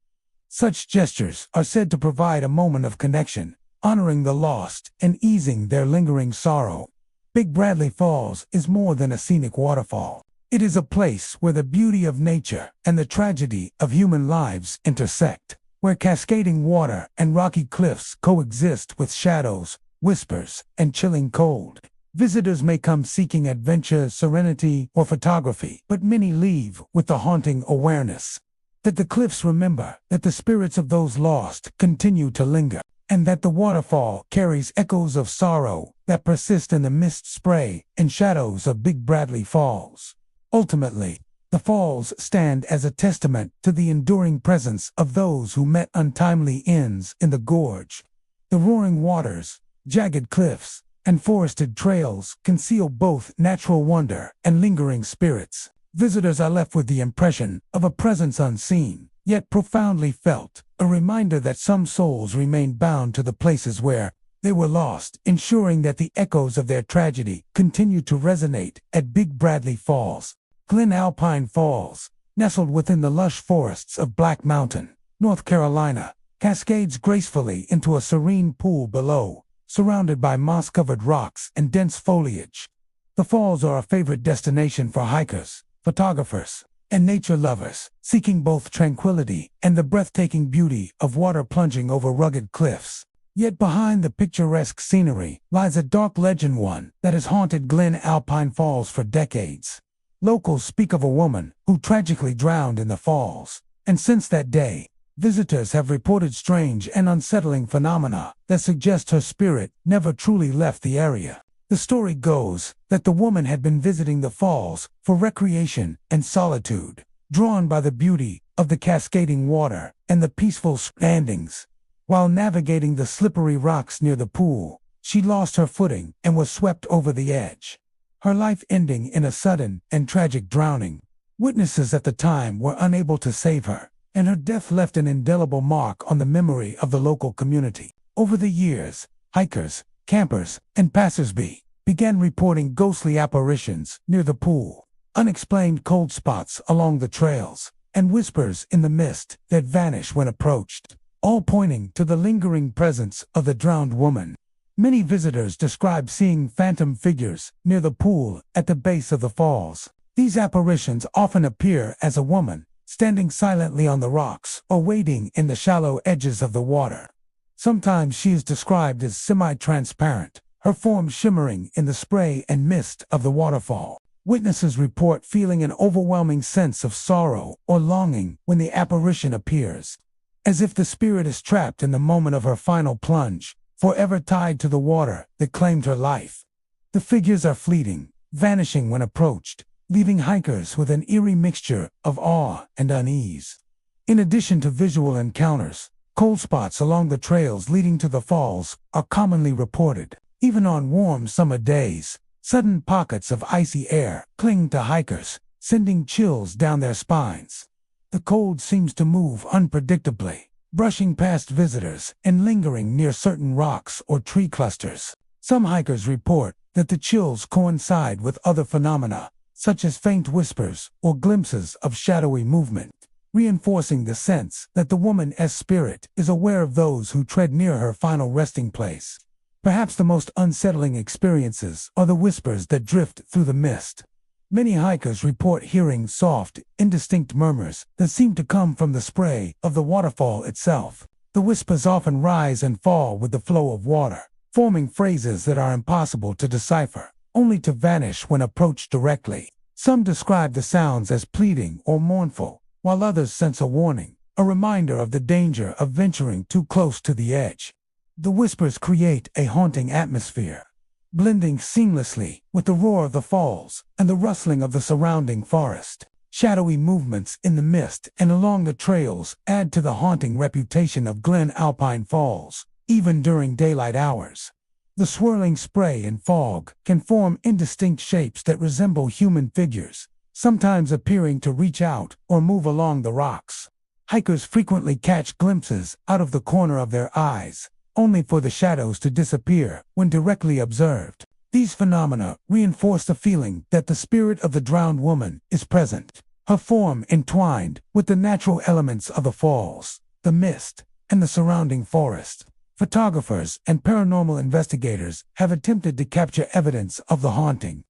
Such gestures are said to provide a moment of connection, honoring the lost and easing their lingering sorrow. Big Bradley Falls is more than a scenic waterfall. It is a place where the beauty of nature and the tragedy of human lives intersect, where cascading water and rocky cliffs coexist with shadows, whispers, and chilling cold. Visitors may come seeking adventure, serenity, or photography, but many leave with the haunting awareness that the cliffs remember, that the spirits of those lost continue to linger, and that the waterfall carries echoes of sorrow that persist in the mist spray and shadows of Big Bradley Falls. Ultimately, the falls stand as a testament to the enduring presence of those who met untimely ends in the gorge. The roaring waters, jagged cliffs, and forested trails conceal both natural wonder and lingering spirits. Visitors are left with the impression of a presence unseen, yet profoundly felt, a reminder that some souls remain bound to the places where they were lost, ensuring that the echoes of their tragedy continue to resonate at Big Bradley Falls. Glen Alpine Falls, nestled within the lush forests of Black Mountain, North Carolina, cascades gracefully into a serene pool below, surrounded by moss-covered rocks and dense foliage. The falls are a favorite destination for hikers, photographers, and nature lovers, seeking both tranquility and the breathtaking beauty of water plunging over rugged cliffs. Yet behind the picturesque scenery lies a dark legend, one that has haunted Glen Alpine Falls for decades. Locals speak of a woman who tragically drowned in the falls, and since that day, visitors have reported strange and unsettling phenomena that suggest her spirit never truly left the area. The story goes that the woman had been visiting the falls for recreation and solitude, drawn by the beauty of the cascading water and the peaceful surroundings. While navigating the slippery rocks near the pool, she lost her footing and was swept over the edge, her life ending in a sudden and tragic drowning. Witnesses at the time were unable to save her, and her death left an indelible mark on the memory of the local community. Over the years, hikers, campers, and passersby began reporting ghostly apparitions near the pool, unexplained cold spots along the trails, and whispers in the mist that vanish when approached, all pointing to the lingering presence of the drowned woman. Many visitors describe seeing phantom figures near the pool at the base of the falls. These apparitions often appear as a woman, standing silently on the rocks or wading in the shallow edges of the water. Sometimes she is described as semi-transparent, her form shimmering in the spray and mist of the waterfall. Witnesses report feeling an overwhelming sense of sorrow or longing when the apparition appears, as if the spirit is trapped in the moment of her final plunge, forever tied to the water that claimed her life. The figures are fleeting, vanishing when approached, leaving hikers with an eerie mixture of awe and unease. In addition to visual encounters, cold spots along the trails leading to the falls are commonly reported. Even on warm summer days, sudden pockets of icy air cling to hikers, sending chills down their spines. The cold seems to move unpredictably, brushing past visitors and lingering near certain rocks or tree clusters. Some hikers report that the chills coincide with other phenomena, such as faint whispers or glimpses of shadowy movement, reinforcing the sense that the woman as spirit is aware of those who tread near her final resting place. Perhaps the most unsettling experiences are the whispers that drift through the mist. Many hikers report hearing soft, indistinct murmurs that seem to come from the spray of the waterfall itself. The whispers often rise and fall with the flow of water, forming phrases that are impossible to decipher, only to vanish when approached directly. Some describe the sounds as pleading or mournful, while others sense a warning, a reminder of the danger of venturing too close to the edge. The whispers create a haunting atmosphere, blending seamlessly with the roar of the falls and the rustling of the surrounding forest. Shadowy movements in the mist and along the trails add to the haunting reputation of Glen Alpine Falls, even during daylight hours. The swirling spray and fog can form indistinct shapes that resemble human figures, sometimes appearing to reach out or move along the rocks. Hikers frequently catch glimpses out of the corner of their eyes, only for the shadows to disappear when directly observed. These phenomena reinforce the feeling that the spirit of the drowned woman is present, her form entwined with the natural elements of the falls, the mist, and the surrounding forest. Photographers and paranormal investigators have attempted to capture evidence of the haunting.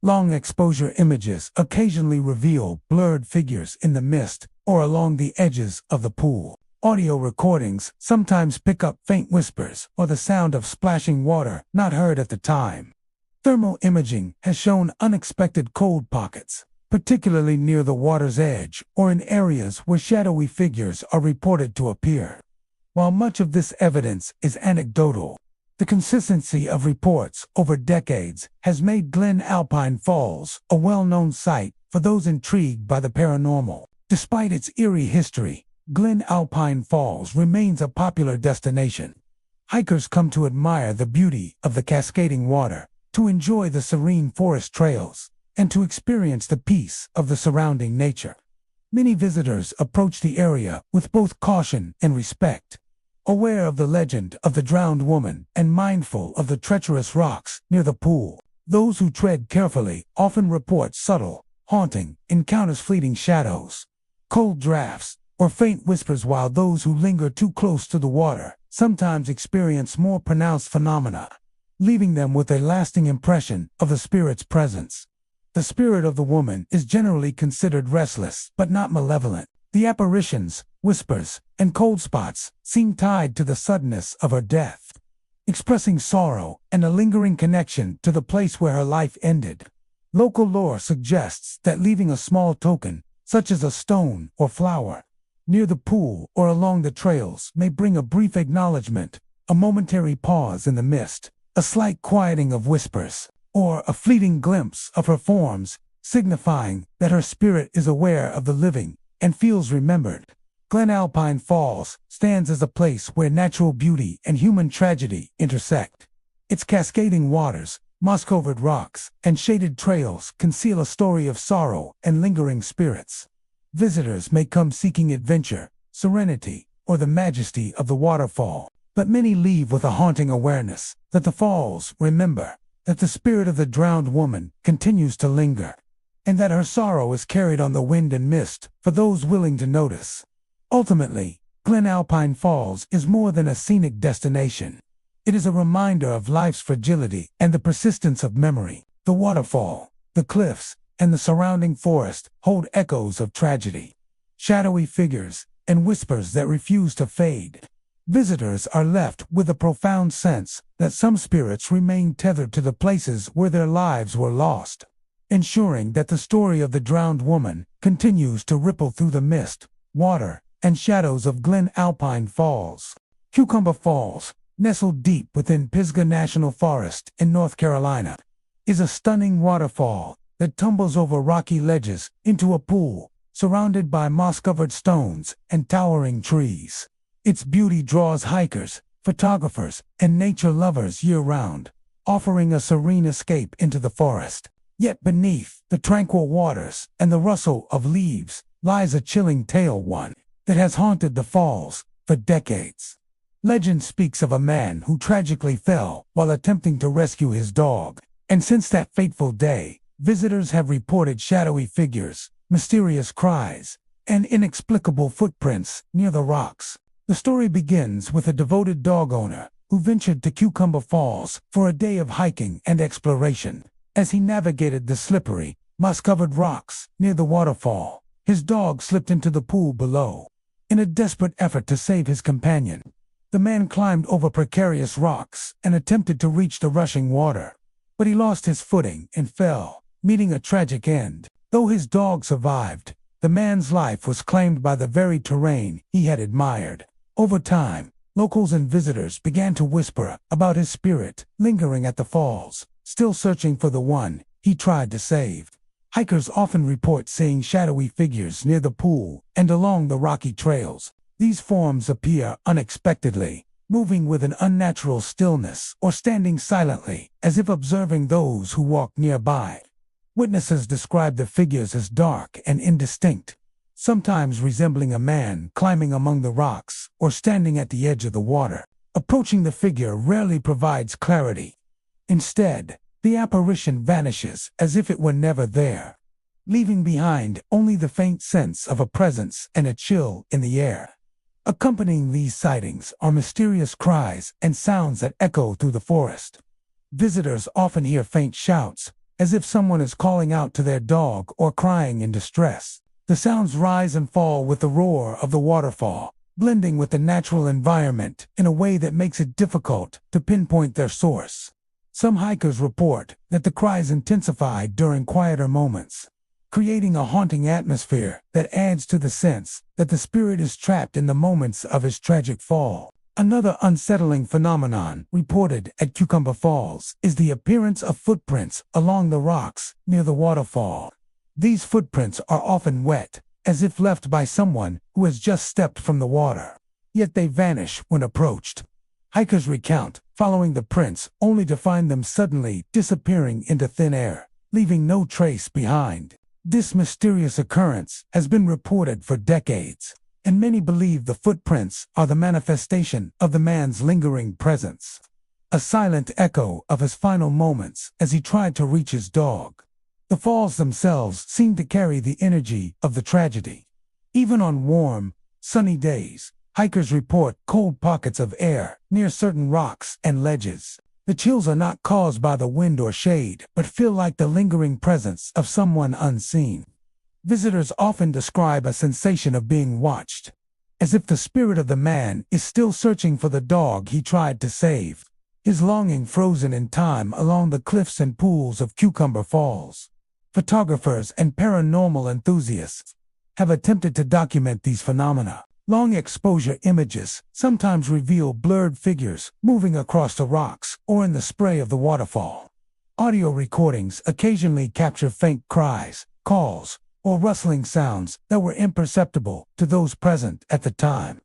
Long exposure images occasionally reveal blurred figures in the mist or along the edges of the pool. Audio recordings sometimes pick up faint whispers or the sound of splashing water not heard at the time. Thermal imaging has shown unexpected cold pockets, particularly near the water's edge or in areas where shadowy figures are reported to appear. While much of this evidence is anecdotal, the consistency of reports over decades has made Glen Alpine Falls a well-known site for those intrigued by the paranormal. Despite its eerie history, Glen Alpine Falls remains a popular destination. Hikers come to admire the beauty of the cascading water, to enjoy the serene forest trails, and to experience the peace of the surrounding nature. Many visitors approach the area with both caution and respect, aware of the legend of the drowned woman and mindful of the treacherous rocks near the pool. Those who tread carefully often report subtle, haunting encounters, fleeting shadows, cold drafts, or faint whispers, while those who linger too close to the water sometimes experience more pronounced phenomena, leaving them with a lasting impression of the spirit's presence. The spirit of the woman is generally considered restless but not malevolent. The apparitions, whispers, and cold spots seem tied to the suddenness of her death, expressing sorrow and a lingering connection to the place where her life ended. Local lore suggests that leaving a small token, such as a stone or flower, near the pool or along the trails may bring a brief acknowledgement, a momentary pause in the mist, a slight quieting of whispers, or a fleeting glimpse of her forms, signifying that her spirit is aware of the living and feels remembered. Glen Alpine Falls stands as a place where natural beauty and human tragedy intersect. Its cascading waters, moss-covered rocks, and shaded trails conceal a story of sorrow and lingering spirits. Visitors may come seeking adventure, serenity, or the majesty of the waterfall, but many leave with a haunting awareness that the falls remember, that the spirit of the drowned woman continues to linger, and that her sorrow is carried on the wind and mist for those willing to notice. Ultimately, Glen Alpine Falls is more than a scenic destination. It is a reminder of life's fragility and the persistence of memory. The waterfall, the cliffs, and the surrounding forest hold echoes of tragedy, shadowy figures, and whispers that refuse to fade. Visitors are left with a profound sense that some spirits remain tethered to the places where their lives were lost, ensuring that the story of the drowned woman continues to ripple through the mist, water, and shadows of Glen Alpine Falls. Cucumber Falls, nestled deep within Pisgah National Forest in North Carolina, is a stunning waterfall that tumbles over rocky ledges into a pool surrounded by moss-covered stones and towering trees. Its beauty draws hikers, photographers, and nature lovers year-round, offering a serene escape into the forest. Yet beneath the tranquil waters and the rustle of leaves lies a chilling tale, one that has haunted the falls for decades. Legend speaks of a man who tragically fell while attempting to rescue his dog, and since that fateful day, visitors have reported shadowy figures, mysterious cries, and inexplicable footprints near the rocks. The story begins with a devoted dog owner who ventured to Cucumber Falls for a day of hiking and exploration. As he navigated the slippery, moss-covered rocks near the waterfall, his dog slipped into the pool below. In a desperate effort to save his companion, the man climbed over precarious rocks and attempted to reach the rushing water. But he lost his footing and fell, meeting a tragic end. Though his dog survived, the man's life was claimed by the very terrain he had admired. Over time, locals and visitors began to whisper about his spirit lingering at the falls, still searching for the one he tried to save. Hikers often report seeing shadowy figures near the pool and along the rocky trails. These forms appear unexpectedly, moving with an unnatural stillness or standing silently, as if observing those who walk nearby. Witnesses describe the figures as dark and indistinct, sometimes resembling a man climbing among the rocks or standing at the edge of the water. Approaching the figure rarely provides clarity. Instead, the apparition vanishes as if it were never there, leaving behind only the faint sense of a presence and a chill in the air. Accompanying these sightings are mysterious cries and sounds that echo through the forest. Visitors often hear faint shouts, as if someone is calling out to their dog or crying in distress. The sounds rise and fall with the roar of the waterfall, blending with the natural environment in a way that makes it difficult to pinpoint their source. Some hikers report that the cries intensify during quieter moments, creating a haunting atmosphere that adds to the sense that the spirit is trapped in the moments of his tragic fall. Another unsettling phenomenon reported at Cucumber Falls is the appearance of footprints along the rocks near the waterfall. These footprints are often wet, as if left by someone who has just stepped from the water. Yet they vanish when approached. Hikers recount following the prints only to find them suddenly disappearing into thin air, leaving no trace behind. This mysterious occurrence has been reported for decades, and many believe the footprints are the manifestation of the man's lingering presence, a silent echo of his final moments as he tried to reach his dog. The falls themselves seem to carry the energy of the tragedy. Even on warm, sunny days, hikers report cold pockets of air near certain rocks and ledges. The chills are not caused by the wind or shade, but feel like the lingering presence of someone unseen. Visitors often describe a sensation of being watched, as if the spirit of the man is still searching for the dog he tried to save, his longing frozen in time along the cliffs and pools of Cucumber Falls. Photographers and paranormal enthusiasts have attempted to document these phenomena. Long exposure images sometimes reveal blurred figures moving across the rocks or in the spray of the waterfall. Audio recordings occasionally capture faint cries, calls, or rustling sounds that were imperceptible to those present at the time.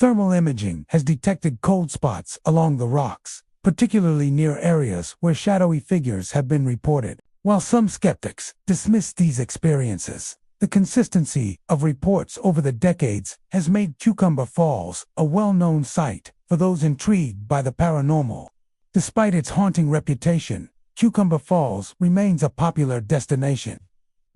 Thermal imaging has detected cold spots along the rocks, particularly near areas where shadowy figures have been reported. While some skeptics dismiss these experiences, the consistency of reports over the decades has made Cucumber Falls a well-known site for those intrigued by the paranormal. Despite its haunting reputation, Cucumber Falls remains a popular destination.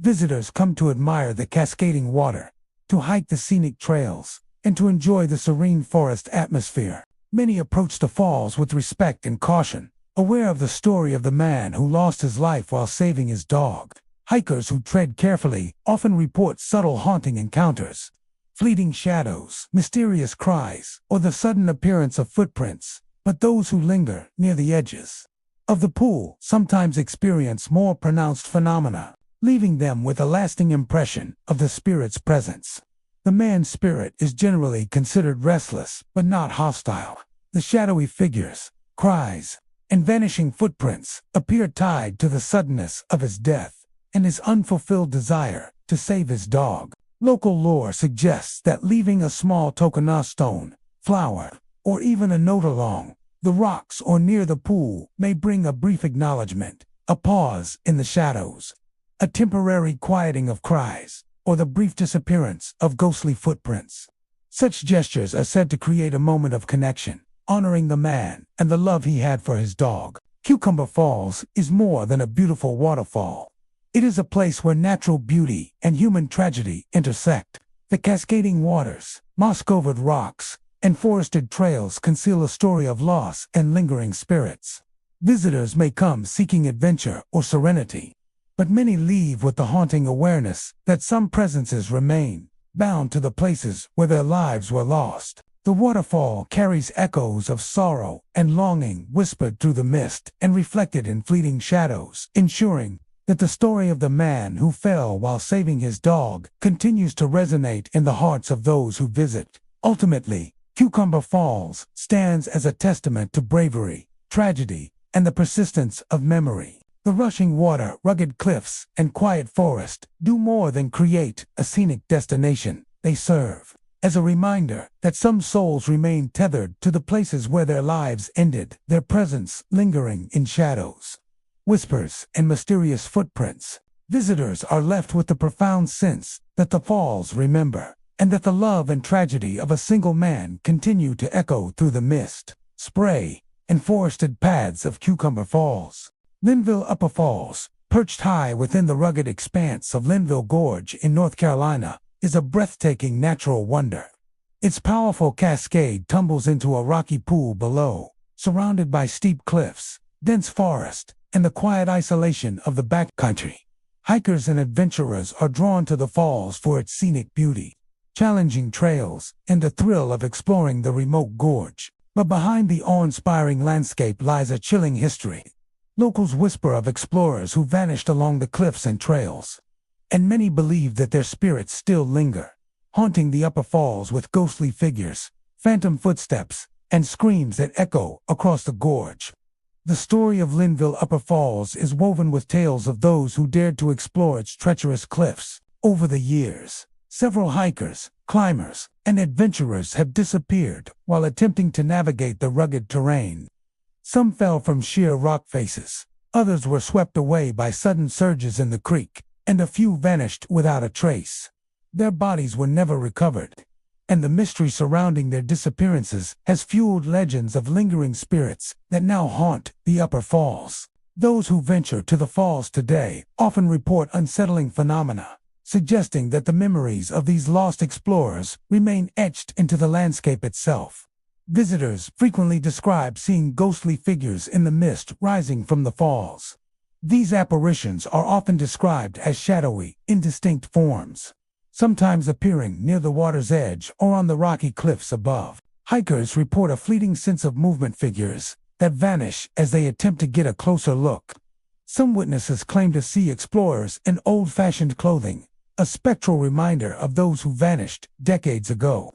Visitors come to admire the cascading water, to hike the scenic trails, and to enjoy the serene forest atmosphere. Many approach the falls with respect and caution, aware of the story of the man who lost his life while saving his dog. Hikers who tread carefully often report subtle haunting encounters, fleeting shadows, mysterious cries, or the sudden appearance of footprints, but those who linger near the edges of the pool sometimes experience more pronounced phenomena, leaving them with a lasting impression of the spirit's presence. The man's spirit is generally considered restless but not hostile. The shadowy figures, cries, and vanishing footprints appear tied to the suddenness of his death and his unfulfilled desire to save his dog. Local lore suggests that leaving a small tokonah stone, flower, or even a note along the rocks or near the pool may bring a brief acknowledgement, a pause in the shadows, a temporary quieting of cries, or the brief disappearance of ghostly footprints. Such gestures are said to create a moment of connection, honoring the man and the love he had for his dog. Cucumber Falls is more than a beautiful waterfall. It is a place where natural beauty and human tragedy intersect. The cascading waters, moss-covered rocks, and forested trails conceal a story of loss and lingering spirits. Visitors may come seeking adventure or serenity, but many leave with the haunting awareness that some presences remain, bound to the places where their lives were lost. The waterfall carries echoes of sorrow and longing whispered through the mist and reflected in fleeting shadows, ensuring that the story of the man who fell while saving his dog continues to resonate in the hearts of those who visit. Ultimately, Cucumber Falls stands as a testament to bravery, tragedy, and the persistence of memory. The rushing water, rugged cliffs, and quiet forest do more than create a scenic destination. They serve as a reminder that some souls remain tethered to the places where their lives ended, their presence lingering in shadows, whispers, and mysterious footprints. Visitors are left with the profound sense that the falls remember, and that the love and tragedy of a single man continue to echo through the mist, spray, and forested paths of Cucumber Falls. Linville Upper Falls, perched high within the rugged expanse of Linville Gorge in North Carolina, is a breathtaking natural wonder. Its powerful cascade tumbles into a rocky pool below, surrounded by steep cliffs, dense forest, and the quiet isolation of the backcountry. Hikers and adventurers are drawn to the falls for its scenic beauty, challenging trails, and the thrill of exploring the remote gorge. But behind the awe-inspiring landscape lies a chilling history. Locals whisper of explorers who vanished along the cliffs and trails, and many believe that their spirits still linger, haunting the upper falls with ghostly figures, phantom footsteps, and screams that echo across the gorge. The story of Linville Upper Falls is woven with tales of those who dared to explore its treacherous cliffs. Over the years, several hikers, climbers, and adventurers have disappeared while attempting to navigate the rugged terrain. Some fell from sheer rock faces, others were swept away by sudden surges in the creek, and a few vanished without a trace. Their bodies were never recovered, and the mystery surrounding their disappearances has fueled legends of lingering spirits that now haunt the upper falls. Those who venture to the falls today often report unsettling phenomena, suggesting that the memories of these lost explorers remain etched into the landscape itself. Visitors frequently describe seeing ghostly figures in the mist rising from the falls. These apparitions are often described as shadowy, indistinct forms, sometimes appearing near the water's edge or on the rocky cliffs above. Hikers report a fleeting sense of movement figures that vanish as they attempt to get a closer look. Some witnesses claim to see explorers in old-fashioned clothing, a spectral reminder of those who vanished decades ago.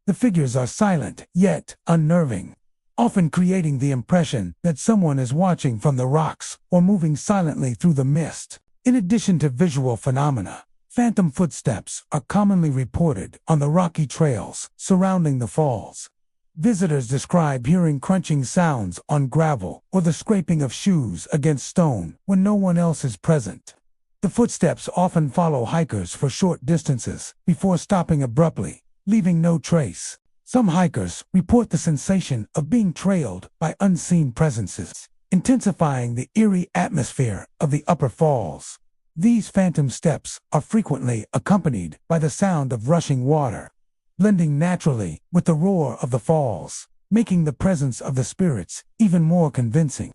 The figures are silent, yet unnerving, often creating the impression that someone is watching from the rocks or moving silently through the mist. In addition to visual phenomena, phantom footsteps are commonly reported on the rocky trails surrounding the falls. Visitors describe hearing crunching sounds on gravel or the scraping of shoes against stone when no one else is present. The footsteps often follow hikers for short distances before stopping abruptly, leaving no trace. Some hikers report the sensation of being trailed by unseen presences, intensifying the eerie atmosphere of the upper falls. These phantom steps are frequently accompanied by the sound of rushing water, blending naturally with the roar of the falls, making the presence of the spirits even more convincing.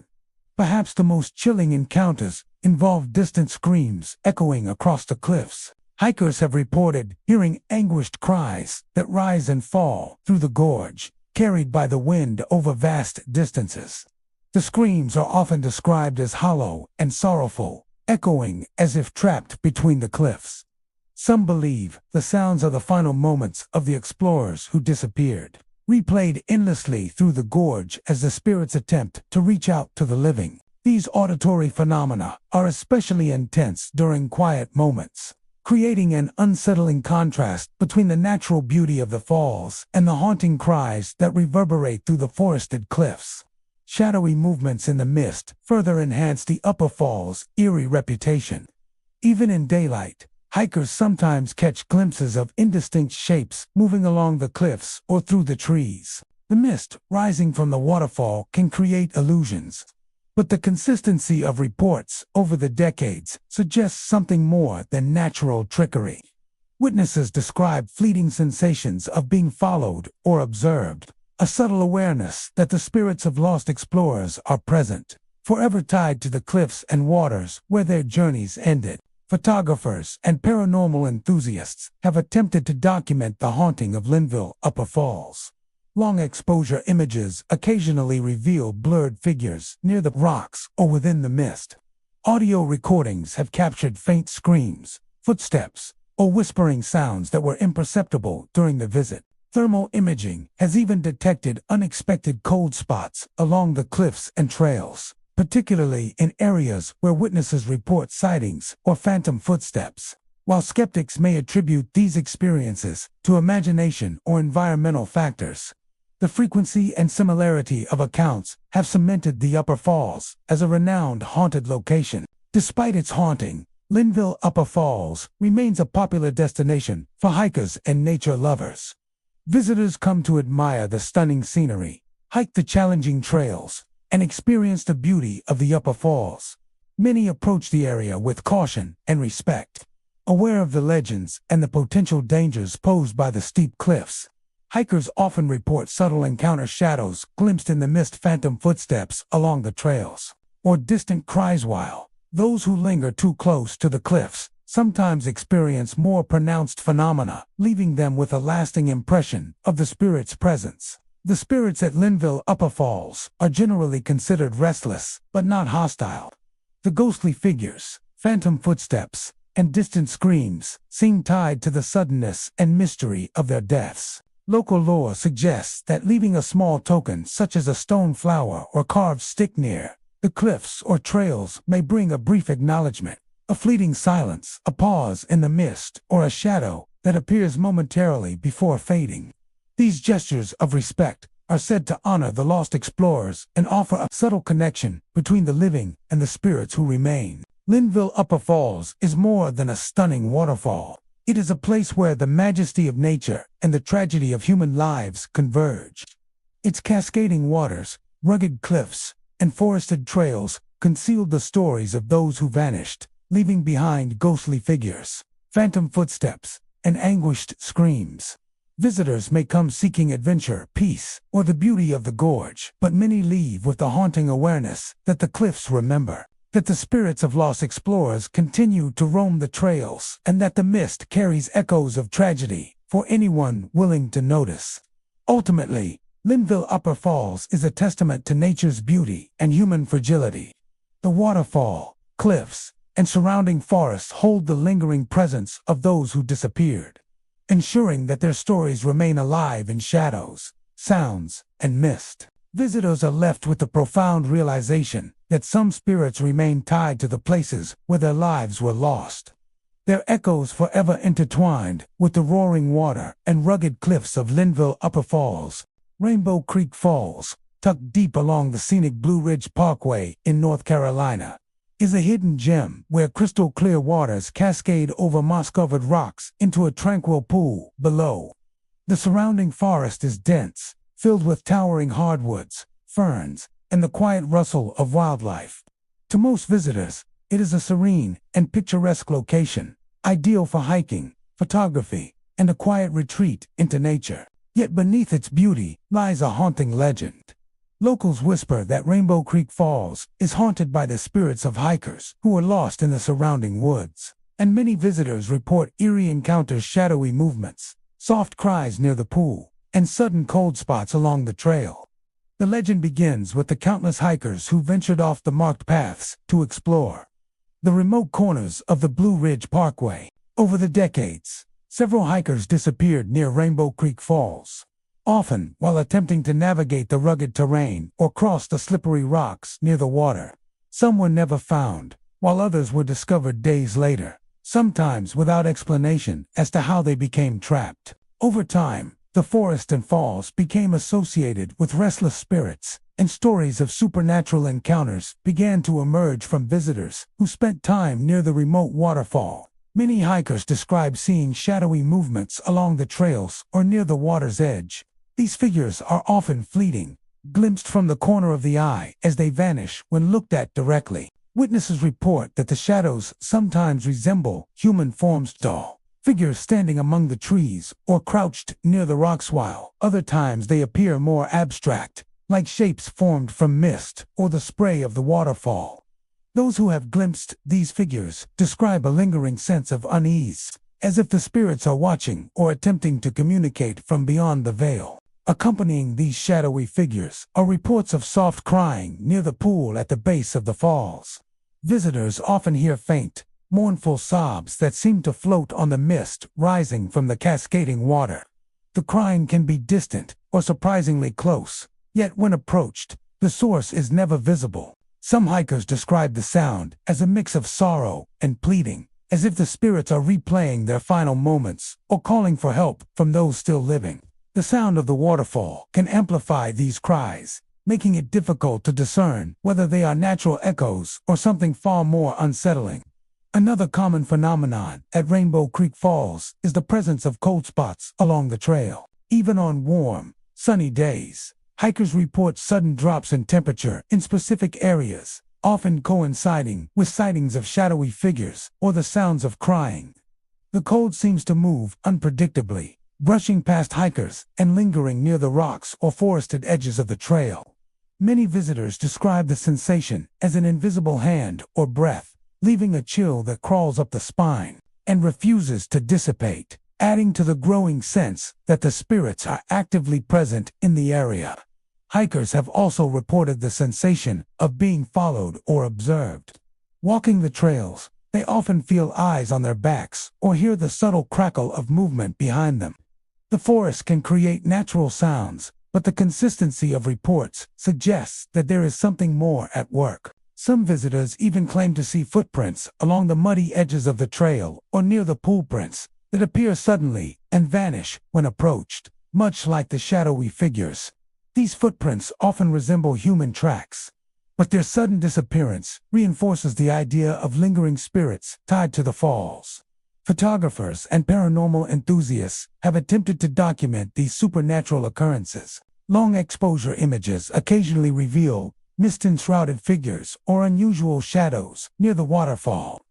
Perhaps the most chilling encounters involve distant screams echoing across the cliffs. Hikers have reported hearing anguished cries that rise and fall through the gorge, carried by the wind over vast distances. The screams are often described as hollow and sorrowful, echoing as if trapped between the cliffs. Some believe the sounds are the final moments of the explorers who disappeared, replayed endlessly through the gorge as the spirits attempt to reach out to the living. These auditory phenomena are especially intense during quiet moments, creating an unsettling contrast between the natural beauty of the falls and the haunting cries that reverberate through the forested cliffs. Shadowy movements in the mist further enhance the upper falls' eerie reputation. Even in daylight, hikers sometimes catch glimpses of indistinct shapes moving along the cliffs or through the trees. The mist rising from the waterfall can create illusions, but the consistency of reports over the decades suggests something more than natural trickery. Witnesses describe fleeting sensations of being followed or observed, a subtle awareness that the spirits of lost explorers are present, forever tied to the cliffs and waters where their journeys ended. Photographers and paranormal enthusiasts have attempted to document the haunting of Linville Upper Falls. Long exposure images occasionally reveal blurred figures near the rocks or within the mist. Audio recordings have captured faint screams, footsteps, or whispering sounds that were imperceptible during the visit. Thermal imaging has even detected unexpected cold spots along the cliffs and trails, particularly in areas where witnesses report sightings or phantom footsteps. While skeptics may attribute these experiences to imagination or environmental factors, the frequency and similarity of accounts have cemented the Upper Falls as a renowned haunted location. Despite its haunting, Linville Upper Falls remains a popular destination for hikers and nature lovers. Visitors come to admire the stunning scenery, hike the challenging trails, and experience the beauty of the Upper Falls. Many approach the area with caution and respect, aware of the legends and the potential dangers posed by the steep cliffs. Hikers often report subtle encounter shadows glimpsed in the mist, phantom footsteps along the trails, or distant cries, while those who linger too close to the cliffs sometimes experience more pronounced phenomena, leaving them with a lasting impression of the spirit's presence. The spirits at Linville Upper Falls are generally considered restless, but not hostile. The ghostly figures, phantom footsteps, and distant screams seem tied to the suddenness and mystery of their deaths. Local lore suggests that leaving a small token such as a stone flower or carved stick near the cliffs or trails may bring a brief acknowledgement, a fleeting silence, a pause in the mist, or a shadow that appears momentarily before fading. These gestures of respect are said to honor the lost explorers and offer a subtle connection between the living and the spirits who remain. Linville Upper Falls is more than a stunning waterfall. It is a place where the majesty of nature and the tragedy of human lives converge. Its cascading waters, rugged cliffs, and forested trails conceal the stories of those who vanished, leaving behind ghostly figures, phantom footsteps, and anguished screams. Visitors may come seeking adventure, peace, or the beauty of the gorge, but many leave with the haunting awareness that the cliffs remember, that the spirits of lost explorers continue to roam the trails, and that the mist carries echoes of tragedy for anyone willing to notice. Ultimately, Linville Upper Falls is a testament to nature's beauty and human fragility. The waterfall, cliffs, and surrounding forests hold the lingering presence of those who disappeared, ensuring that their stories remain alive in shadows, sounds, and mist. Visitors are left with the profound realization that some spirits remain tied to the places where their lives were lost. Their echoes forever intertwined with the roaring water and rugged cliffs of Linville Upper Falls. Rainbow Creek Falls, tucked deep along the scenic Blue Ridge Parkway in North Carolina, is a hidden gem where crystal-clear waters cascade over moss-covered rocks into a tranquil pool below. The surrounding forest is dense, filled with towering hardwoods, ferns, and the quiet rustle of wildlife. To most visitors, it is a serene and picturesque location, ideal for hiking, photography, and a quiet retreat into nature. Yet beneath its beauty lies a haunting legend. Locals whisper that Rainbow Creek Falls is haunted by the spirits of hikers who are lost in the surrounding woods, and many visitors report eerie encounters, shadowy movements, soft cries near the pool, and sudden cold spots along the trail. The legend begins with the countless hikers who ventured off the marked paths to explore the remote corners of the Blue Ridge Parkway. Over the decades, several hikers disappeared near Rainbow Creek Falls, often while attempting to navigate the rugged terrain or cross the slippery rocks near the water. Some were never found, while others were discovered days later, sometimes without explanation as to how they became trapped. Over time, the forest and falls became associated with restless spirits, and stories of supernatural encounters began to emerge from visitors who spent time near the remote waterfall. Many hikers describe seeing shadowy movements along the trails or near the water's edge. These figures are often fleeting, glimpsed from the corner of the eye as they vanish when looked at directly. Witnesses report that the shadows sometimes resemble human forms, tall figures standing among the trees or crouched near the rocks, while other times they appear more abstract, like shapes formed from mist or the spray of the waterfall. Those who have glimpsed these figures describe a lingering sense of unease, as if the spirits are watching or attempting to communicate from beyond the veil. Accompanying these shadowy figures are reports of soft crying near the pool at the base of the falls. Visitors often hear faint, mournful sobs that seem to float on the mist rising from the cascading water. The crying can be distant or surprisingly close, yet when approached, the source is never visible. Some hikers describe the sound as a mix of sorrow and pleading, as if the spirits are replaying their final moments or calling for help from those still living. The sound of the waterfall can amplify these cries, making it difficult to discern whether they are natural echoes or something far more unsettling. Another common phenomenon at Rainbow Creek Falls is the presence of cold spots along the trail. Even on warm, sunny days, hikers report sudden drops in temperature in specific areas, often coinciding with sightings of shadowy figures or the sounds of crying. The cold seems to move unpredictably, brushing past hikers and lingering near the rocks or forested edges of the trail. Many visitors describe the sensation as an invisible hand or breath, leaving a chill that crawls up the spine and refuses to dissipate, adding to the growing sense that the spirits are actively present in the area. Hikers have also reported the sensation of being followed or observed. Walking the trails, they often feel eyes on their backs or hear the subtle crackle of movement behind them. The forest can create natural sounds, but the consistency of reports suggests that there is something more at work. Some visitors even claim to see footprints along the muddy edges of the trail or near the pool prints that appear suddenly and vanish when approached, much like the shadowy figures. These footprints often resemble human tracks, but their sudden disappearance reinforces the idea of lingering spirits tied to the falls. Photographers and paranormal enthusiasts have attempted to document these supernatural occurrences. Long exposure images occasionally reveal mist-enshrouded figures or unusual shadows near the waterfall.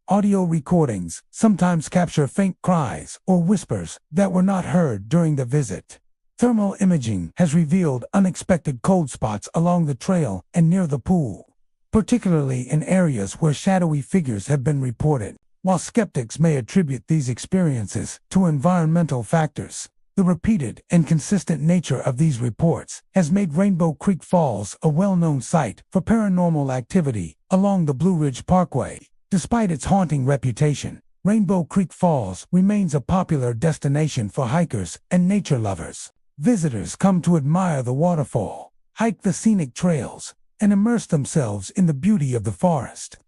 Audio recordings sometimes capture faint cries or whispers that were not heard during the visit. Thermal imaging has revealed unexpected cold spots along the trail and near the pool, particularly in areas where shadowy figures have been reported. While skeptics may attribute these experiences to environmental factors, the repeated and consistent nature of these reports has made Rainbow Creek Falls a well-known site for paranormal activity along the Blue Ridge Parkway. Despite its haunting reputation, Rainbow Creek Falls remains a popular destination for hikers and nature lovers. Visitors come to admire the waterfall, hike the scenic trails, and immerse themselves in the beauty of the forest.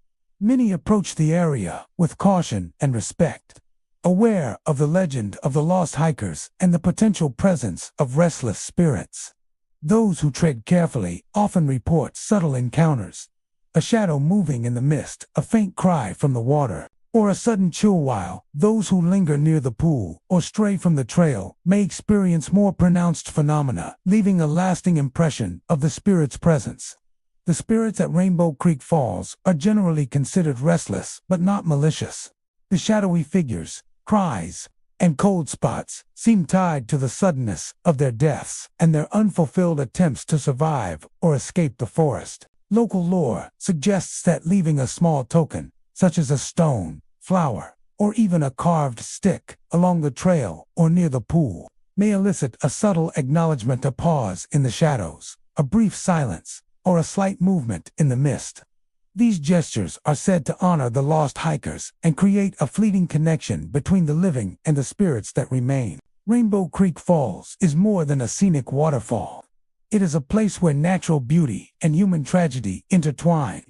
Many approach the area with caution and respect, aware of the legend of the lost hikers and the potential presence of restless spirits. Those who tread carefully often report subtle encounters, a shadow moving in the mist, a faint cry from the water, or a sudden chill, while those who linger near the pool or stray from the trail may experience more pronounced phenomena, leaving a lasting impression of the spirit's presence. The spirits at Rainbow Creek Falls are generally considered restless but not malicious. The shadowy figures, cries, and cold spots seem tied to the suddenness of their deaths and their unfulfilled attempts to survive or escape the forest. Local lore suggests that leaving a small token, such as a stone, flower, or even a carved stick, along the trail or near the pool, may elicit a subtle acknowledgement, a pause in the shadows, a brief silence, or a slight movement in the mist. These gestures are said to honor the lost hikers and create a fleeting connection between the living and the spirits that remain. Rainbow Creek Falls is more than a scenic waterfall. It is a place where natural beauty and human tragedy intertwine.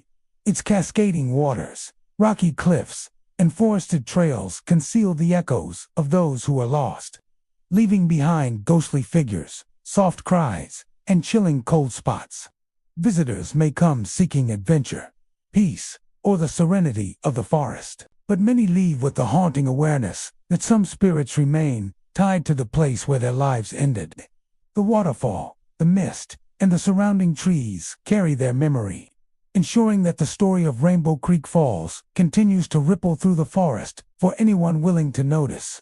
Its cascading waters, rocky cliffs, and forested trails conceal the echoes of those who are lost, leaving behind ghostly figures, soft cries, and chilling cold spots. Visitors may come seeking adventure, peace, or the serenity of the forest, but many leave with the haunting awareness that some spirits remain tied to the place where their lives ended. The waterfall, the mist, and the surrounding trees carry their memory, ensuring that the story of Rainbow Creek Falls continues to ripple through the forest for anyone willing to notice.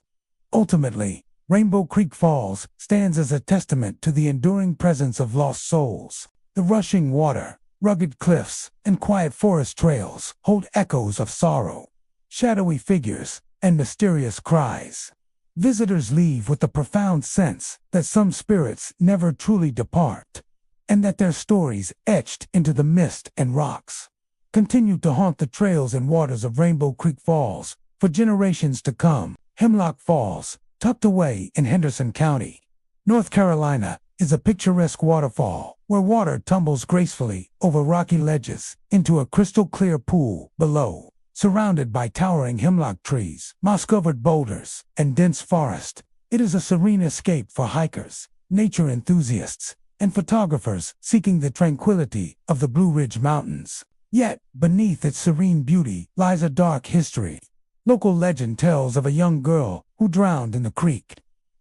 Ultimately, Rainbow Creek Falls stands as a testament to the enduring presence of lost souls. The rushing water, rugged cliffs, and quiet forest trails hold echoes of sorrow, shadowy figures, and mysterious cries. Visitors leave with the profound sense that some spirits never truly depart, and that their stories, etched into the mist and rocks, continue to haunt the trails and waters of Rainbow Creek Falls for generations to come. Hemlock Falls, tucked away in Henderson County, North Carolina, is a picturesque waterfall where water tumbles gracefully over rocky ledges into a crystal-clear pool below. Surrounded by towering hemlock trees, moss-covered boulders, and dense forest, it is a serene escape for hikers, nature enthusiasts, and photographers seeking the tranquility of the Blue Ridge Mountains. Yet, beneath its serene beauty lies a dark history. Local legend tells of a young girl who drowned in the creek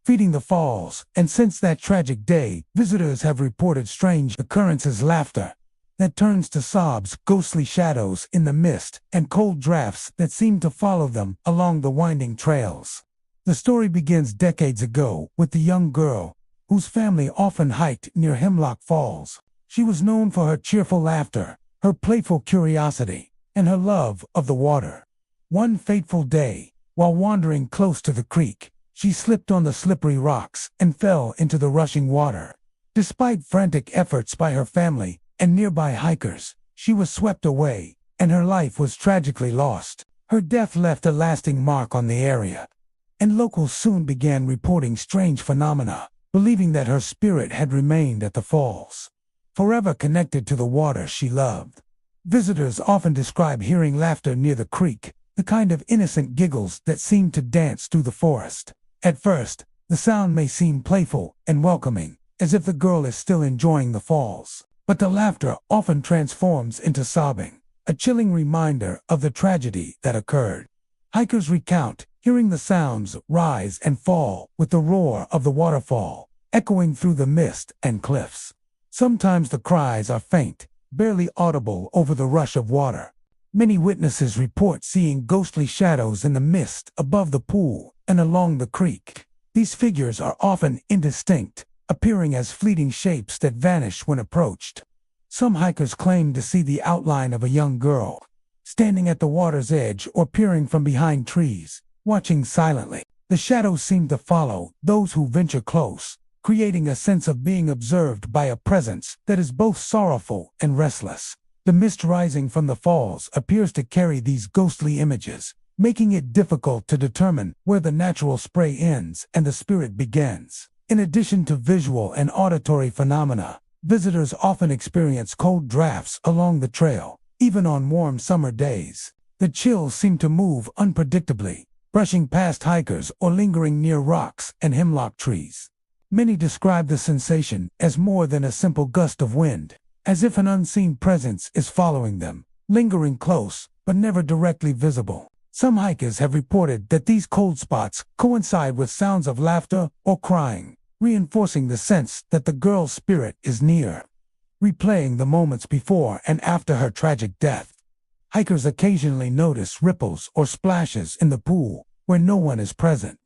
feeding the falls, and since that tragic day, visitors have reported strange occurrences, laughter that turns to sobs, ghostly shadows in the mist, and cold drafts that seem to follow them along the winding trails. The story begins decades ago with the young girl whose family often hiked near Hemlock Falls. She was known for her cheerful laughter, her playful curiosity, and her love of the water. One fateful day, while wandering close to the creek, she slipped on the slippery rocks and fell into the rushing water. Despite frantic efforts by her family and nearby hikers, she was swept away, and her life was tragically lost. Her death left a lasting mark on the area, and locals soon began reporting strange phenomena, believing that her spirit had remained at the falls, forever connected to the water she loved. Visitors often describe hearing laughter near the creek, the kind of innocent giggles that seem to dance through the forest. At first, the sound may seem playful and welcoming, as if the girl is still enjoying the falls. But the laughter often transforms into sobbing, a chilling reminder of the tragedy that occurred. Hikers recount hearing the sounds rise and fall with the roar of the waterfall, echoing through the mist and cliffs. Sometimes the cries are faint, barely audible over the rush of water. Many witnesses report seeing ghostly shadows in the mist above the pool and along the creek. These figures are often indistinct, appearing as fleeting shapes that vanish when approached. Some hikers claim to see the outline of a young girl, standing at the water's edge or peering from behind trees, watching silently. The shadows seem to follow those who venture close, creating a sense of being observed by a presence that is both sorrowful and restless. The mist rising from the falls appears to carry these ghostly images, making it difficult to determine where the natural spray ends and the spirit begins. In addition to visual and auditory phenomena, visitors often experience cold drafts along the trail, even on warm summer days. The chills seem to move unpredictably, brushing past hikers or lingering near rocks and hemlock trees. Many describe the sensation as more than a simple gust of wind, as if an unseen presence is following them, lingering close but never directly visible. Some hikers have reported that these cold spots coincide with sounds of laughter or crying, reinforcing the sense that the girl's spirit is near. Replaying the moments before and after her tragic death, hikers occasionally notice ripples or splashes in the pool where no one is present.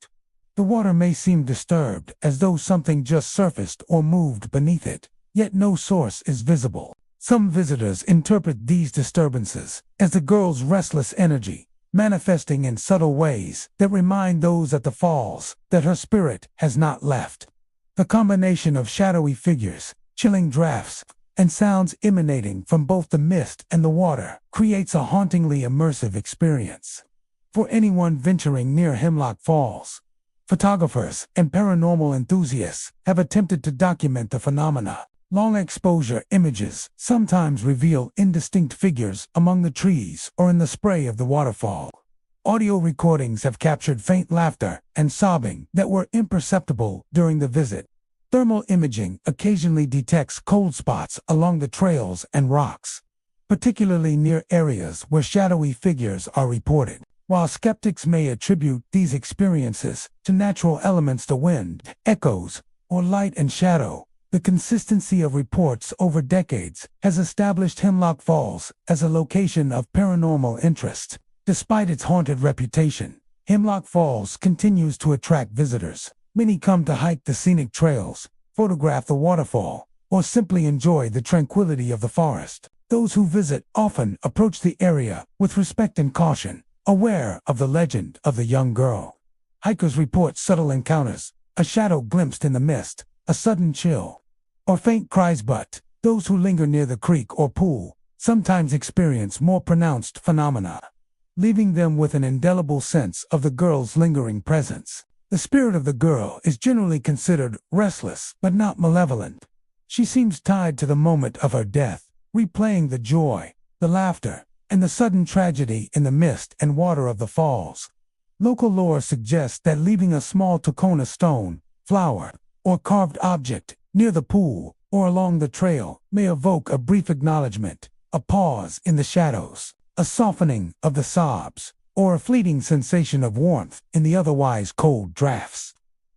The water may seem disturbed, as though something just surfaced or moved beneath it, yet no source is visible. Some visitors interpret these disturbances as the girl's restless energy, manifesting in subtle ways that remind those at the falls that her spirit has not left. The combination of shadowy figures, chilling drafts, and sounds emanating from both the mist and the water creates a hauntingly immersive experience. For anyone venturing near Hemlock Falls, photographers and paranormal enthusiasts have attempted to document the phenomena. Long exposure images sometimes reveal indistinct figures among the trees or in the spray of the waterfall. Audio recordings have captured faint laughter and sobbing that were imperceptible during the visit. Thermal imaging occasionally detects cold spots along the trails and rocks, particularly near areas where shadowy figures are reported. While skeptics may attribute these experiences to natural elements, the wind, echoes, or light and shadow, the consistency of reports over decades has established Hemlock Falls as a location of paranormal interest. Despite its haunted reputation, Hemlock Falls continues to attract visitors. Many come to hike the scenic trails, photograph the waterfall, or simply enjoy the tranquility of the forest. Those who visit often approach the area with respect and caution, aware of the legend of the young girl. Hikers report subtle encounters, a shadow glimpsed in the mist, a sudden chill, or faint cries, but those who linger near the creek or pool sometimes experience more pronounced phenomena, leaving them with an indelible sense of the girl's lingering presence. The spirit of the girl is generally considered restless but not malevolent. She seems tied to the moment of her death, replaying the joy, the laughter, and the sudden tragedy in the mist and water of the falls. Local lore suggests that leaving a small Tacona stone, flower, or carved object near the pool or along the trail may evoke a brief acknowledgement, a pause in the shadows, a softening of the sobs, or a fleeting sensation of warmth in the otherwise cold drafts.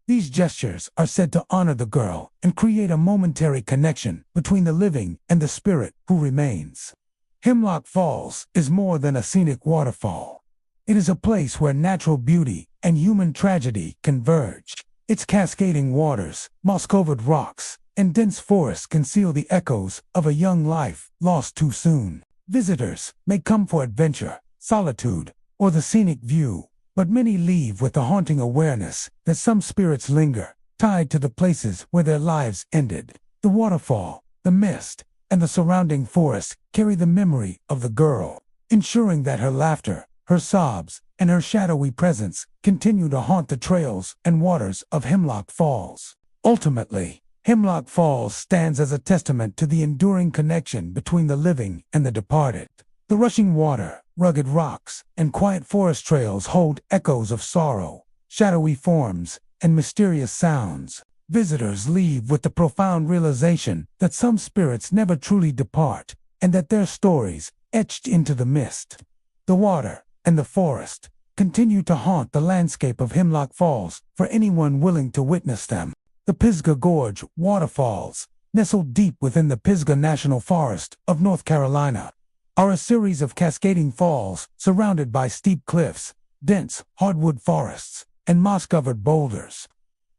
These gestures are said to honor the girl and create a momentary connection between the living and the spirit who remains. Hemlock Falls is more than a scenic waterfall. It is a place where natural beauty and human tragedy converge. Its cascading waters, moss-covered rocks, and dense forests conceal the echoes of a young life lost too soon. Visitors may come for adventure, solitude, or the scenic view, but many leave with the haunting awareness that some spirits linger, tied to the places where their lives ended. The waterfall, the mist, and the surrounding forest carry the memory of the girl, ensuring that her laughter, her sobs, and her shadowy presence continue to haunt the trails and waters of Hemlock Falls. Ultimately, Hemlock Falls stands as a testament to the enduring connection between the living and the departed. The rushing water, rugged rocks, and quiet forest trails hold echoes of sorrow, shadowy forms, and mysterious sounds. Visitors leave with the profound realization that some spirits never truly depart, and that their stories, etched into the mist, the water, and the forest, continue to haunt the landscape of Hemlock Falls for anyone willing to witness them. The Pisgah Gorge Waterfalls, nestled deep within the Pisgah National Forest of North Carolina, are a series of cascading falls surrounded by steep cliffs, dense hardwood forests, and moss-covered boulders.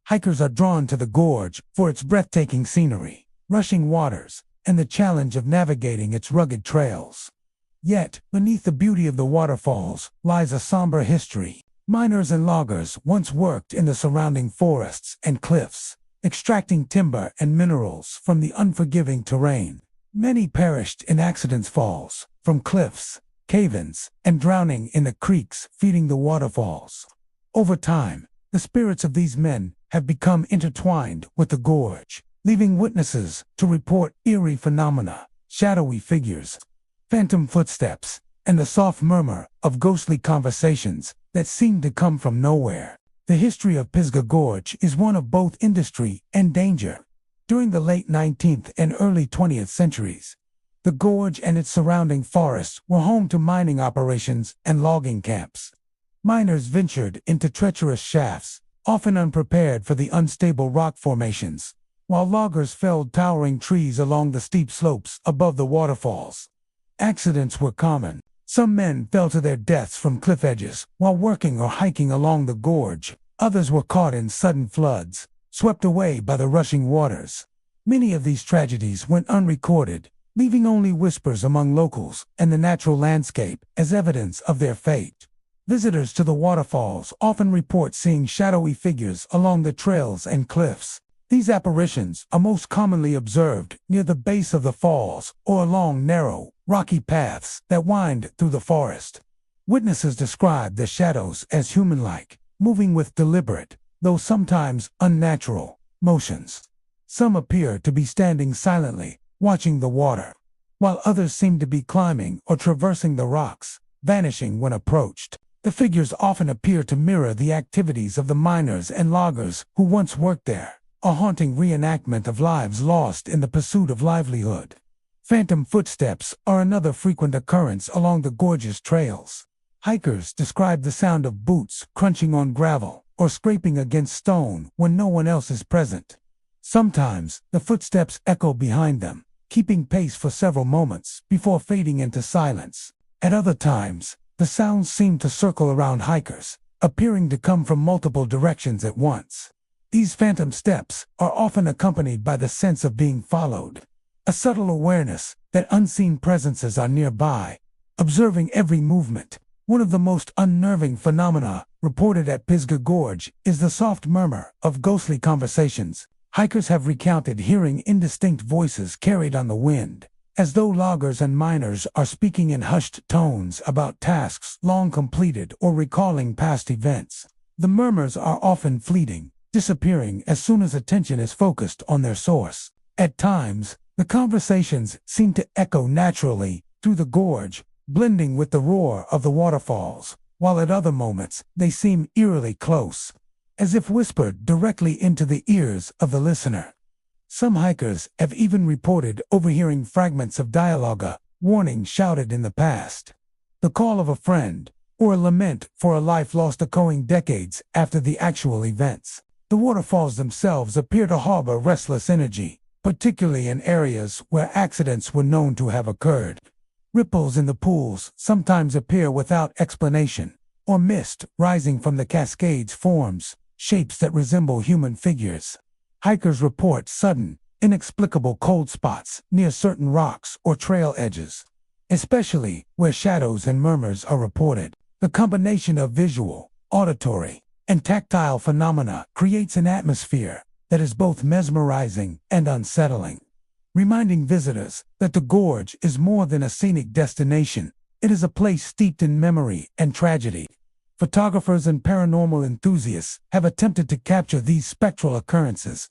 Hikers are drawn to the gorge for its breathtaking scenery, rushing waters, and the challenge of navigating its rugged trails. Yet, beneath the beauty of the waterfalls lies a somber history. Miners and loggers once worked in the surrounding forests and cliffs, extracting timber and minerals from the unforgiving terrain. Many perished in accidents, falls from cliffs, cave-ins, and drowning in the creeks feeding the waterfalls. Over time, the spirits of these men have become intertwined with the gorge, leaving witnesses to report eerie phenomena, shadowy figures, phantom footsteps, and the soft murmur of ghostly conversations that seem to come from nowhere. The history of Pisgah Gorge is one of both industry and danger. During the late 19th and early 20th centuries, the gorge and its surrounding forests were home to mining operations and logging camps. Miners ventured into treacherous shafts, often unprepared for the unstable rock formations, while loggers felled towering trees along the steep slopes above the waterfalls. Accidents were common. Some men fell to their deaths from cliff edges while working or hiking along the gorge. Others were caught in sudden floods, swept away by the rushing waters. Many of these tragedies went unrecorded, leaving only whispers among locals and the natural landscape as evidence of their fate. Visitors to the waterfalls often report seeing shadowy figures along the trails and cliffs. These apparitions are most commonly observed near the base of the falls or along narrow, rocky paths that wind through the forest. Witnesses describe the shadows as human-like, moving with deliberate, though sometimes unnatural, motions. Some appear to be standing silently, watching the water, while others seem to be climbing or traversing the rocks, vanishing when approached. The figures often appear to mirror the activities of the miners and loggers who once worked there, a haunting reenactment of lives lost in the pursuit of livelihood. Phantom footsteps are another frequent occurrence along the gorge's trails. Hikers describe the sound of boots crunching on gravel or scraping against stone when no one else is present. Sometimes, the footsteps echo behind them, keeping pace for several moments before fading into silence. At other times, the sounds seem to circle around hikers, appearing to come from multiple directions at once. These phantom steps are often accompanied by the sense of being followed, a subtle awareness that unseen presences are nearby, observing every movement. One of the most unnerving phenomena reported at Pisgah Gorge is the soft murmur of ghostly conversations. Hikers have recounted hearing indistinct voices carried on the wind, as though loggers and miners are speaking in hushed tones about tasks long completed or recalling past events. The murmurs are often fleeting, disappearing as soon as attention is focused on their source. At times, the conversations seem to echo naturally through the gorge, blending with the roar of the waterfalls, while at other moments they seem eerily close, as if whispered directly into the ears of the listener. Some hikers have even reported overhearing fragments of dialogue, a warning shouted in the past, the call of a friend, or a lament for a life lost echoing decades after the actual events. The waterfalls themselves appear to harbor restless energy, particularly in areas where accidents were known to have occurred. Ripples in the pools sometimes appear without explanation, or mist rising from the cascades forms shapes that resemble human figures. Hikers report sudden, inexplicable cold spots near certain rocks or trail edges, especially where shadows and murmurs are reported. The combination of visual, auditory, and tactile phenomena creates an atmosphere that is both mesmerizing and unsettling, reminding visitors that the gorge is more than a scenic destination. It is a place steeped in memory and tragedy. Photographers and paranormal enthusiasts have attempted to capture these spectral occurrences.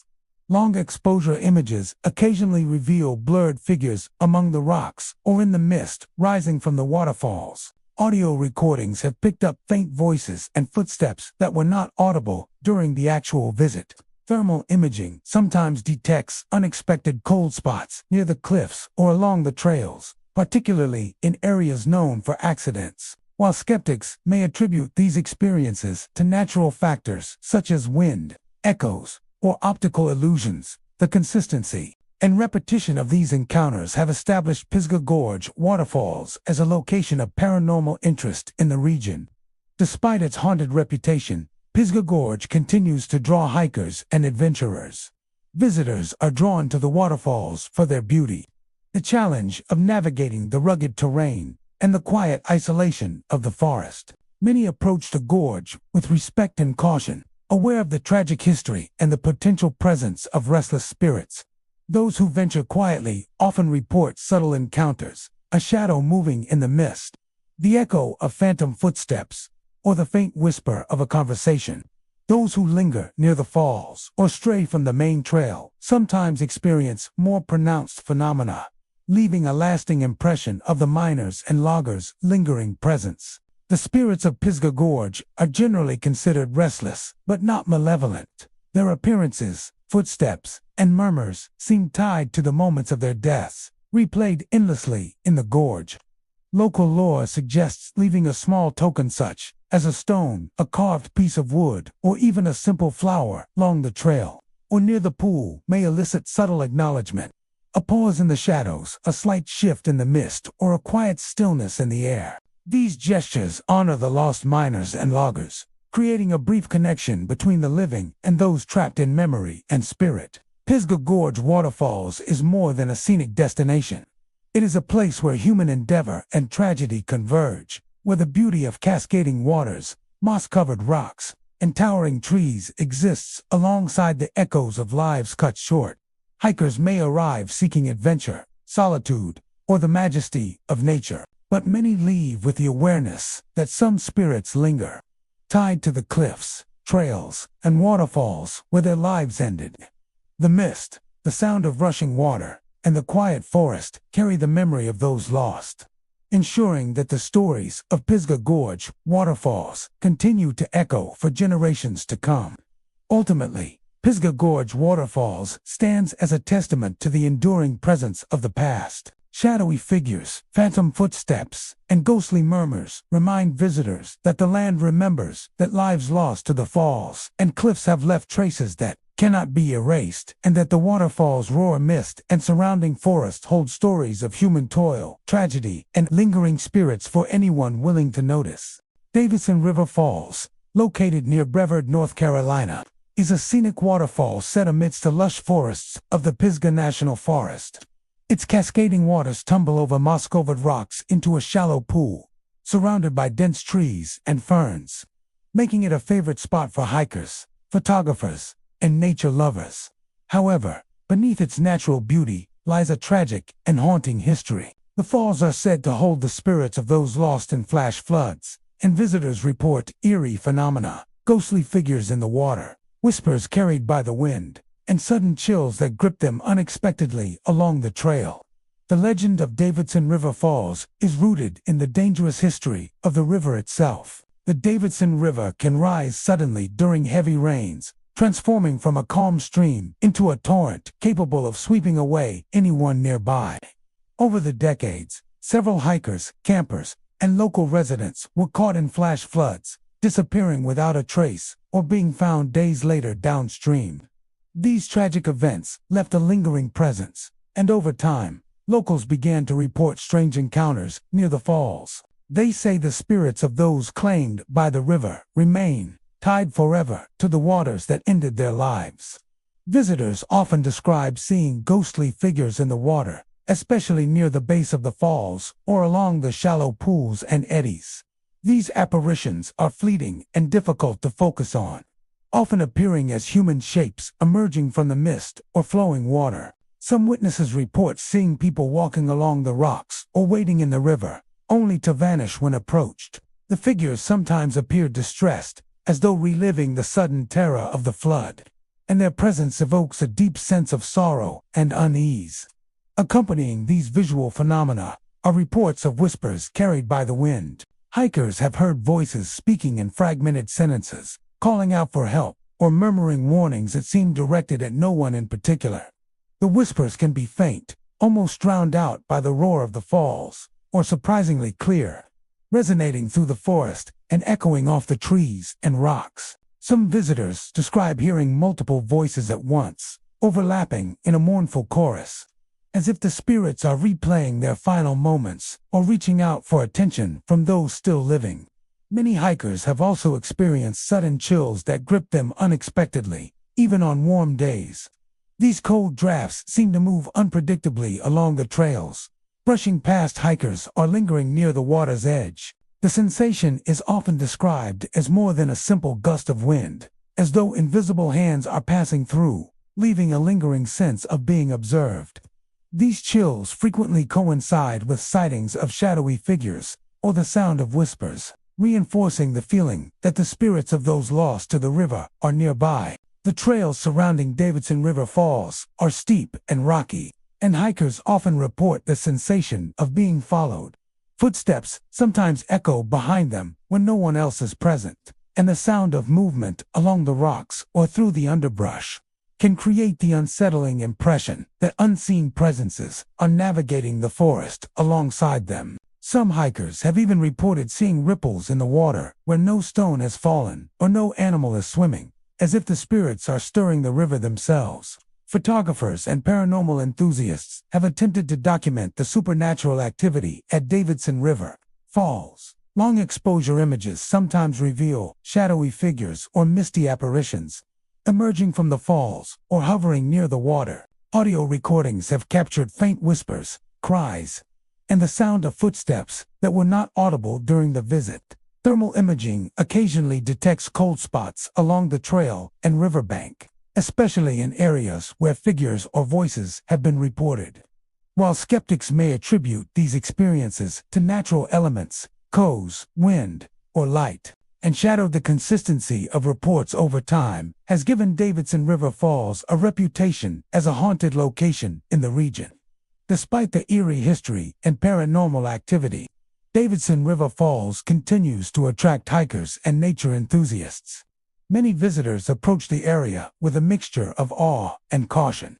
Long exposure images occasionally reveal blurred figures among the rocks or in the mist rising from the waterfalls. Audio recordings have picked up faint voices and footsteps that were not audible during the actual visit. Thermal imaging sometimes detects unexpected cold spots near the cliffs or along the trails, particularly in areas known for accidents. While skeptics may attribute these experiences to natural factors such as wind, echoes, or optical illusions, the consistency and repetition of these encounters have established Pisgah Gorge Waterfalls as a location of paranormal interest in the region. Despite its haunted reputation, Pisgah Gorge continues to draw hikers and adventurers. Visitors are drawn to the waterfalls for their beauty, the challenge of navigating the rugged terrain, and the quiet isolation of the forest. Many approach the gorge with respect and caution, aware of the tragic history and the potential presence of restless spirits. Those who venture quietly often report subtle encounters, a shadow moving in the mist, the echo of phantom footsteps, or the faint whisper of a conversation. Those who linger near the falls or stray from the main trail sometimes experience more pronounced phenomena, leaving a lasting impression of the miners' and loggers' lingering presence. The spirits of Pisgah Gorge are generally considered restless, but not malevolent. Their appearances, footsteps, and murmurs seem tied to the moments of their deaths, replayed endlessly in the gorge. Local lore suggests leaving a small token such as a stone, a carved piece of wood, or even a simple flower along the trail or near the pool may elicit subtle acknowledgement. A pause in the shadows, a slight shift in the mist, or a quiet stillness in the air. These gestures honor the lost miners and loggers, creating a brief connection between the living and those trapped in memory and spirit. Pisgah Gorge Waterfalls is more than a scenic destination. It is a place where human endeavor and tragedy converge, where the beauty of cascading waters, moss-covered rocks, and towering trees exists alongside the echoes of lives cut short. Hikers may arrive seeking adventure, solitude, or the majesty of nature, but many leave with the awareness that some spirits linger, tied to the cliffs, trails, and waterfalls where their lives ended. The mist, the sound of rushing water, and the quiet forest carry the memory of those lost, ensuring that the stories of Pisgah Gorge Waterfalls continue to echo for generations to come. Ultimately, Pisgah Gorge Waterfalls stands as a testament to the enduring presence of the past. Shadowy figures, phantom footsteps, and ghostly murmurs remind visitors that the land remembers, that lives lost to the falls and cliffs have left traces that cannot be erased, and that the waterfall's roar mist and surrounding forest hold stories of human toil, tragedy, and lingering spirits for anyone willing to notice. Davidson River Falls, located near Brevard, North Carolina, is a scenic waterfall set amidst the lush forests of the Pisgah National Forest. Its cascading waters tumble over moss-covered rocks into a shallow pool, surrounded by dense trees and ferns, making it a favorite spot for hikers, photographers, and nature lovers. However, beneath its natural beauty lies a tragic and haunting history. The falls are said to hold the spirits of those lost in flash floods, and visitors report eerie phenomena, ghostly figures in the water, whispers carried by the wind, and sudden chills that grip them unexpectedly along the trail. The legend of Davidson River Falls is rooted in the dangerous history of the river itself. The Davidson River can rise suddenly during heavy rains, transforming from a calm stream into a torrent capable of sweeping away anyone nearby. Over the decades, several hikers, campers, and local residents were caught in flash floods, disappearing without a trace or being found days later downstream. These tragic events left a lingering presence, and over time, locals began to report strange encounters near the falls. They say the spirits of those claimed by the river remain, tied forever to the waters that ended their lives. Visitors often describe seeing ghostly figures in the water, especially near the base of the falls or along the shallow pools and eddies. These apparitions are fleeting and difficult to focus on, often appearing as human shapes emerging from the mist or flowing water. Some witnesses report seeing people walking along the rocks or wading in the river, only to vanish when approached. The figures sometimes appear distressed, as though reliving the sudden terror of the flood, and their presence evokes a deep sense of sorrow and unease. Accompanying these visual phenomena are reports of whispers carried by the wind. Hikers have heard voices speaking in fragmented sentences, calling out for help, or murmuring warnings that seem directed at no one in particular. The whispers can be faint, almost drowned out by the roar of the falls, or surprisingly clear, resonating through the forest and echoing off the trees and rocks. Some visitors describe hearing multiple voices at once, overlapping in a mournful chorus, as if the spirits are replaying their final moments or reaching out for attention from those still living. Many hikers have also experienced sudden chills that grip them unexpectedly, even on warm days. These cold drafts seem to move unpredictably along the trails, brushing past hikers or lingering near the water's edge. The sensation is often described as more than a simple gust of wind, as though invisible hands are passing through, leaving a lingering sense of being observed. These chills frequently coincide with sightings of shadowy figures or the sound of whispers, reinforcing the feeling that the spirits of those lost to the river are nearby. The trails surrounding Davidson River Falls are steep and rocky, and hikers often report the sensation of being followed. Footsteps sometimes echo behind them when no one else is present, and the sound of movement along the rocks or through the underbrush can create the unsettling impression that unseen presences are navigating the forest alongside them. Some hikers have even reported seeing ripples in the water where no stone has fallen or no animal is swimming, as if the spirits are stirring the river themselves. Photographers and paranormal enthusiasts have attempted to document the supernatural activity at Davidson River Falls. Long exposure images sometimes reveal shadowy figures or misty apparitions emerging from the falls or hovering near the water. Audio recordings have captured faint whispers, cries, and the sound of footsteps that were not audible during the visit. Thermal imaging occasionally detects cold spots along the trail and riverbank, especially in areas where figures or voices have been reported. While skeptics may attribute these experiences to natural elements, wind, or light, and shadow, the consistency of reports over time has given Davidson River Falls a reputation as a haunted location in the region. Despite the eerie history and paranormal activity, Davidson River Falls continues to attract hikers and nature enthusiasts. Many visitors approach the area with a mixture of awe and caution,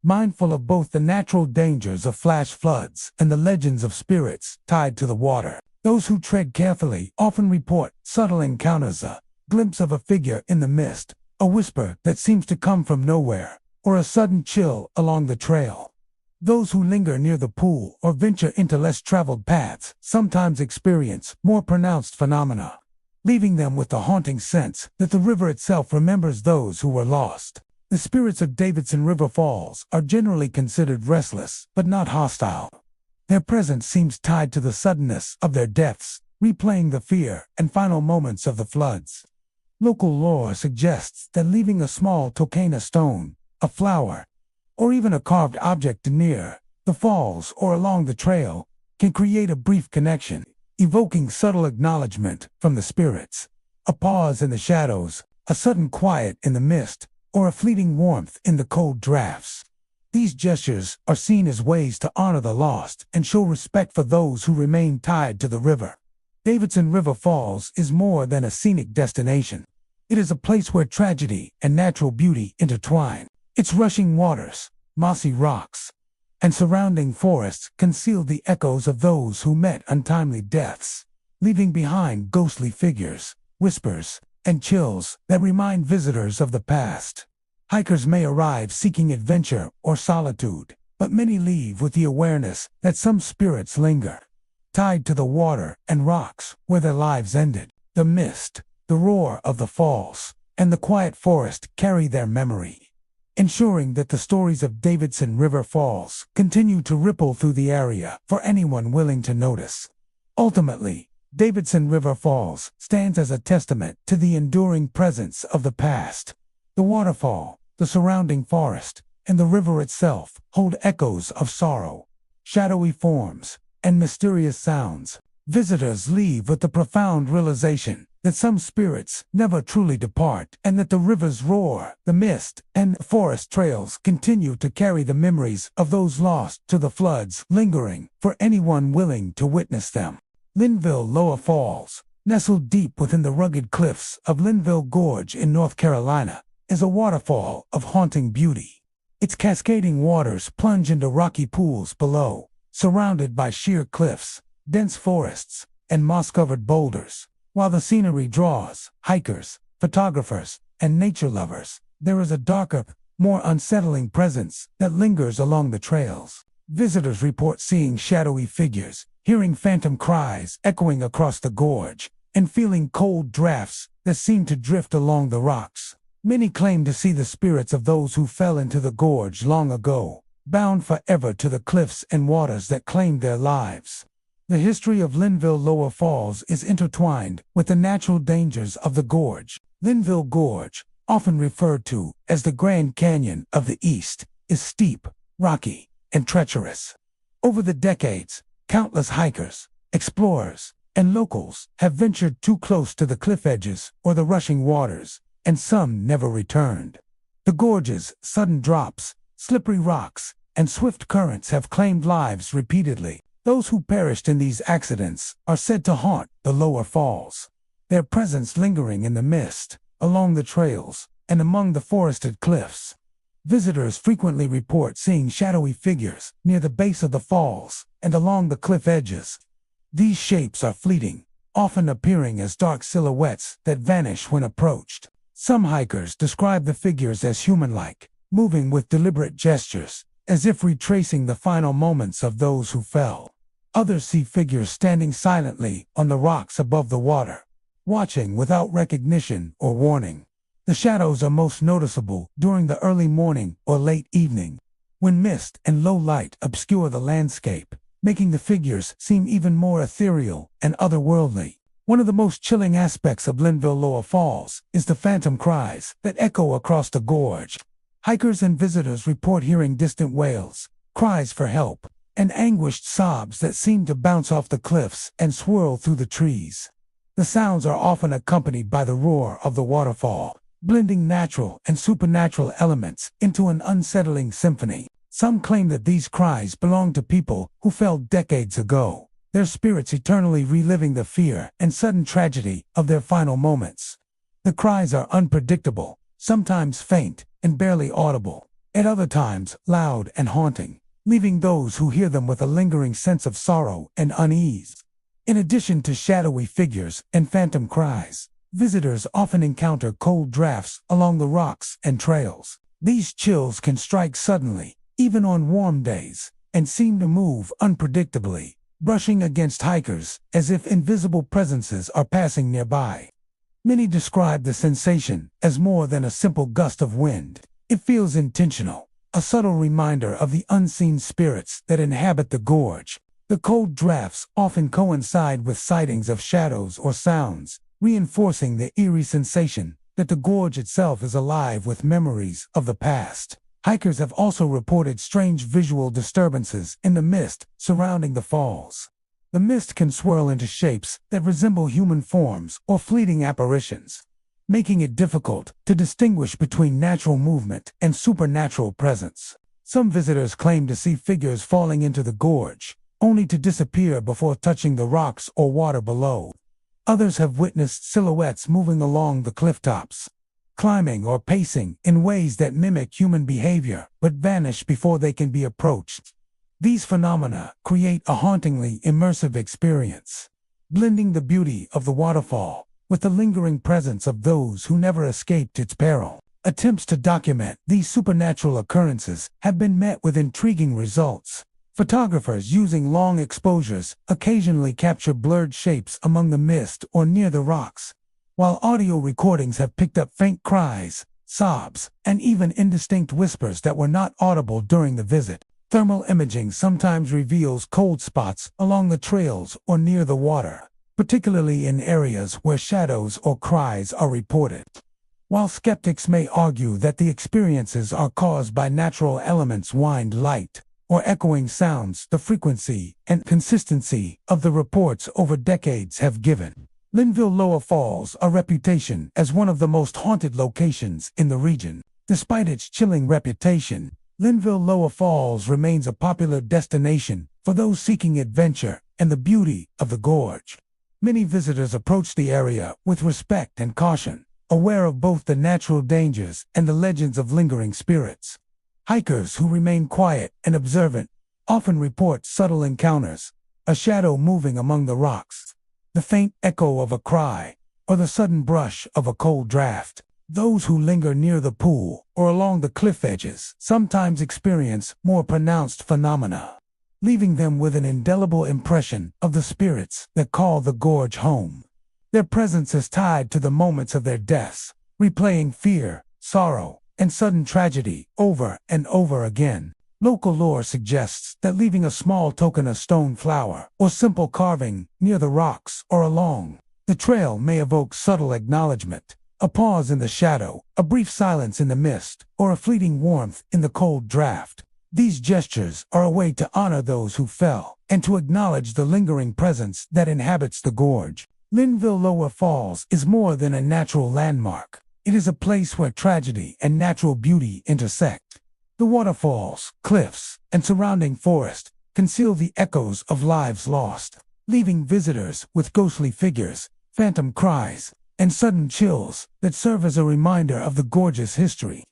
mindful of both the natural dangers of flash floods and the legends of spirits tied to the water. Those who tread carefully often report subtle encounters, a glimpse of a figure in the mist, a whisper that seems to come from nowhere, or a sudden chill along the trail. Those who linger near the pool or venture into less traveled paths sometimes experience more pronounced phenomena, leaving them with the haunting sense that the river itself remembers those who were lost. The spirits of Davidson River Falls are generally considered restless, but not hostile. Their presence seems tied to the suddenness of their deaths, replaying the fear and final moments of the floods. Local lore suggests that leaving a small tokena stone, a flower, or even a carved object near the falls or along the trail can create a brief connection, evoking subtle acknowledgement from the spirits. A pause in the shadows, a sudden quiet in the mist, or a fleeting warmth in the cold drafts. These gestures are seen as ways to honor the lost and show respect for those who remain tied to the river. Davidson River Falls is more than a scenic destination. It is a place where tragedy and natural beauty intertwine. Its rushing waters, mossy rocks, and surrounding forests conceal the echoes of those who met untimely deaths, leaving behind ghostly figures, whispers, and chills that remind visitors of the past. Hikers may arrive seeking adventure or solitude, but many leave with the awareness that some spirits linger, tied to the water and rocks where their lives ended. The mist, the roar of the falls, and the quiet forest carry their memory, ensuring that the stories of Davidson River Falls continue to ripple through the area for anyone willing to notice. Ultimately, Davidson River Falls stands as a testament to the enduring presence of the past. The waterfall, the surrounding forest, and the river itself hold echoes of sorrow, shadowy forms, and mysterious sounds. Visitors leave with the profound realization that some spirits never truly depart, and that the river's roar, the mist, and forest trails continue to carry the memories of those lost to the floods, lingering for anyone willing to witness them. Linville Lower Falls, nestled deep within the rugged cliffs of Linville Gorge in North Carolina, is a waterfall of haunting beauty. Its cascading waters plunge into rocky pools below, surrounded by sheer cliffs, dense forests, and moss-covered boulders. While the scenery draws hikers, photographers, and nature lovers, there is a darker, more unsettling presence that lingers along the trails. Visitors report seeing shadowy figures, hearing phantom cries echoing across the gorge, and feeling cold drafts that seem to drift along the rocks. Many claim to see the spirits of those who fell into the gorge long ago, bound forever to the cliffs and waters that claimed their lives. The history of Linville Lower Falls is intertwined with the natural dangers of the gorge. Linville Gorge, often referred to as the Grand Canyon of the East, is steep, rocky, and treacherous. Over the decades, countless hikers, explorers, and locals have ventured too close to the cliff edges or the rushing waters, and some never returned. The gorge's sudden drops, slippery rocks, and swift currents have claimed lives repeatedly. Those who perished in these accidents are said to haunt the lower falls, their presence lingering in the mist, along the trails, and among the forested cliffs. Visitors frequently report seeing shadowy figures near the base of the falls and along the cliff edges. These shapes are fleeting, often appearing as dark silhouettes that vanish when approached. Some hikers describe the figures as human-like, moving with deliberate gestures, as if retracing the final moments of those who fell. Others see figures standing silently on the rocks above the water, watching without recognition or warning. The shadows are most noticeable during the early morning or late evening, when mist and low light obscure the landscape, making the figures seem even more ethereal and otherworldly. One of the most chilling aspects of Linville Lower Falls is the phantom cries that echo across the gorge. Hikers and visitors report hearing distant wails, cries for help, and anguished sobs that seem to bounce off the cliffs and swirl through the trees. The sounds are often accompanied by the roar of the waterfall, blending natural and supernatural elements into an unsettling symphony. Some claim that these cries belong to people who fell decades ago, their spirits eternally reliving the fear and sudden tragedy of their final moments. The cries are unpredictable, sometimes faint and barely audible, at other times loud and haunting, leaving those who hear them with a lingering sense of sorrow and unease. In addition to shadowy figures and phantom cries, visitors often encounter cold drafts along the rocks and trails. These chills can strike suddenly, even on warm days, and seem to move unpredictably, brushing against hikers as if invisible presences are passing nearby. Many describe the sensation as more than a simple gust of wind. It feels intentional, a subtle reminder of the unseen spirits that inhabit the gorge. The cold drafts often coincide with sightings of shadows or sounds, reinforcing the eerie sensation that the gorge itself is alive with memories of the past. Hikers have also reported strange visual disturbances in the mist surrounding the falls. The mist can swirl into shapes that resemble human forms or fleeting apparitions, making it difficult to distinguish between natural movement and supernatural presence. Some visitors claim to see figures falling into the gorge, only to disappear before touching the rocks or water below. Others have witnessed silhouettes moving along the cliff tops, climbing or pacing in ways that mimic human behavior but vanish before they can be approached. These phenomena create a hauntingly immersive experience, blending the beauty of the waterfall with the lingering presence of those who never escaped its peril. Attempts to document these supernatural occurrences have been met with intriguing results. Photographers using long exposures occasionally capture blurred shapes among the mist or near the rocks, while audio recordings have picked up faint cries, sobs, and even indistinct whispers that were not audible during the visit. Thermal imaging sometimes reveals cold spots along the trails or near the water, particularly in areas where shadows or cries are reported. While skeptics may argue that the experiences are caused by natural elements, wind, light, or echoing sounds, the frequency and consistency of the reports over decades have given Linville Lower Falls a reputation as one of the most haunted locations in the region. Despite its chilling reputation, Linville Lower Falls remains a popular destination for those seeking adventure and the beauty of the gorge. Many visitors approach the area with respect and caution, aware of both the natural dangers and the legends of lingering spirits. Hikers who remain quiet and observant often report subtle encounters, a shadow moving among the rocks, the faint echo of a cry, or the sudden brush of a cold draft. Those who linger near the pool or along the cliff edges sometimes experience more pronounced phenomena, leaving them with an indelible impression of the spirits that call the gorge home. Their presence is tied to the moments of their deaths, replaying fear, sorrow, and sudden tragedy over and over again. Local lore suggests that leaving a small token of stone flower or simple carving near the rocks or along the trail may evoke subtle acknowledgement. A pause in the shadow, a brief silence in the mist, or a fleeting warmth in the cold draft. These gestures are a way to honor those who fell and to acknowledge the lingering presence that inhabits the gorge. Linville Lower Falls is more than a natural landmark. It is a place where tragedy and natural beauty intersect. The waterfalls, cliffs, and surrounding forest conceal the echoes of lives lost, leaving visitors with ghostly figures, phantom cries, and sudden chills that serve as a reminder of the gorge's history.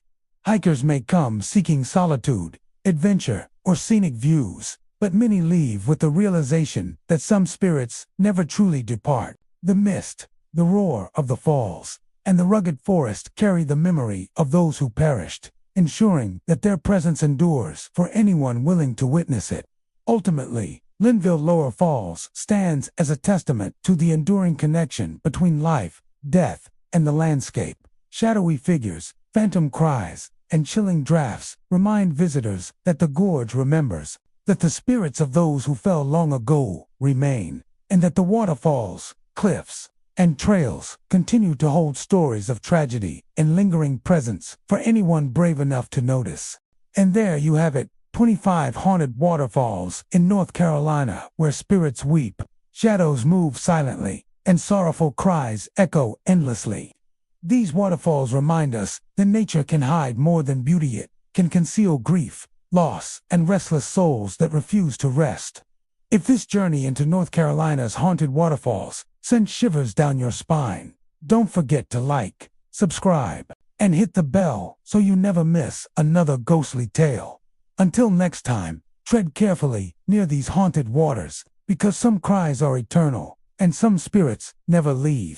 Hikers may come seeking solitude, adventure, or scenic views, but many leave with the realization that some spirits never truly depart. The mist, the roar of the falls, and the rugged forest carry the memory of those who perished, ensuring that their presence endures for anyone willing to witness it. Ultimately, Linville Lower Falls stands as a testament to the enduring connection between life, death, and the landscape. Shadowy figures, phantom cries, and chilling drafts remind visitors that the gorge remembers, that the spirits of those who fell long ago remain, and that the waterfalls, cliffs, and trails continue to hold stories of tragedy and lingering presence for anyone brave enough to notice. And there you have it, 25 haunted waterfalls in North Carolina where spirits weep, shadows move silently, and sorrowful cries echo endlessly. These waterfalls remind us that nature can hide more than beauty. It can conceal grief, loss, and restless souls that refuse to rest. If this journey into North Carolina's haunted waterfalls sends shivers down your spine, don't forget to like, subscribe, and hit the bell so you never miss another ghostly tale. Until next time, tread carefully near these haunted waters, because some cries are eternal, and some spirits never leave.